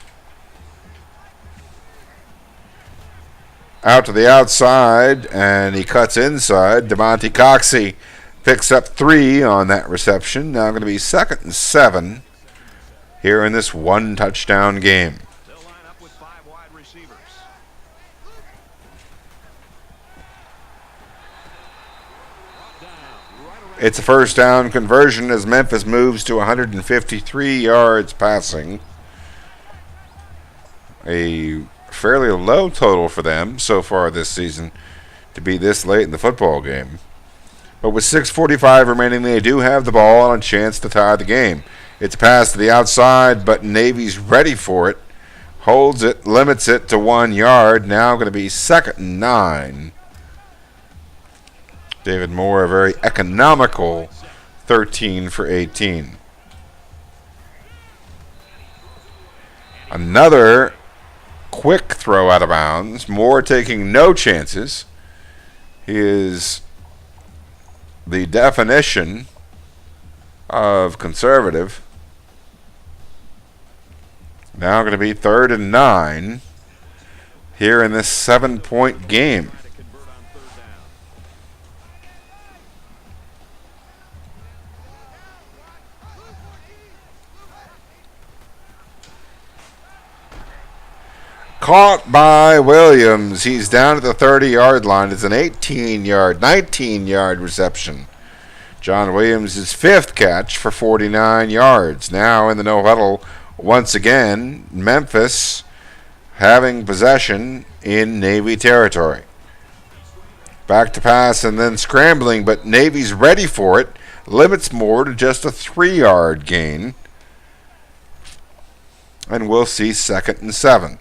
Out to the outside, and he cuts inside. DeMonte Coxey picks up 3 on that reception. Now going to be 2nd and 7 here in this 1-touchdown game. It's a first down conversion as Memphis moves to 153 yards passing. A fairly low total for them so far this season to be this late in the football game. But with 6:45 remaining, they do have the ball and a chance to tie the game. It's a pass to the outside, but Navy's ready for it. Holds it, limits it to 1 yard. Now going to be 2nd and 9. David Moore, a very economical 13 for 18. Another quick throw out of bounds. Moore taking no chances. He is the definition of conservative. Now going to be 3rd and 9 here in this 7-point game. Caught by Williams. He's down at the 30-yard line. It's an 19-yard reception. John Williams' 5th catch for 49 yards. Now in the no huddle, once again, Memphis having possession in Navy territory. Back to pass and then scrambling, but Navy's ready for it. Limits Moore to just a 3-yard gain. And we'll see 2nd and 7.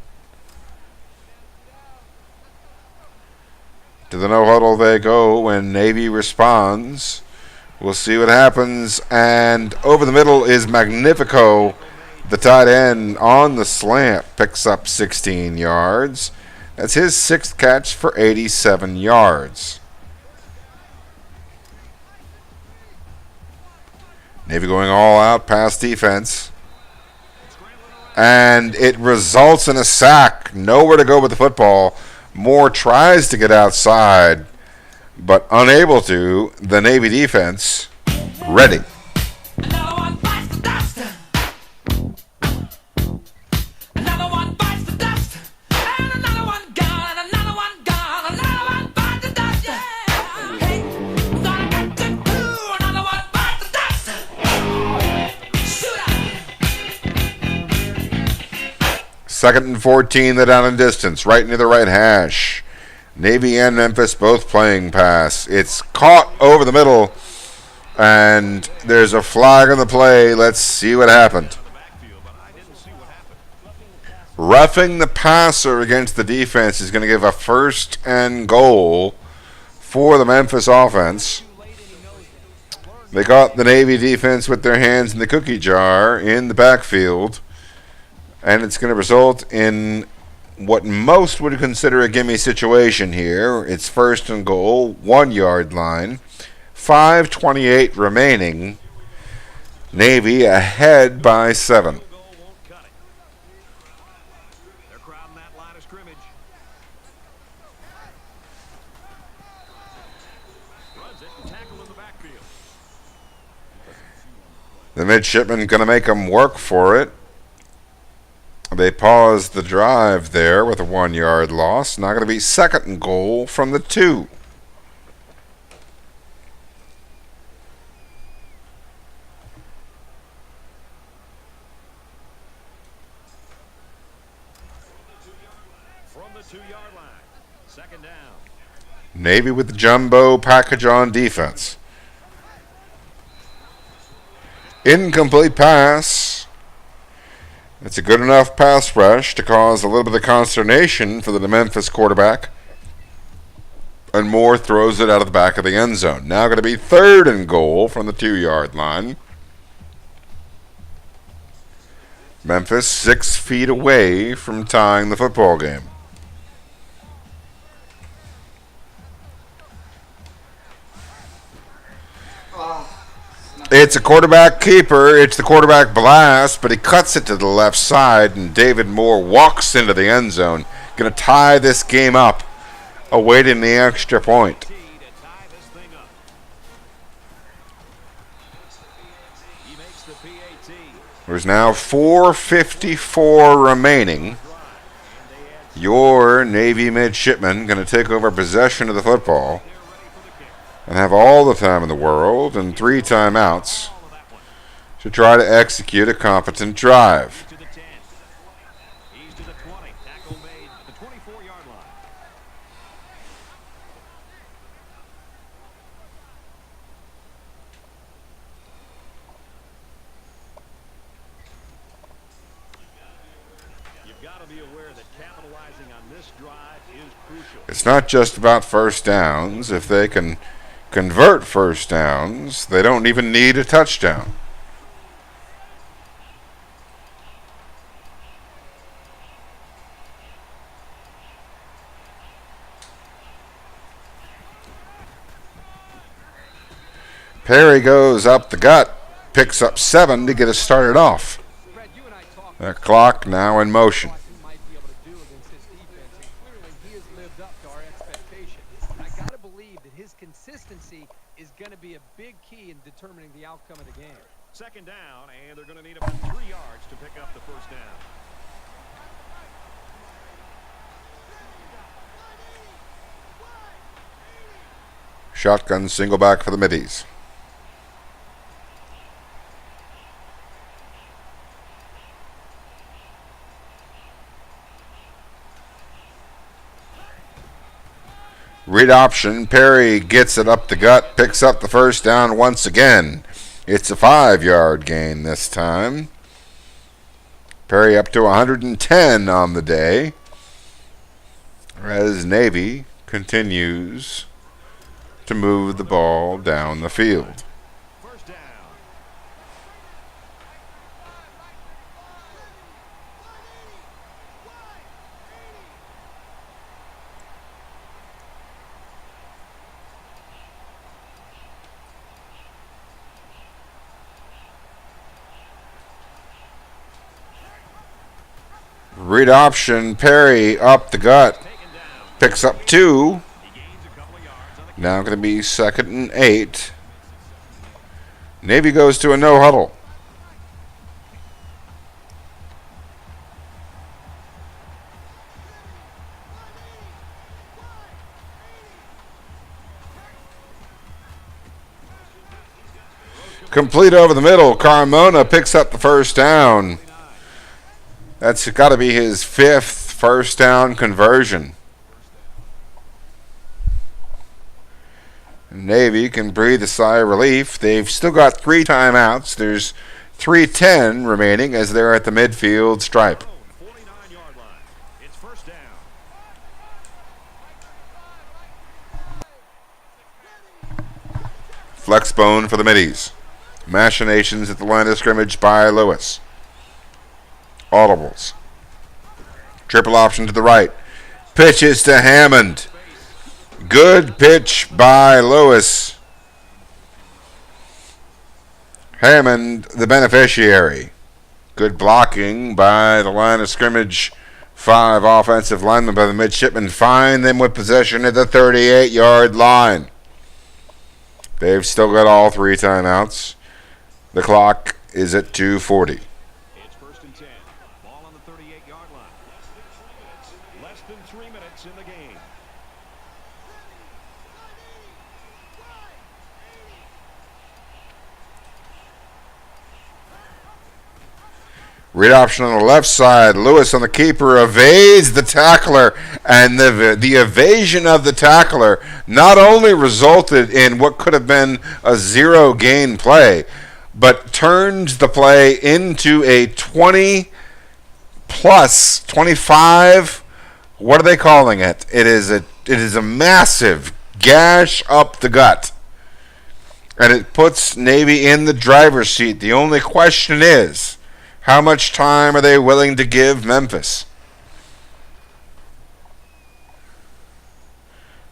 To the no huddle they go when Navy responds. We'll see what happens. And over the middle is Magnifico, the tight end, on the slant. Picks up 16 yards. That's his 6th catch for 87 yards. Navy going all out pass defense. And it results in a sack. Nowhere to go with the football. Moore tries to get outside, but unable to. The Navy defense ready. Another one bites the dust. Another one bites the dust. And another one gone, and another one gone. Another one bites the dust. Yeah. Hey, I'm gonna get to do. Another one bites the dust. Shoot up. 2nd and 14, they're down in distance, right near the right hash. Navy and Memphis both playing pass. It's caught over the middle, and there's a flag on the play. Let's see what happened. Roughing the passer against the defense is going to give a 1st and goal for the Memphis offense. They got the Navy defense with their hands in the cookie jar in the backfield. And it's going to result in what most would consider a gimme situation here. It's 1st and goal, 1-yard line. 5:28 remaining. Navy ahead by 7. They're crowding that line of scrimmage. Runs it and tackle in the backfield. The midshipmen going to make them work for it. They paused the drive there with a 1-yard loss. Now going to be 2nd and goal from the 2. From the 2-yard line. 2nd down. Navy with the jumbo package on defense. Incomplete pass. It's a good enough pass rush to cause a little bit of consternation for the Memphis quarterback. And Moore throws it out of the back of the end zone. Now going to be 3rd and goal from the 2-yard line. Memphis 6 feet away from tying the football game. It's a quarterback keeper. It's the quarterback blast, but he cuts it to the left side, and David Moore walks into the end zone. Going to tie this game up, awaiting the extra point. There's now 4:54 remaining. Your Navy midshipmen going to take over possession of the football and have all the time in the world and 3 timeouts to try to execute a competent drive. He's to the 20. Tackle made at the 24-yard line. You've got to be aware that capitalizing on this drive is crucial. It's not just about first downs. If they can convert first downs, they don't even need a touchdown. Perry goes up the gut, picks up 7 to get us started off. Brad, you and I talked The clock now in motion. what he might be able to do against this defense, and clearly he has lived up to our expectations. I got to believe that his consistency is going to be a big key in determining the outcome of the game. Second down, and they're going to need about 3 yards to pick up the first down. Shotgun single back for the middies. Read option. Perry gets it up the gut, picks up the first down once again. It's a 5-yard gain this time. Perry up to 110 on the day as Navy continues to move the ball down the field. First down. Read option. Perry up the gut, picks up 2. Now going to be 2nd and 8. Navy goes to a no huddle. Complete over the middle. Carmona picks up the first down. That's got to be his 5th first down conversion. Navy can breathe a sigh of relief. They've still got 3 timeouts. There's 3:10 remaining as they're at the midfield stripe. 49-yard line. It's first down. Flex bone for the middies. Machinations at the line of scrimmage by Lewis. Audibles. Triple option to the right. Pitches to Hammond. Good pitch by Lewis. Hammond, the beneficiary. Good blocking by the line of scrimmage. 5 offensive linemen by the midshipmen. Find them with possession at the 38-yard line. They've still got all 3 timeouts. The clock is at 2:40. It's first and 10. Ball on the 38-yard line. Less than 3 minutes in the game. Read option on the left side. Lewis on the keeper evades the tackler, and the evasion of the tackler not only resulted in what could have been a 0 gain play, but turns the play into a 20 plus 25. What are they calling it? It is a massive gash up the gut, and it puts Navy in the driver's seat. The only question is, how much time are they willing to give Memphis?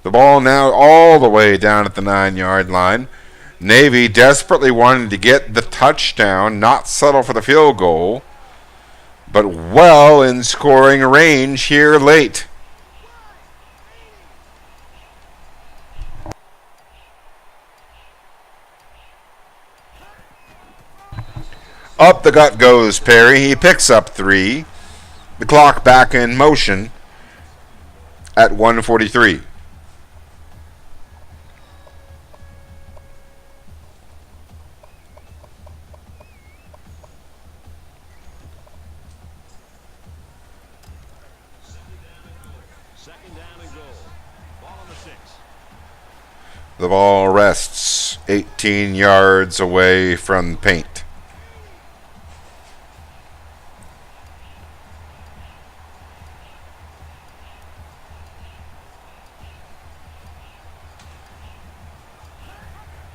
The ball now all the way down at the 9-yard line. Navy desperately wanted to get the touchdown, not settle for the field goal, but well in scoring range here late. Up the gut goes Perry. He picks up 3. The clock back in motion at 1:43. Second down and goal. Ball on the 6. The ball rests 18 yards away from paint.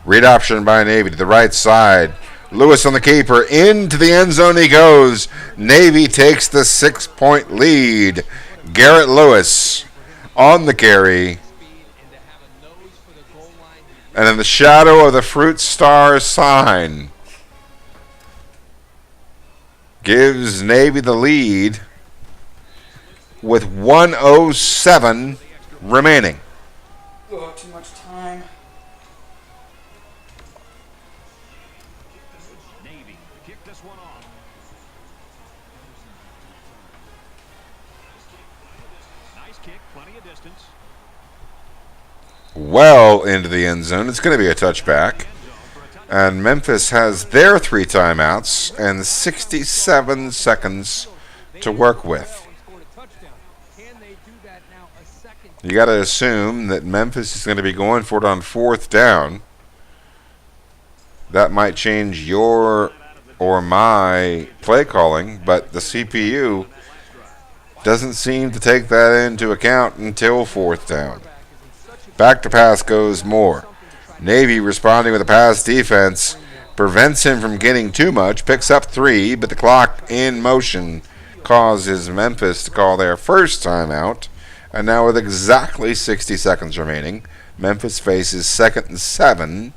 Read option by Navy to the right side. Lewis on the keeper. Into the end zone he goes. Navy takes the 6-point lead. Garrett Lewis on the carry. And in the shadow of the fruit star sign, gives Navy the lead with 1:07 remaining. Oh, too much time. Navy kick this one off. Nice kick, plenty of distance. Well into the end zone. It's going to be a touchback. And Memphis has their 3 timeouts and 67 seconds to work with. You got to assume that Memphis is going to be going for it on 4th down. That might change your or my play calling, but the CPU doesn't seem to take that into account until 4th down. Back to pass goes Moore. Navy responding with a pass defense prevents him from getting too much, picks up 3, but the clock in motion causes Memphis to call their first timeout. And now with exactly 60 seconds remaining, Memphis faces 2nd and 7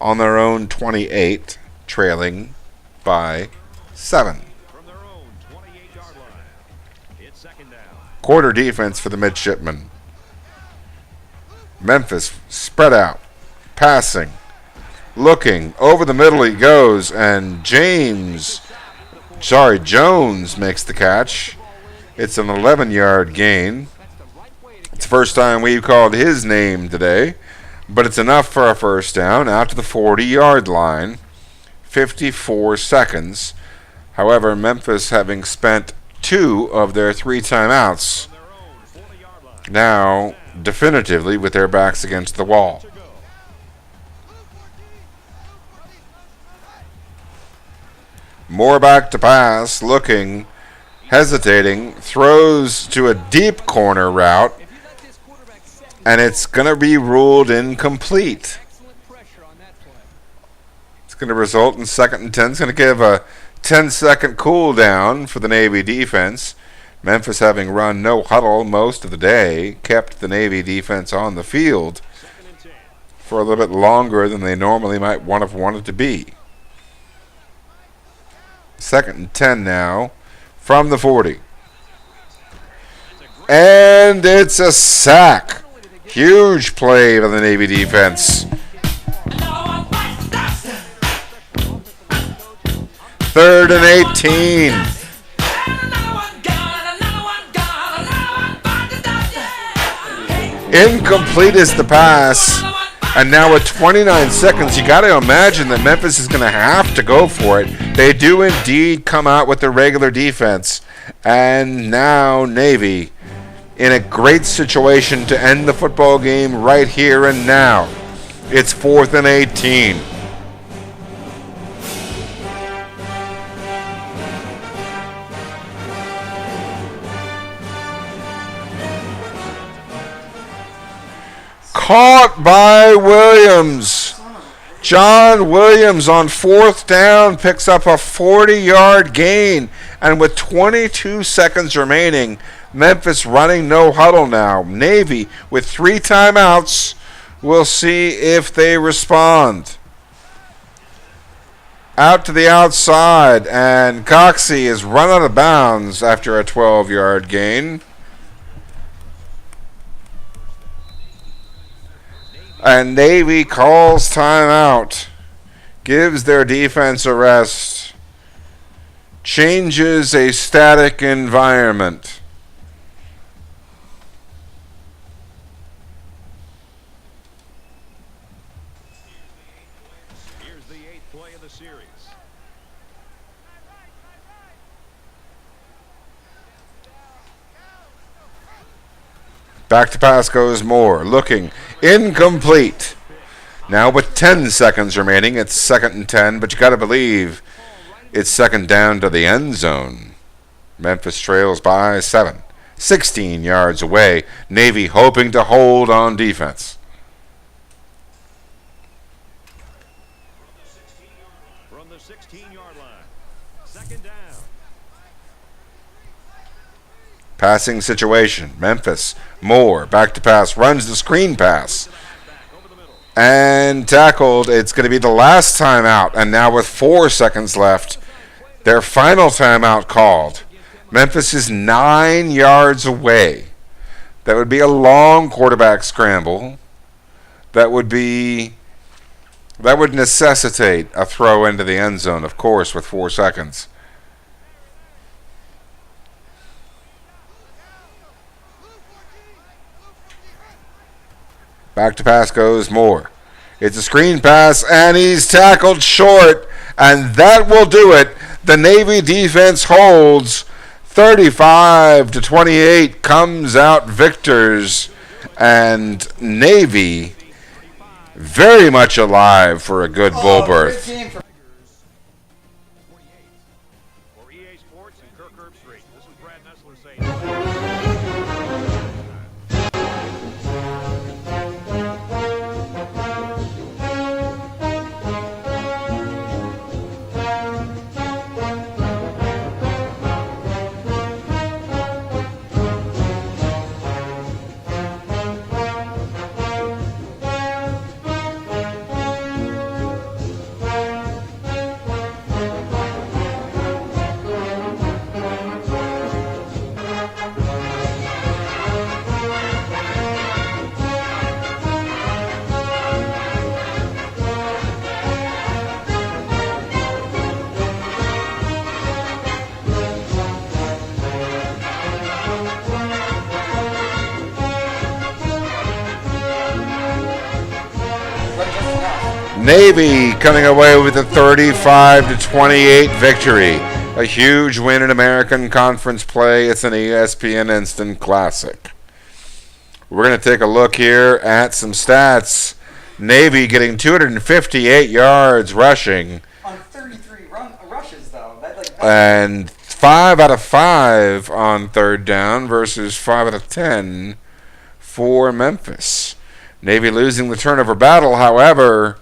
on their own 28, trailing by 7. From their own 28-yard line. It's 2nd down. Quarter defense for the midshipmen. Memphis spread out, passing, looking, over the middle he goes, and Jones makes the catch. It's an 11-yard gain. It's the first time we've called his name today, but it's enough for a first down out to the 40-yard line. 54 seconds. However, Memphis, having spent 2 of their 3 timeouts, now definitively with their backs against the wall. Moore back to pass, looking, hesitating, throws to a deep corner route, and it's going to be ruled incomplete. It's going to result in 2nd and 10. It's going to give a 10-second cool down for the Navy defense. Memphis, having run no huddle most of the day, kept the Navy defense on the field for a little bit longer than they normally might have wanted to be. 2nd and 10 now from the 40. And it's a sack. Huge play by the Navy defense. 3rd and 18. Incomplete is the pass. And now with 29 seconds, you got to imagine that Memphis is going to have to go for it. They do indeed come out with the regular defense. And now Navy in a great situation to end the football game right here and now. It's 4th and 18. Caught by Williams. John Williams on 4th down picks up a 40-yard gain. And with 22 seconds remaining, Memphis running no huddle now. Navy with 3 timeouts. We'll see if they respond. Out to the outside, and Coxey is run out of bounds after a 12-yard gain. And Navy calls timeout, gives their defense a rest, changes a static environment. Here's the 8th play of the series. Back to pass goes Moore, looking, incomplete. Now with 10 seconds remaining, it's 2nd and 10, but you got to believe it's 2nd down to the end zone. Memphis trails by 7, 16 yards away. Navy hoping to hold on defense. From the 16-yard line. 2nd down. Passing situation, Memphis. Moore back to pass, runs the screen pass. and tackled. It's going to be the last timeout, and now with 4 seconds left, their final timeout called. Memphis is 9 yards away. That would be a long quarterback scramble. That would necessitate a throw into the end zone, of course, with 4 seconds. Back to pass goes Moore. It's a screen pass, and he's tackled short, and that will do it. The Navy defense holds. 35-28 comes out victors, and Navy very much alive for a good bowl berth. For EA Sports and Kirk Herbstreit, this is Brad Nessler saying. Navy coming away with a 35-28 victory. A huge win in American Conference play. It's an ESPN Instant Classic. We're going to take a look here at some stats. Navy getting 258 yards rushing. On 33 rushes, though. And 5 out of 5 on third down versus 5 out of 10 for Memphis. Navy losing the turnover battle, however,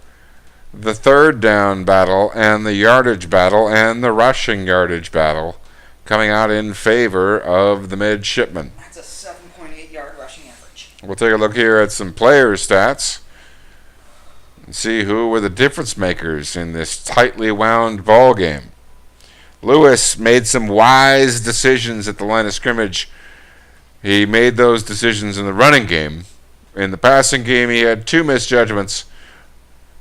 the third down battle and the yardage battle and the rushing yardage battle coming out in favor of the midshipmen. That's a 7.8 yard rushing average. We'll take a look here at some player stats and see who were the difference makers in this tightly wound ball game. Lewis made some wise decisions at the line of scrimmage. He made those decisions in the running game. In the passing game, he had 2 misjudgments.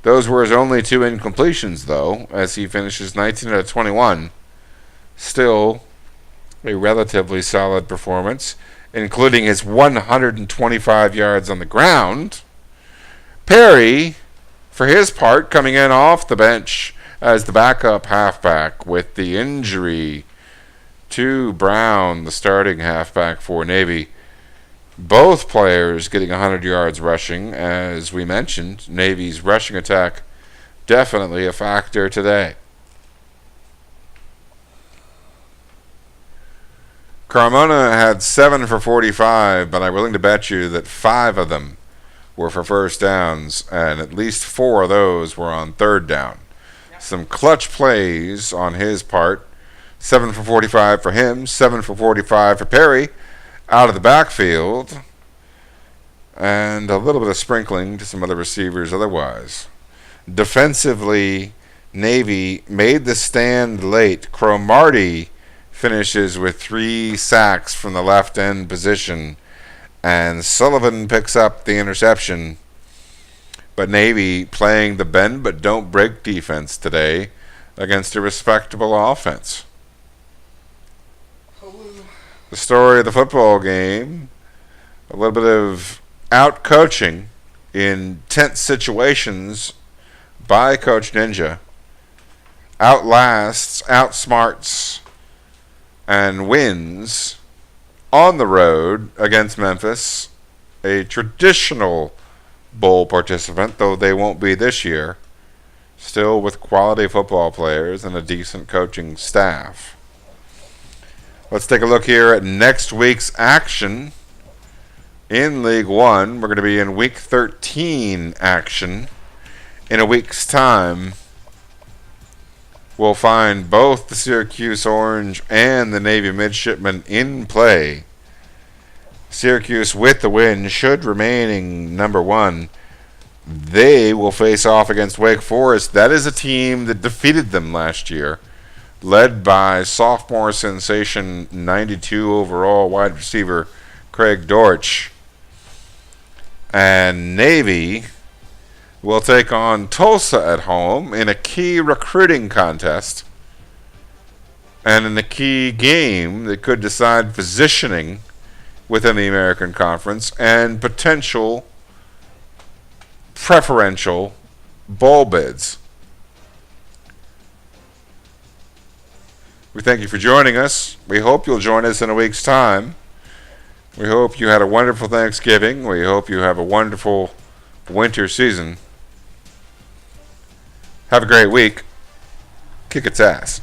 Those were his only 2 incompletions, though, as he finishes 19 out of 21. Still a relatively solid performance, including his 125 yards on the ground. Perry, for his part, coming in off the bench as the backup halfback with the injury to Brown, the starting halfback for Navy. Both players getting 100 yards rushing. As we mentioned, Navy's rushing attack definitely a factor today. Carmona had 7 for 45, but I'm willing to bet you that 5 of them were for first downs, and at least 4 of those were on third down. Some clutch plays on his part. 7 for 45 for him, 7 for 45 for Perry out of the backfield, and a little bit of sprinkling to some other receivers otherwise. Defensively, Navy made the stand late. Cromartie finishes with 3 sacks from the left end position, and Sullivan picks up the interception. But Navy playing the bend but don't break defense today against a respectable offense. The story of the football game, a little bit of out-coaching in tense situations by Coach Ninja. Outlasts, outsmarts, and wins on the road against Memphis, a traditional bowl participant, though they won't be this year, still with quality football players and a decent coaching staff. Let's take a look here at next week's action in League 1. We're going to be in Week 13 action. In a week's time, we'll find both the Syracuse Orange and the Navy Midshipmen in play. Syracuse with the win should remaining number 1. They will face off against Wake Forest. That is a team that defeated them last year, led by sophomore sensation 92 overall wide receiver Craig Dortch. And Navy will take on Tulsa at home in a key recruiting contest and in a key game that could decide positioning within the American Conference and potential preferential bowl bids. We thank you for joining us. We hope you'll join us in a week's time. We hope you had a wonderful Thanksgiving. We hope you have a wonderful winter season. Have a great week. Kick its ass.